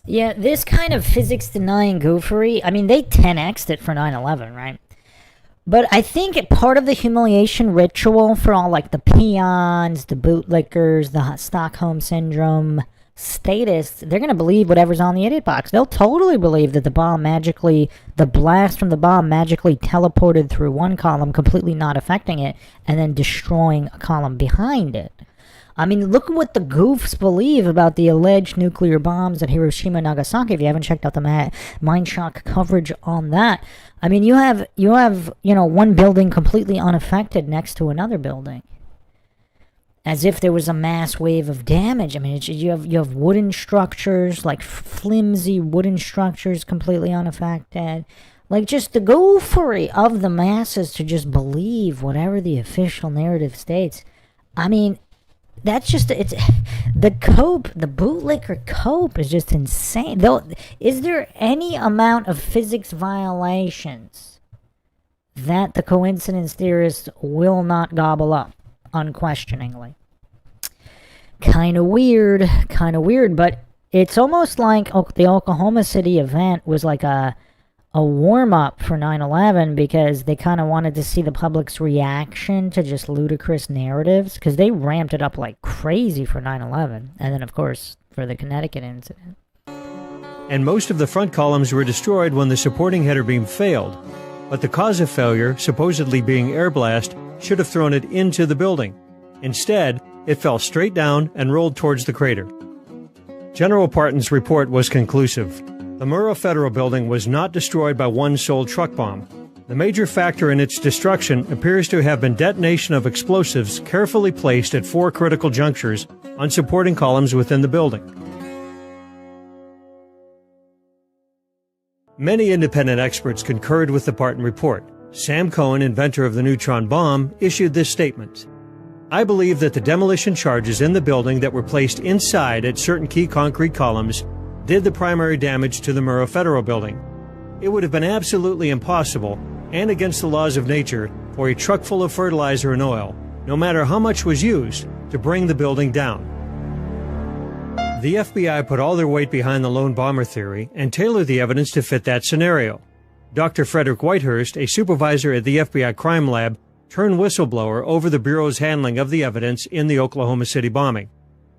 Yeah, this kind of physics-denying goofery, I mean, they 10x'd it for 9/11, right? But I think part of the humiliation ritual for all, like, the peons, the bootlickers, the Stockholm Syndrome statists, they're going to believe whatever's on the idiot box. They'll totally believe that the blast from the bomb magically teleported through one column, completely not affecting it, and then destroying a column behind it. I mean, look at what the goofs believe about the alleged nuclear bombs at Hiroshima and Nagasaki. If you haven't checked out the MINDSHOCK coverage on that, I mean, you have one building completely unaffected next to another building, as if there was a mass wave of damage. I mean, you have wooden structures, like flimsy wooden structures, completely unaffected. Like, just the goofery of the masses to just believe whatever the official narrative states. I mean, that's just, it's the bootlicker cope is just insane. Though, is there any amount of physics violations that the coincidence theorists will not gobble up, unquestioningly? kind of weird, but it's almost like the Oklahoma City event was like a warm-up for 9/11 because they kind of wanted to see the public's reaction to just ludicrous narratives, because they ramped it up like crazy for 9/11, and then, of course, for the Connecticut incident. And most of the front columns were destroyed when the supporting header beam failed, but the cause of failure, supposedly being air blast, should have thrown it into the building. Instead, it fell straight down and rolled towards the crater. General Parton's report was conclusive. The Murrah Federal Building was not destroyed by one sole truck bomb. The major factor in its destruction appears to have been detonation of explosives carefully placed at 4 critical junctures on supporting columns within the building. Many independent experts concurred with the Parton report. Sam Cohen, inventor of the neutron bomb, issued this statement: "I believe that the demolition charges in the building that were placed inside at certain key concrete columns did the primary damage to the Murrah Federal Building. It would have been absolutely impossible and against the laws of nature for a truck full of fertilizer and oil, no matter how much was used, to bring the building down." The FBI put all their weight behind the lone bomber theory and tailored the evidence to fit that scenario. Dr. Frederick Whitehurst, a supervisor at the FBI crime lab, turned whistleblower over the Bureau's handling of the evidence in the Oklahoma City bombing.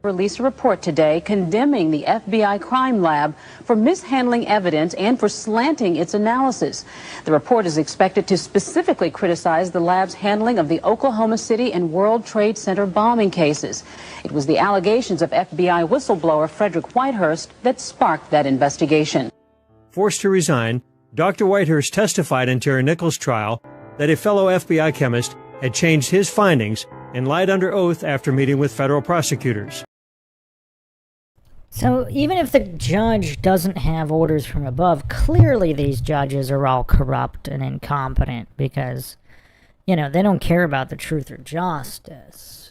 Released a report today condemning the FBI crime lab for mishandling evidence and for slanting its analysis. The report is expected to specifically criticize the lab's handling of the Oklahoma City and World Trade Center bombing cases. It was the allegations of FBI whistleblower Frederick Whitehurst that sparked that investigation. Forced to resign, Dr. Whitehurst testified in Terry Nichols' trial that a fellow FBI chemist had changed his findings and lied under oath after meeting with federal prosecutors. So even if the judge doesn't have orders from above, clearly these judges are all corrupt and incompetent because, they don't care about the truth or justice.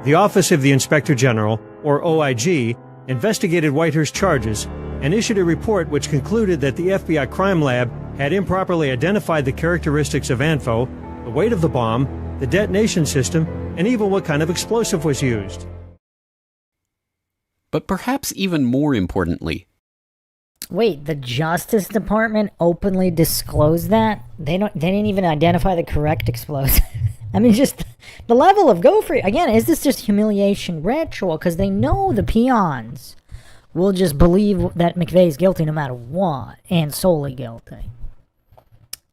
The Office of the Inspector General, or OIG, investigated Whitehurst's charges and issued a report which concluded that the FBI crime lab had improperly identified the characteristics of ANFO, the weight of the bomb, the detonation system, and even what kind of explosive was used. But perhaps even more importantly... Wait, the Justice Department openly disclosed that? They didn't even identify the correct explosive. I mean, just the level of go free. Again, is this just humiliation ritual? Because they know the peons will just believe that McVeigh's guilty no matter what, and solely guilty.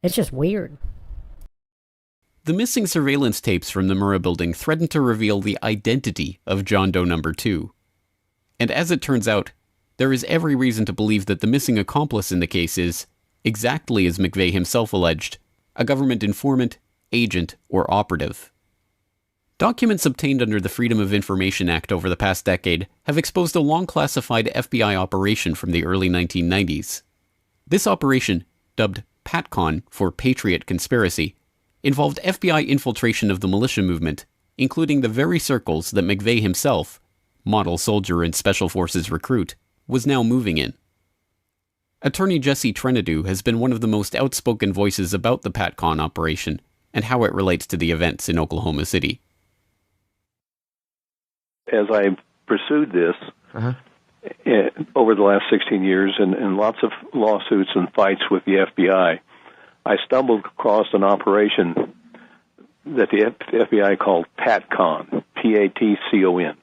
It's just weird. The missing surveillance tapes from the Murrah building threatened to reveal the identity of John Doe No. 2. And as it turns out, there is every reason to believe that the missing accomplice in the case is, exactly as McVeigh himself alleged, a government informant, agent, or operative. Documents obtained under the Freedom of Information Act over the past decade have exposed a long-classified FBI operation from the early 1990s. This operation, dubbed PATCON for Patriot Conspiracy, involved FBI infiltration of the militia movement, including the very circles that McVeigh himself, model soldier and Special Forces recruit, was now moving in. Attorney Jesse Trenadu has been one of the most outspoken voices about the PATCON operation and how it relates to the events in Oklahoma City. As I pursued this over the last 16 years and lots of lawsuits and fights with the FBI, I stumbled across an operation that the FBI called PATCON, P-A-T-C-O-N.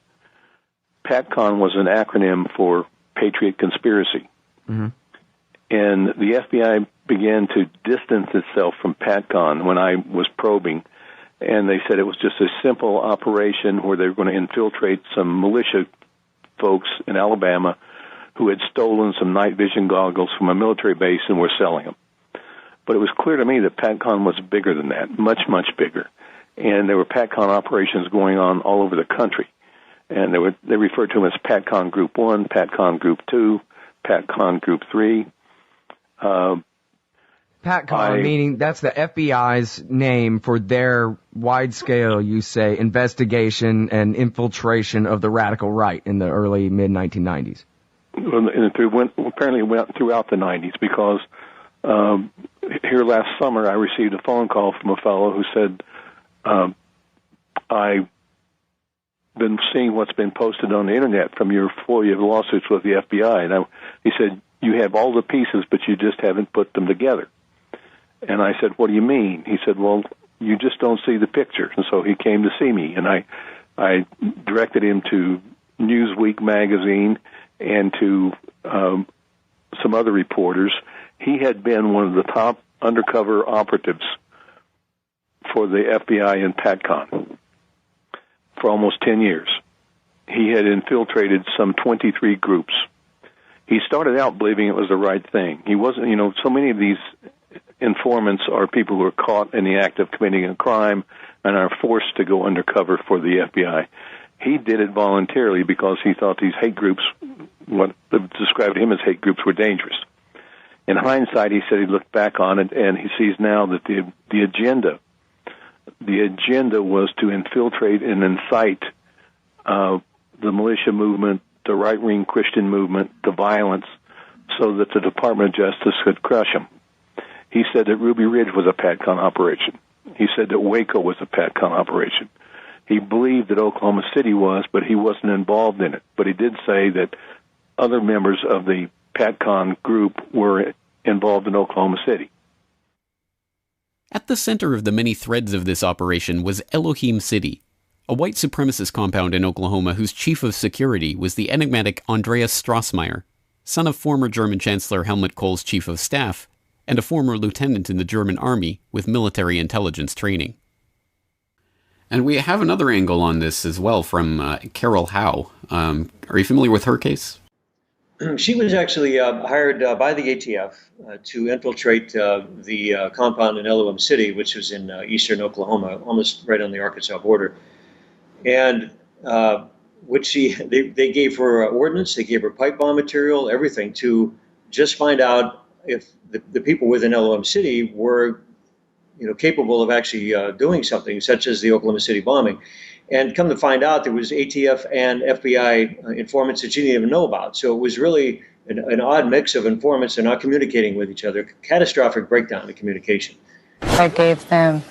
PATCON was an acronym for Patriot Conspiracy. Mm-hmm. And the FBI began to distance itself from PATCON when I was probing, and they said it was just a simple operation where they were going to infiltrate some militia folks in Alabama who had stolen some night vision goggles from a military base and were selling them. But it was clear to me that PATCON was bigger than that, much, much bigger. And there were PATCON operations going on all over the country. And they referred to them as PATCON Group 1, PATCON Group 2, PATCON Group 3. PATCON, meaning that's the FBI's name for their wide-scale, you say, investigation and infiltration of the radical right in the early, mid-1990s. And apparently it went throughout the 90s because here last summer I received a phone call from a fellow who said, I been seeing what's been posted on the internet from your FOIA lawsuits with the FBI. And he said, you have all the pieces, but you just haven't put them together. And I said, what do you mean? He said, well, you just don't see the picture. And so he came to see me, and I directed him to Newsweek magazine and to some other reporters. He had been one of the top undercover operatives for the FBI in PATCON for almost 10 years. He had infiltrated some 23 groups. He started out believing it was the right thing. He wasn't, so many of these informants are people who are caught in the act of committing a crime and are forced to go undercover for the FBI. He did it voluntarily because he thought these hate groups, what described him as hate groups, were dangerous. In hindsight, he said he looked back on it and he sees now that the agenda was to infiltrate and incite the militia movement, the right-wing Christian movement, the violence, so that the Department of Justice could crush them. He said that Ruby Ridge was a PATCON operation. He said that Waco was a PATCON operation. He believed that Oklahoma City was, but he wasn't involved in it. But he did say that other members of the PATCON group were involved in Oklahoma City. At the center of the many threads of this operation was Elohim City, a white supremacist compound in Oklahoma whose chief of security was the enigmatic Andreas Strassmeyer, son of former German Chancellor Helmut Kohl's chief of staff and a former lieutenant in the German army with military intelligence training. And we have another angle on this as well from Carol Howe. Are you familiar with her case? She was actually hired by the ATF to infiltrate the compound in Elohim City, which was in eastern Oklahoma, almost right on the Arkansas border. And they gave her ordnance, they gave her pipe bomb material, everything to just find out if the people within Elohim City were, capable of actually doing something, such as the Oklahoma City bombing. And come to find out, there was ATF and FBI informants that she didn't even know about. So it was really an odd mix of informants. They're not communicating with each other. Catastrophic breakdown in communication. I gave them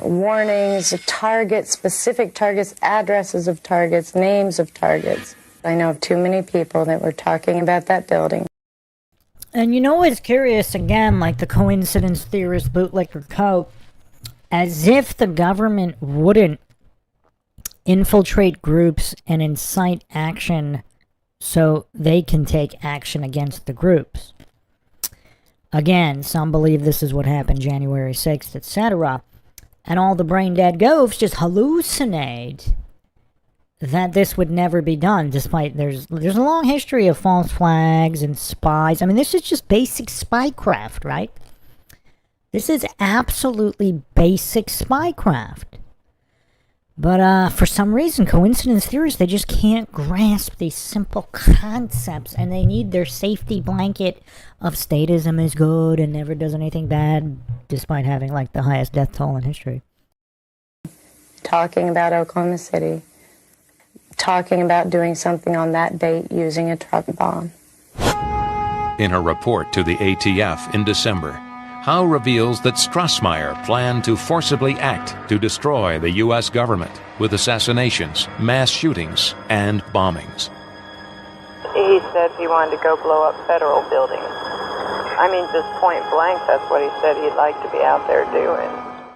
warnings, targets, specific targets, addresses of targets, names of targets. I know of too many people that were talking about that building. And you know what's curious, again, like the coincidence theorist bootlicker Cope, as if the government wouldn't infiltrate groups and incite action so they can take action against the groups. Again, some believe this is what happened January 6th, etc. And all the brain-dead gophs just hallucinate that this would never be done, despite there's a long history of false flags and spies. I mean, this is just basic spycraft, right? This is absolutely basic spycraft. But for some reason, coincidence theorists, they just can't grasp these simple concepts, and they need their safety blanket of statism is good and never does anything bad, despite having, like, the highest death toll in history. Talking about Oklahoma City. Talking about doing something on that date using a truck bomb. In her report to the ATF in December, Howe reveals that Strassmeyer planned to forcibly act to destroy the U.S. government with assassinations, mass shootings, and bombings. He said he wanted to go blow up federal buildings. I mean, just point blank, that's what he said he'd like to be out there doing.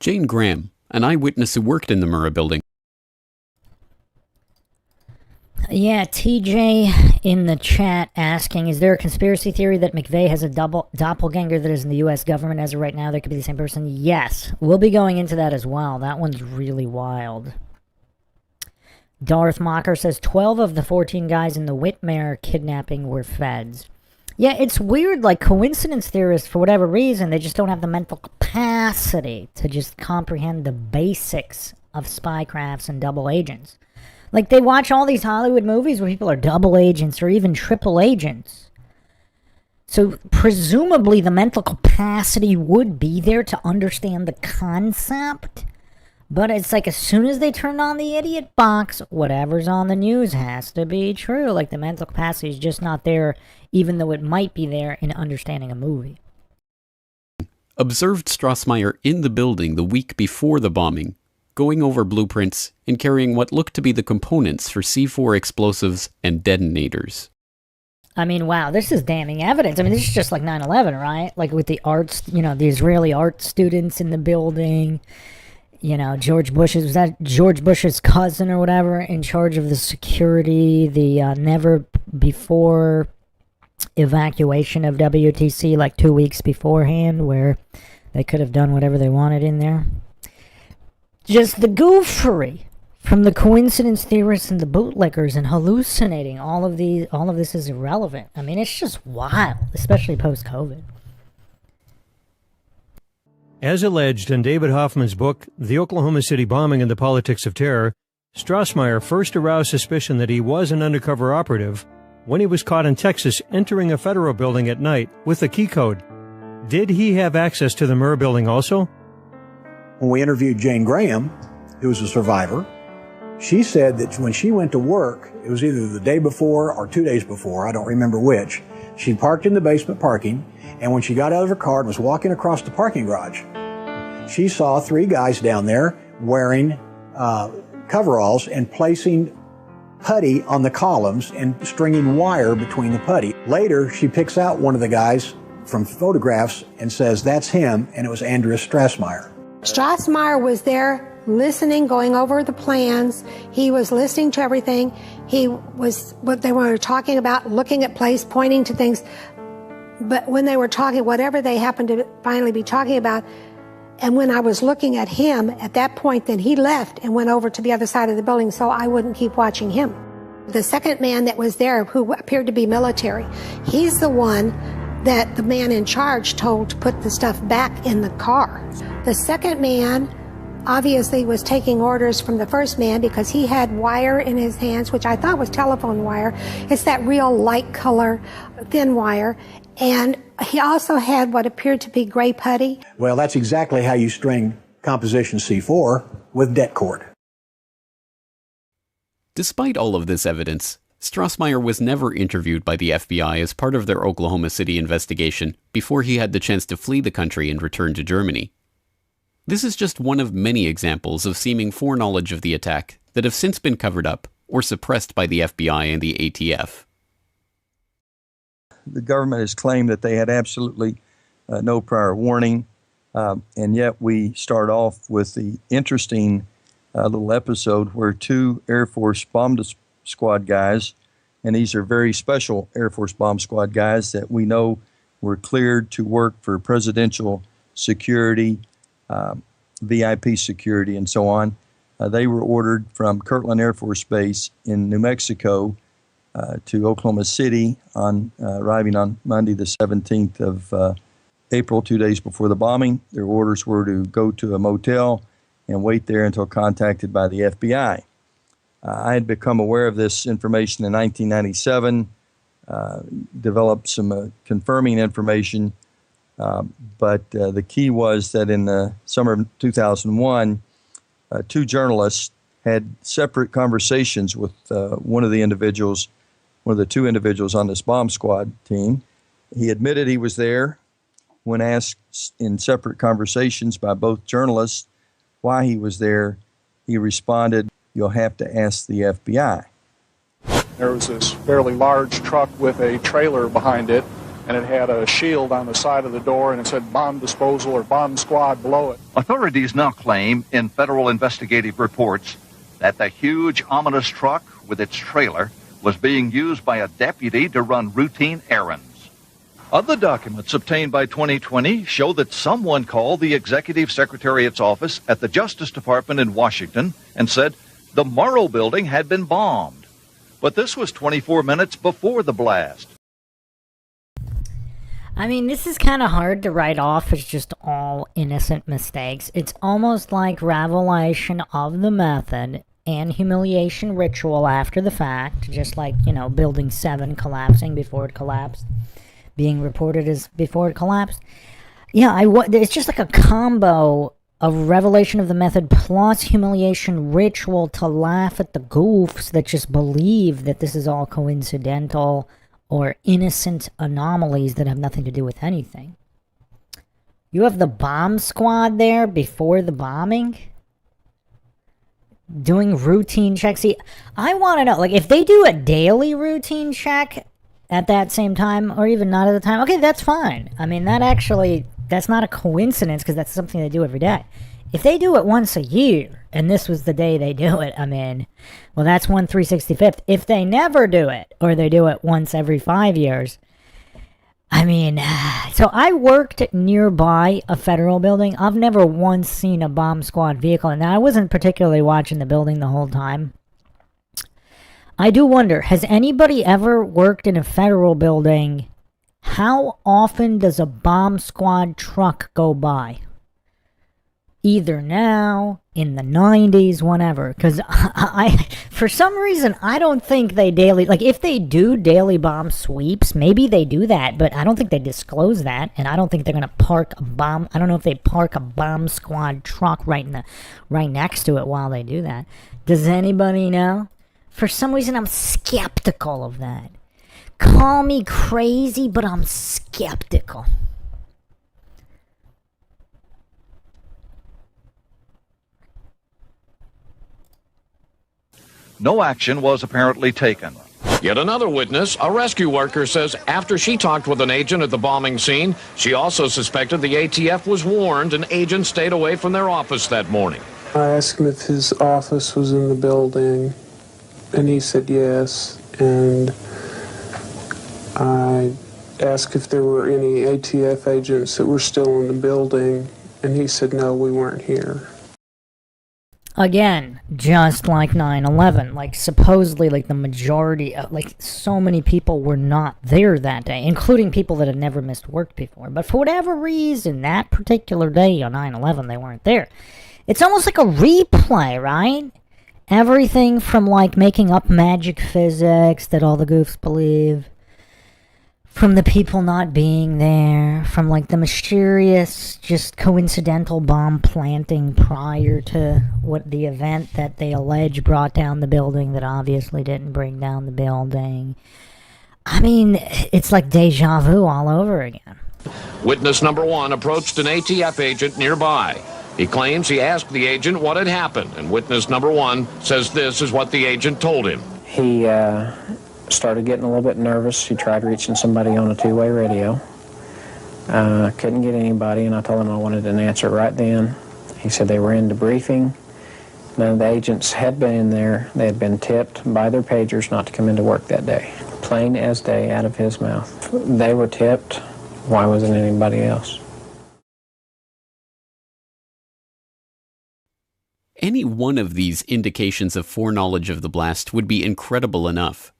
Jane Graham, an eyewitness who worked in the Murrah building. Yeah, TJ in the chat asking, is there a conspiracy theory that McVeigh has a doppelganger that is in the U.S. government as of right now? They could be the same person? Yes. We'll be going into that as well. That one's really wild. Darth Mocker says 12 of the 14 guys in the Whitmare kidnapping were feds. Yeah, it's weird, like coincidence theorists, for whatever reason, they just don't have the mental capacity to just comprehend the basics of spycrafts and double agents. Like, they watch all these Hollywood movies where people are double agents or even triple agents. So, presumably, the mental capacity would be there to understand the concept. But it's like, as soon as they turn on the idiot box, whatever's on the news has to be true. Like, the mental capacity is just not there, even though it might be there in understanding a movie. Observed Strassmeyer in the building the week before the bombing, going over blueprints and carrying what looked to be the components for C4 explosives and detonators. I mean, wow, this is damning evidence. I mean, this is just like 9/11, right? Like with the arts, the Israeli art students in the building. George Bush's cousin or whatever in charge of the security, the never before evacuation of WTC like 2 weeks beforehand, where they could have done whatever they wanted in there. Just the goofery from the coincidence theorists and the bootlickers and hallucinating. All of this is irrelevant. I mean, it's just wild, especially post-COVID. As alleged in David Hoffman's book, The Oklahoma City Bombing and the Politics of Terror, Strassmeyer first aroused suspicion that he was an undercover operative when he was caught in Texas entering a federal building at night with a key code. Did he have access to the Murrah building also? When we interviewed Jane Graham, who was a survivor, she said that when she went to work, it was either the day before or 2 days before, I don't remember which, she parked in the basement parking, and when she got out of her car and was walking across the parking garage, she saw 3 guys down there wearing coveralls and placing putty on the columns and stringing wire between the putty. Later, she picks out one of the guys from photographs and says, that's him, and it was Andreas Strassmeyer. Strassmeyer was there listening, going over the plans. He was listening to everything. He was, what they were talking about, looking at place, pointing to things. But when they were talking, whatever they happened to finally be talking about, and when I was looking at him, at that point, then he left and went over to the other side of the building so I wouldn't keep watching him. The second man that was there, who appeared to be military, he's the one that the man in charge told to put the stuff back in the car. The second man obviously was taking orders from the first man because he had wire in his hands, which I thought was telephone wire. It's that real light color, thin wire. And he also had what appeared to be gray putty. Well, that's exactly how you string composition C4 with det cord. Despite all of this evidence, Strassmeyer was never interviewed by the FBI as part of their Oklahoma City investigation before he had the chance to flee the country and return to Germany. This is just one of many examples of seeming foreknowledge of the attack that have since been covered up or suppressed by the FBI and the ATF. The government has claimed that they had absolutely no prior warning, and yet we start off with the interesting little episode where 2 Air Force bomb squad guys, and these are very special Air Force bomb squad guys that we know were cleared to work for presidential security, VIP security, and so on. They were ordered from Kirtland Air Force Base in New Mexico to Oklahoma City, arriving on Monday the 17th of April, 2 days before the bombing. Their orders were to go to a motel and wait there until contacted by the FBI. I had become aware of this information in 1997, developed some confirming information, but the key was that in the summer of 2001, 2 journalists had separate conversations with one of the 2 individuals on this bomb squad team. He admitted he was there. When asked in separate conversations by both journalists why he was there, he responded, "You'll have to ask the FBI." There was this fairly large truck with a trailer behind it, and it had a shield on the side of the door, and it said bomb disposal or bomb squad below it. Authorities now claim in federal investigative reports that the huge, ominous truck with its trailer was being used by a deputy to run routine errands. Other documents obtained by 2020 show that someone called the Executive Secretariat's office at the Justice Department in Washington and said the Murrah building had been bombed. But this was 24 minutes before the blast. I mean, this is kind of hard to write off as just all innocent mistakes. It's almost like revelation of the method and humiliation ritual after the fact, just like, Building 7 collapsing before it collapsed, being reported as before it collapsed. Yeah, it's just like a combo of revelation of the method plus humiliation ritual to laugh at the goofs that just believe that this is all coincidental or innocent anomalies that have nothing to do with anything. You have the bomb squad there before the bombing? doing routine checks. See, I want to know, like, if they do a daily routine check at that same time, or even not at the time, okay, that's fine. I mean, that's not a coincidence, because that's something they do every day. If they do it once a year, and this was the day they do it, I mean, well, that's 1/365th. If they never do it, or they do it once every 5 years, I mean, so I worked nearby a federal building. I've never once seen a bomb squad vehicle, and I wasn't particularly watching the building the whole time. I do wonder, has anybody ever worked in a federal building? How often does a bomb squad truck go by? Either now, in the 90s, whenever. Because for some reason, I don't think they daily, like, if they do daily bomb sweeps, maybe they do that, but I don't think they disclose that, and I don't think they're going to park a bomb, I don't know if they park a bomb squad truck right next to it while they do that. Does anybody know? For some reason, I'm skeptical of that. Call me crazy, but I'm skeptical. No action was apparently taken. Yet another witness, a rescue worker, says after she talked with an agent at the bombing scene, she also suspected the ATF was warned and agents stayed away from their office that morning. I asked him if his office was in the building, and he said yes. And I asked if there were any ATF agents that were still in the building, and he said no, we weren't here. Again, just like 9/11, like supposedly like the majority, like so many people were not there that day, including people that had never missed work before. But for whatever reason, that particular day on 9/11, they weren't there. It's almost like a replay, right? Everything from like making up magic physics that all the goofs believe, from the people not being there, from like the mysterious, just coincidental bomb planting prior to what the event that they allege brought down the building that obviously didn't bring down the building. I mean, it's like deja vu all over again. Witness number one approached an ATF agent nearby. He claims he asked the agent what had happened, and witness number one says this is what the agent told him. He started getting a little bit nervous. He tried reaching somebody on a two-way radio. Couldn't get anybody, and I told him I wanted an answer right then. He said they were in debriefing. None of the agents had been in there. They had been tipped by their pagers not to come into work that day. Plain as day out of his mouth. They were tipped. Why wasn't anybody else? Any one of these indications of foreknowledge of the blast would be incredible enough.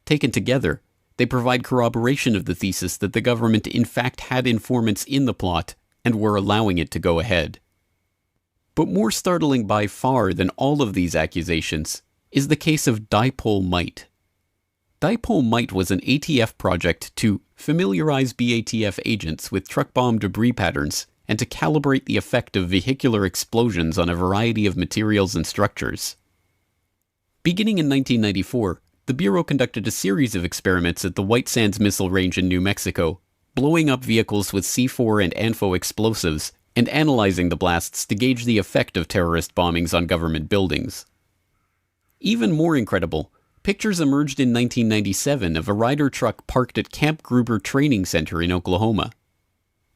Taken together, they provide corroboration of the thesis that the government in fact had informants in the plot and were allowing it to go ahead. But more startling by far than all of these accusations is the case of Dipole Might. Dipole Might was an ATF project to familiarize BATF agents with truck bomb debris patterns and to calibrate the effect of vehicular explosions on a variety of materials and structures. Beginning in 1994, the Bureau conducted a series of experiments at the White Sands Missile Range in New Mexico, blowing up vehicles with C4 and ANFO explosives and analyzing the blasts to gauge the effect of terrorist bombings on government buildings. Even more incredible, pictures emerged in 1997 of a Ryder truck parked at Camp Gruber Training Center in Oklahoma.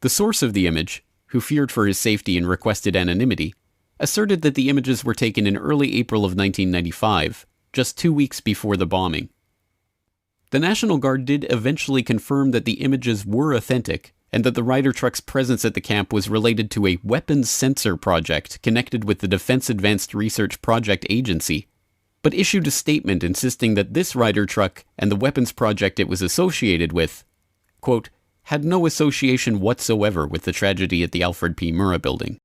The source of the image, who feared for his safety and requested anonymity, asserted that the images were taken in early April of 1995, just 2 weeks before the bombing. The National Guard did eventually confirm that the images were authentic, and that the Ryder truck's presence at the camp was related to a weapons sensor project connected with the Defense Advanced Research Project Agency, but issued a statement insisting that this Ryder truck and the weapons project it was associated with, quote, had no association whatsoever with the tragedy at the Alfred P. Murrah building.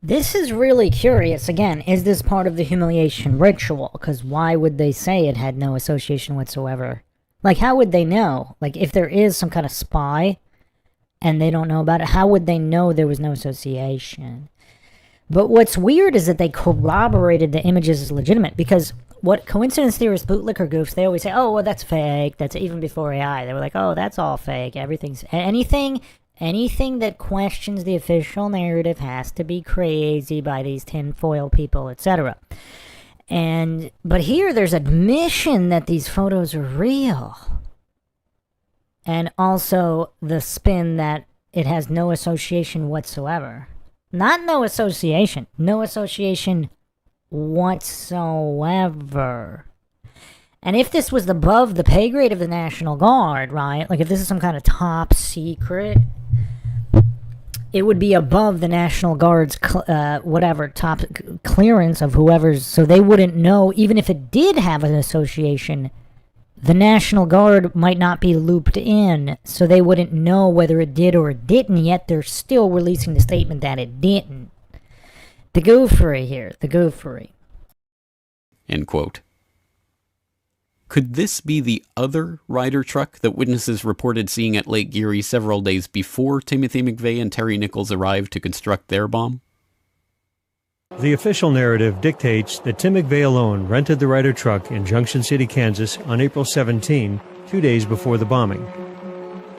This is really curious. Again, is this part of the humiliation ritual? Because why would they say it had no association whatsoever? Like, how would they know? Like, if there is some kind of spy and they don't know about it, how would they know there was no association? But what's weird is that they corroborated the images as legitimate, because what coincidence theorists, bootlicker goofs, they always say, oh, well, that's fake. That's even before AI. They were like, oh, that's all fake. Anything Anything that questions the official narrative has to be crazy by these tinfoil people, etc. But here there's admission that these photos are real. And also the spin that it has no association whatsoever. Not no association. No association whatsoever. And if this was above the pay grade of the National Guard, right? Like if this is some kind of top secret, it would be above the National Guard's top clearance of whoever's, so they wouldn't know. Even if it did have an association, the National Guard might not be looped in, so they wouldn't know whether it did or it didn't, yet they're still releasing the statement that it didn't. The goofery here, the goofery. End quote. Could this be the other Ryder truck that witnesses reported seeing at Lake Geary several days before Timothy McVeigh and Terry Nichols arrived to construct their bomb? The official narrative dictates that Tim McVeigh alone rented the Ryder truck in Junction City, Kansas on April 17, 2 days before the bombing.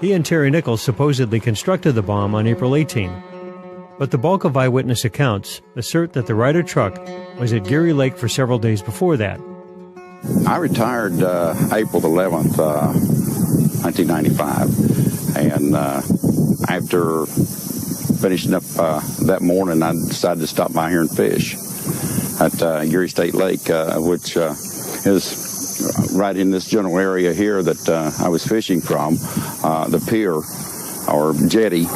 He and Terry Nichols supposedly constructed the bomb on April 18. But the bulk of eyewitness accounts assert that the Ryder truck was at Geary Lake for several days before that. I retired April 11th, 1995, and after finishing up that morning, I decided to stop by here and fish at Geary State Lake, which is right in this general area here that I was fishing from, the pier or jetty,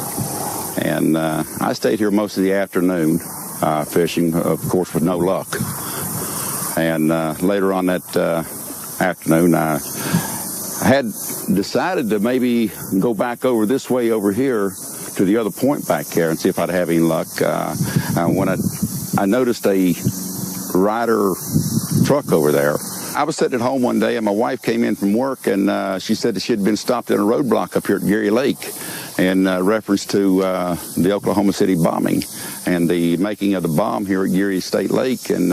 and I stayed here most of the afternoon fishing, of course, with no luck. And later on that afternoon, I had decided to maybe go back over this way over here to the other point back there and see if I'd have any luck. When I noticed a Ryder truck over there. I was sitting at home one day and my wife came in from work and she said that she had been stopped in a roadblock up here at Geary Lake in reference to the Oklahoma City bombing and the making of the bomb here at Geary State Lake and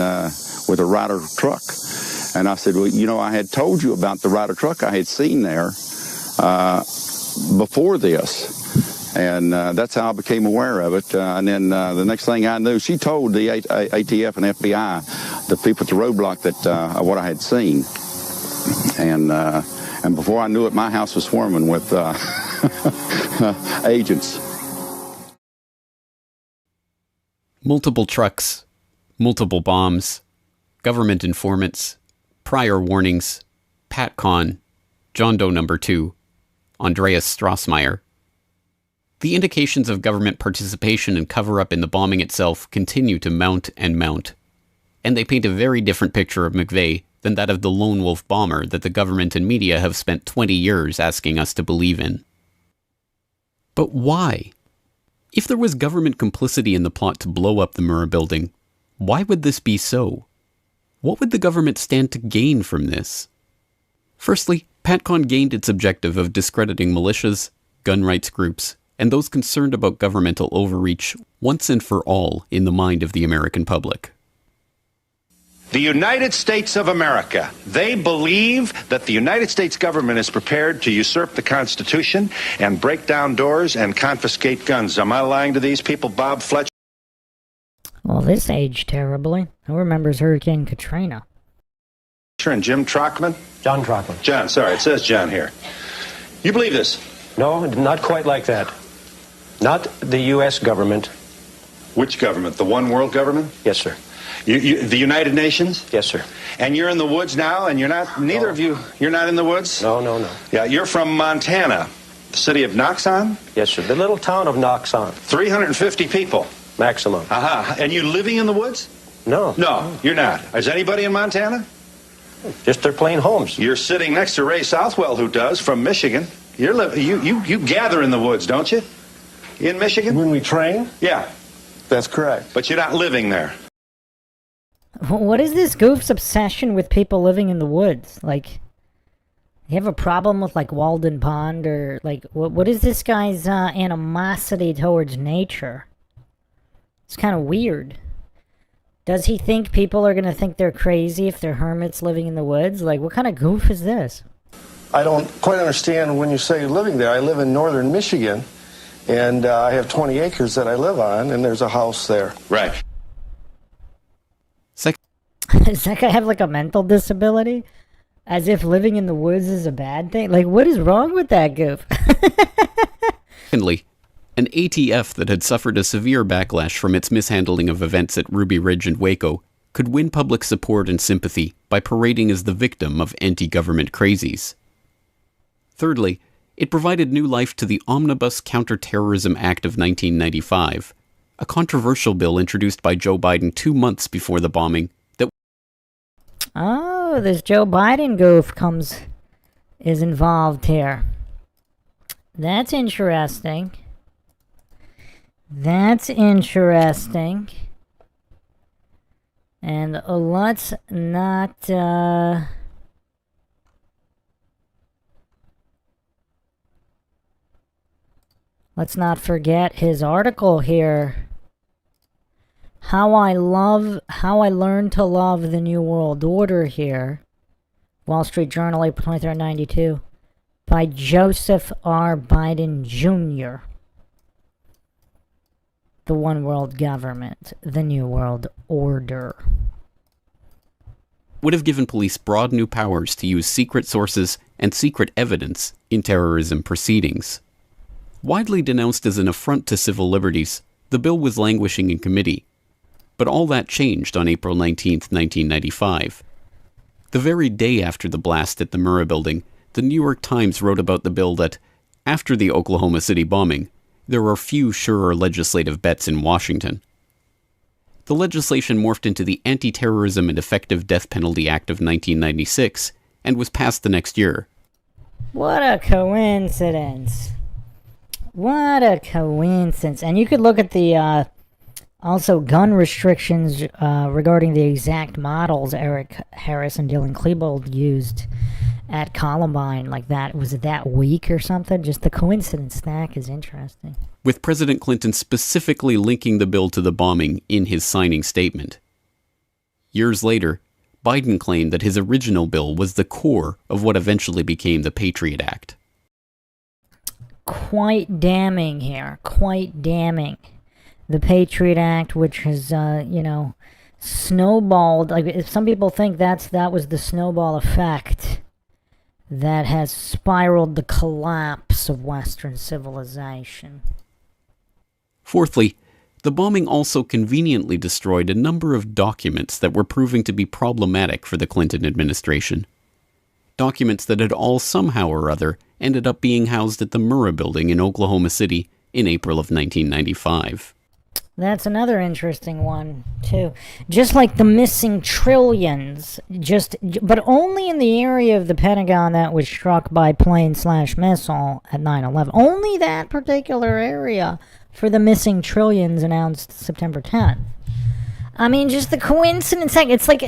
with a Ryder truck. And I said, well, you know, I had told you about the Ryder truck I had seen there before this. And that's how I became aware of it. And then the next thing I knew, she told the ATF and FBI, the people at the roadblock, that what I had seen. And before I knew it, my house was swarming with agents. Multiple trucks, multiple bombs, government informants, prior warnings, Pat Kahn, John Doe No. 2, Andreas Strassmeyer. The indications of government participation and cover-up in the bombing itself continue to mount and mount, and they paint a very different picture of McVeigh than that of the lone wolf bomber that the government and media have spent 20 years asking us to believe in. But why? If there was government complicity in the plot to blow up the Murrah building, why would this be so? What would the government stand to gain from this? Firstly, PatCon gained its objective of discrediting militias, gun rights groups, and those concerned about governmental overreach once and for all in the mind of the American public. The United States of America, they believe that the United States government is prepared to usurp the Constitution and break down doors and confiscate guns. Am I lying to these people, Bob Fletcher? Well, this aged terribly. Who remembers Hurricane Katrina? And Jim Trockman? John Trockman. John, sorry, it says John here. You believe this? No, not quite like that. Not the U.S. government. Which government? The one world government? Yes, sir. The United Nations? Yes, sir. And you're in the woods now, and you're not, neither of you, you're not in the woods? No. Yeah, you're from Montana, the city of Noxon? Yes, sir. The little town of Noxon. 350 people? Maximum. Aha. And you living in the woods? No. No, you're not. Is anybody in Montana? Just their plain homes. You're sitting next to Ray Southwell, who does, from Michigan. You gather in the woods, don't you? In Michigan? When we train? Yeah. That's correct. But you're not living there. What is this goof's obsession with people living in the woods? Like, you have a problem with, like, Walden Pond? Or, like, what is this guy's animosity towards nature? It's kind of weird. Does he think people are going to think they're crazy if they're hermits living in the woods? Like, what kind of goof is this? I don't quite understand when you say living there. I live in northern Michigan, And I have 20 acres that I live on, and there's a house there. Right. Does that guy have like a mental disability? As if living in the woods is a bad thing? Like, what is wrong with that goof? Secondly, an ATF that had suffered a severe backlash from its mishandling of events at Ruby Ridge and Waco could win public support and sympathy by parading as the victim of anti-government crazies. Thirdly, it provided new life to the Omnibus Counterterrorism Act of 1995, a controversial bill introduced by Joe Biden 2 months before the bombing that... Oh, this Joe Biden goof is involved here. That's interesting. That's interesting. And let's not, let's not forget his article here. How I learned to love the New World Order here. Wall Street Journal, April 23rd, 92. By Joseph R. Biden Jr. The One World Government, the New World Order. Would have given police broad new powers to use secret sources and secret evidence in terrorism proceedings. Widely denounced as an affront to civil liberties, the bill was languishing in committee. But all that changed on April 19, 1995. The very day after the blast at the Murrah Building, the New York Times wrote about the bill that, after the Oklahoma City bombing, there are few surer legislative bets in Washington. The legislation morphed into the Anti-Terrorism and Effective Death Penalty Act of 1996 and was passed the next year. What a coincidence. What a coincidence. And you could look at the also gun restrictions regarding the exact models Eric Harris and Dylan Klebold used at Columbine, like that. Was it that week or something? Just the coincidence stack is interesting. With President Clinton specifically linking the bill to the bombing in his signing statement. Years later, Biden claimed that his original bill was the core of what eventually became the Patriot Act. Quite damning here. Quite damning. The Patriot Act, which has, snowballed. Like, if some people think that was the snowball effect that has spiraled the collapse of Western civilization. Fourthly, the bombing also conveniently destroyed a number of documents that were proving to be problematic for the Clinton administration. Documents that had all somehow or other ended up being housed at the Murrah Building in Oklahoma City in April of 1995. That's another interesting one, too. Just like the missing trillions, but only in the area of the Pentagon that was struck by plane/missile at 9/11. Only that particular area for the missing trillions announced September 10th. I mean, just the coincidence. It's like,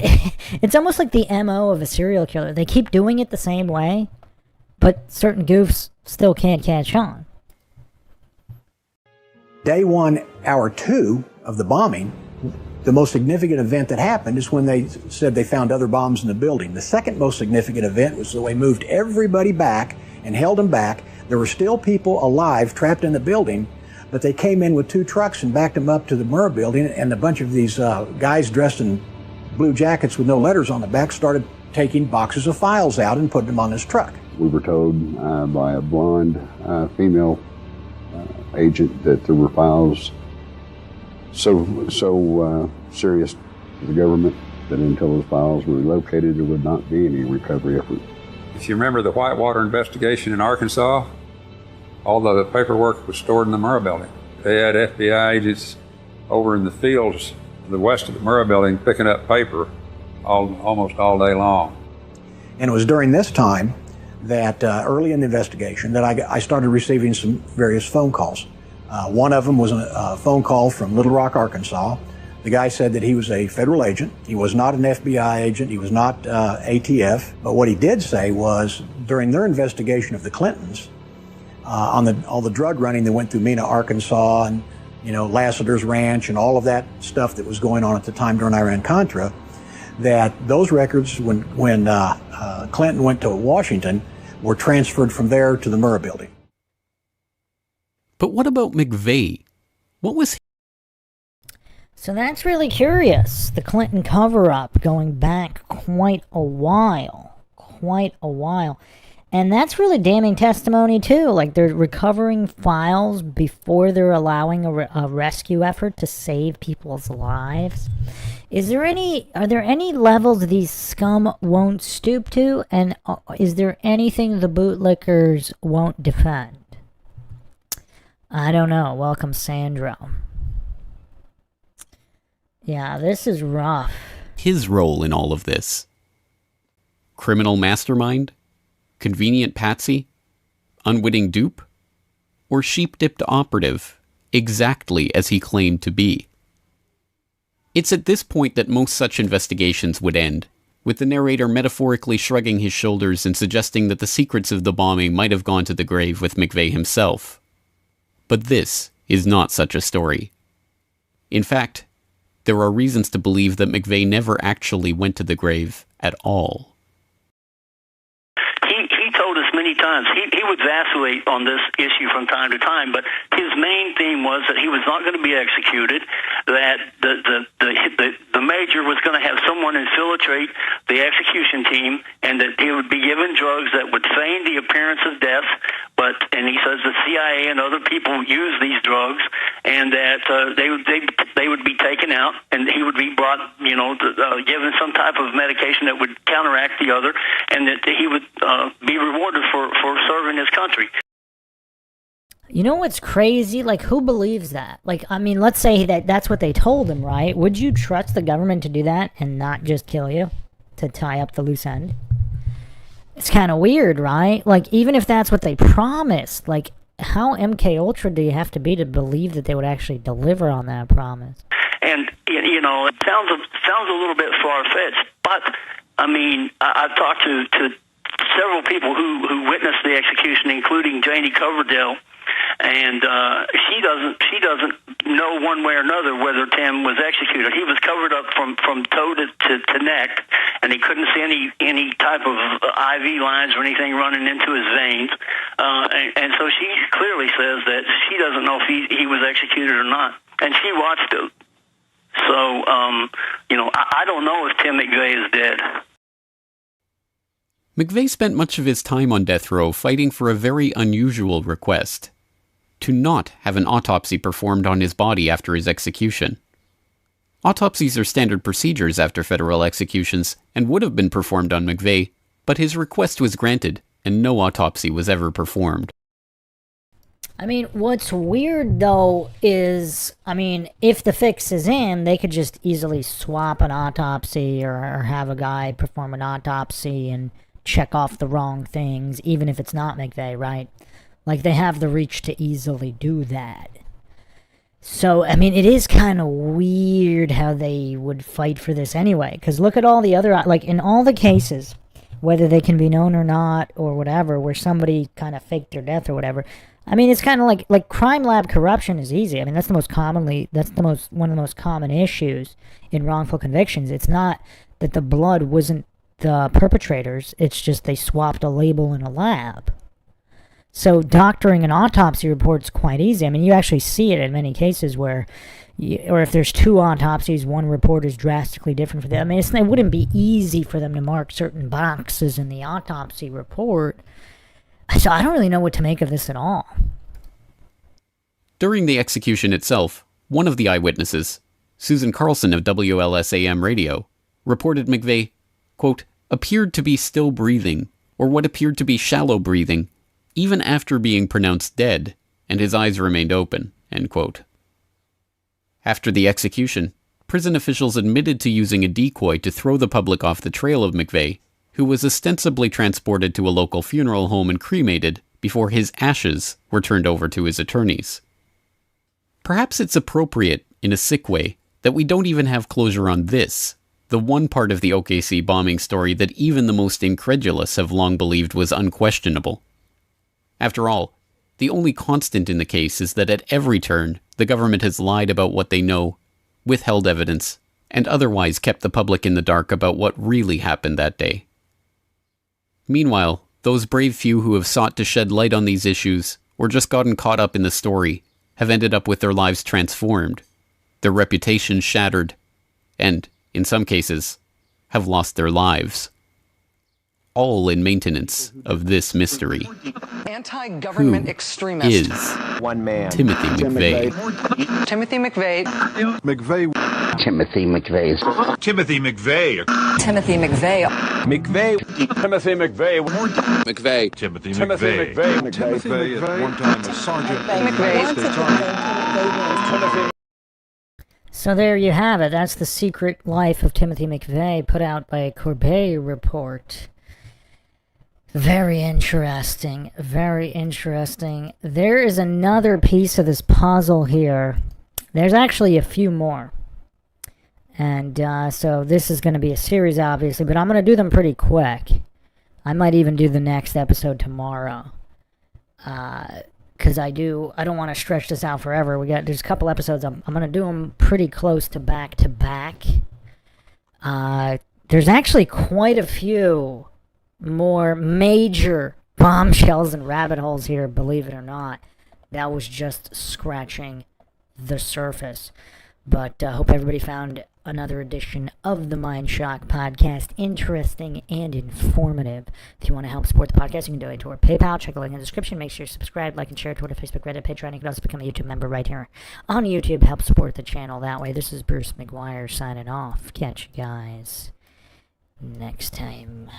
it's almost like the MO of a serial killer. They keep doing it the same way, but certain goofs still can't catch on. Day 1, hour 2 of the bombing, the most significant event that happened is when they said they found other bombs in the building. The second most significant event was that they moved everybody back and held them back. There were still people alive trapped in the building, but they came in with 2 trucks and backed them up to the Murrah Building, and a bunch of these guys dressed in blue jackets with no letters on the back started taking boxes of files out and putting them on this truck. We were told by a blonde female agent that there were files so serious to the government that until those files were located, there would not be any recovery effort. If you remember the Whitewater investigation in Arkansas, all the paperwork was stored in the Murrah Building. They had FBI agents over in the fields to the west of the Murrah Building picking up paper almost all day long. And it was during this time that early in the investigation that I started receiving some various phone calls. One of them was a phone call from Little Rock, Arkansas. The guy said that he was a federal agent. He was not an FBI agent. He was not ATF. But what he did say was during their investigation of the Clintons, on all the drug running that went through Mena, Arkansas, and Lassiter's Ranch and all of that stuff that was going on at the time during Iran-Contra, that those records, when Clinton went to Washington, were transferred from there to the Murrah Building. But what about McVeigh? What was he? So that's really curious. The Clinton cover-up going back quite a while. And that's really damning testimony too. Like, they're recovering files before they're allowing a rescue effort to save people's lives. Are there any levels these scum won't stoop to? And is there anything the bootlickers won't defend? I don't know. Welcome, Sandro. Yeah, this is rough. His role in all of this? Criminal mastermind? Convenient patsy? Unwitting dupe? Or sheep-dipped operative, exactly as he claimed to be? It's at this point that most such investigations would end, with the narrator metaphorically shrugging his shoulders and suggesting that the secrets of the bombing might have gone to the grave with McVeigh himself. But this is not such a story. In fact, there are reasons to believe that McVeigh never actually went to the grave at all. He told us many times he would vacillate on this issue from time to time, but his main theme was that he was not going to be executed, that the major was going to have someone infiltrate the execution team, and that he would be given drugs that would feign the appearance of death, and he says the CIA and other people use these drugs, and that they would be taken out, and he would be brought, given some type of medication that would counteract the other, and that he would be rewarded for serving his country. You know what's crazy? Like, who believes that? Like, I mean, let's say that's what they told him, right? Would you trust the government to do that and not just kill you to tie up the loose end? It's kind of weird, right? Like, even if that's what they promised, like, how MK Ultra do you have to be to believe that they would actually deliver on that promise? And it sounds a little bit far-fetched, but I mean, I've talked to several people who witnessed the execution, including Janie Coverdale, and she doesn't know one way or another whether Tim was executed. He was covered up from toe to neck, and he couldn't see any type of IV lines or anything running into his veins. And so she clearly says that she doesn't know if he was executed or not, and she watched it. So, I don't know if Tim McVeigh is dead. McVeigh spent much of his time on death row fighting for a very unusual request: to not have an autopsy performed on his body after his execution. Autopsies are standard procedures after federal executions and would have been performed on McVeigh, but his request was granted and no autopsy was ever performed. I mean, what's weird, though, is, if the fix is in, they could just easily swap an autopsy or have a guy perform an autopsy and check off the wrong things, even if it's not McVeigh, right? Like, they have the reach to easily do that. So, it is kind of weird how they would fight for this anyway, because look at all the other, like, in all the cases, whether they can be known or not, or whatever, where somebody kind of faked their death or whatever, it's kind of like crime lab corruption is easy. That's one of the most common issues in wrongful convictions. It's not that the blood wasn't the perpetrators, it's just they swapped a label in a lab. So doctoring an autopsy report's quite easy. You actually see it in many cases where, or if there's two autopsies, one report is drastically different for them. It wouldn't be easy for them to mark certain boxes in the autopsy report. So I don't really know what to make of this at all. During the execution itself, one of the eyewitnesses, Susan Carlson of WLSAM radio, reported McVeigh, quote, appeared to be still breathing, or what appeared to be shallow breathing, even after being pronounced dead, and his eyes remained open, end quote. After the execution, prison officials admitted to using a decoy to throw the public off the trail of McVeigh, who was ostensibly transported to a local funeral home and cremated before his ashes were turned over to his attorneys. Perhaps it's appropriate, in a sick way, that we don't even have closure on this, the one part of the OKC bombing story that even the most incredulous have long believed was unquestionable. After all, the only constant in the case is that at every turn, the government has lied about what they know, withheld evidence, and otherwise kept the public in the dark about what really happened that day. Meanwhile, those brave few who have sought to shed light on these issues, or just gotten caught up in the story have ended up with their lives transformed, their reputations shattered, and, in some cases, have lost their lives. All in maintenance of this mystery. Anti-government extremist. Is one man. Timothy McVeigh. Timothy McVeigh. McVeigh. Timothy McVeigh. Timothy McVeigh. Timothy McVeigh. McVeigh. Timothy McVeigh. McVeigh. Timothy McVeigh. Timothy McVeigh at one time a sergeant in the United States Army. So there you have it. That's the secret life of Timothy McVeigh, put out by a Corbett report. Very interesting. Very interesting. There is another piece of this puzzle here. There's actually a few more. And so this is going to be a series, obviously, but I'm going to do them pretty quick. I might even do the next episode tomorrow. Because I don't want to stretch this out forever. There's a couple episodes. I'm going to do them pretty close to back. There's actually quite a few more major bombshells and rabbit holes here, believe it or not. That was just scratching the surface. But I hope everybody found another edition of the MindShock podcast interesting and informative. If you want to help support the podcast, you can donate to our PayPal. Check the link in the description. Make sure you subscribe, like, and share Twitter, Facebook, Reddit, Patreon. You can also become a YouTube member right here on YouTube. Help support the channel that way. This is Bruce McGuire signing off. Catch you guys next time.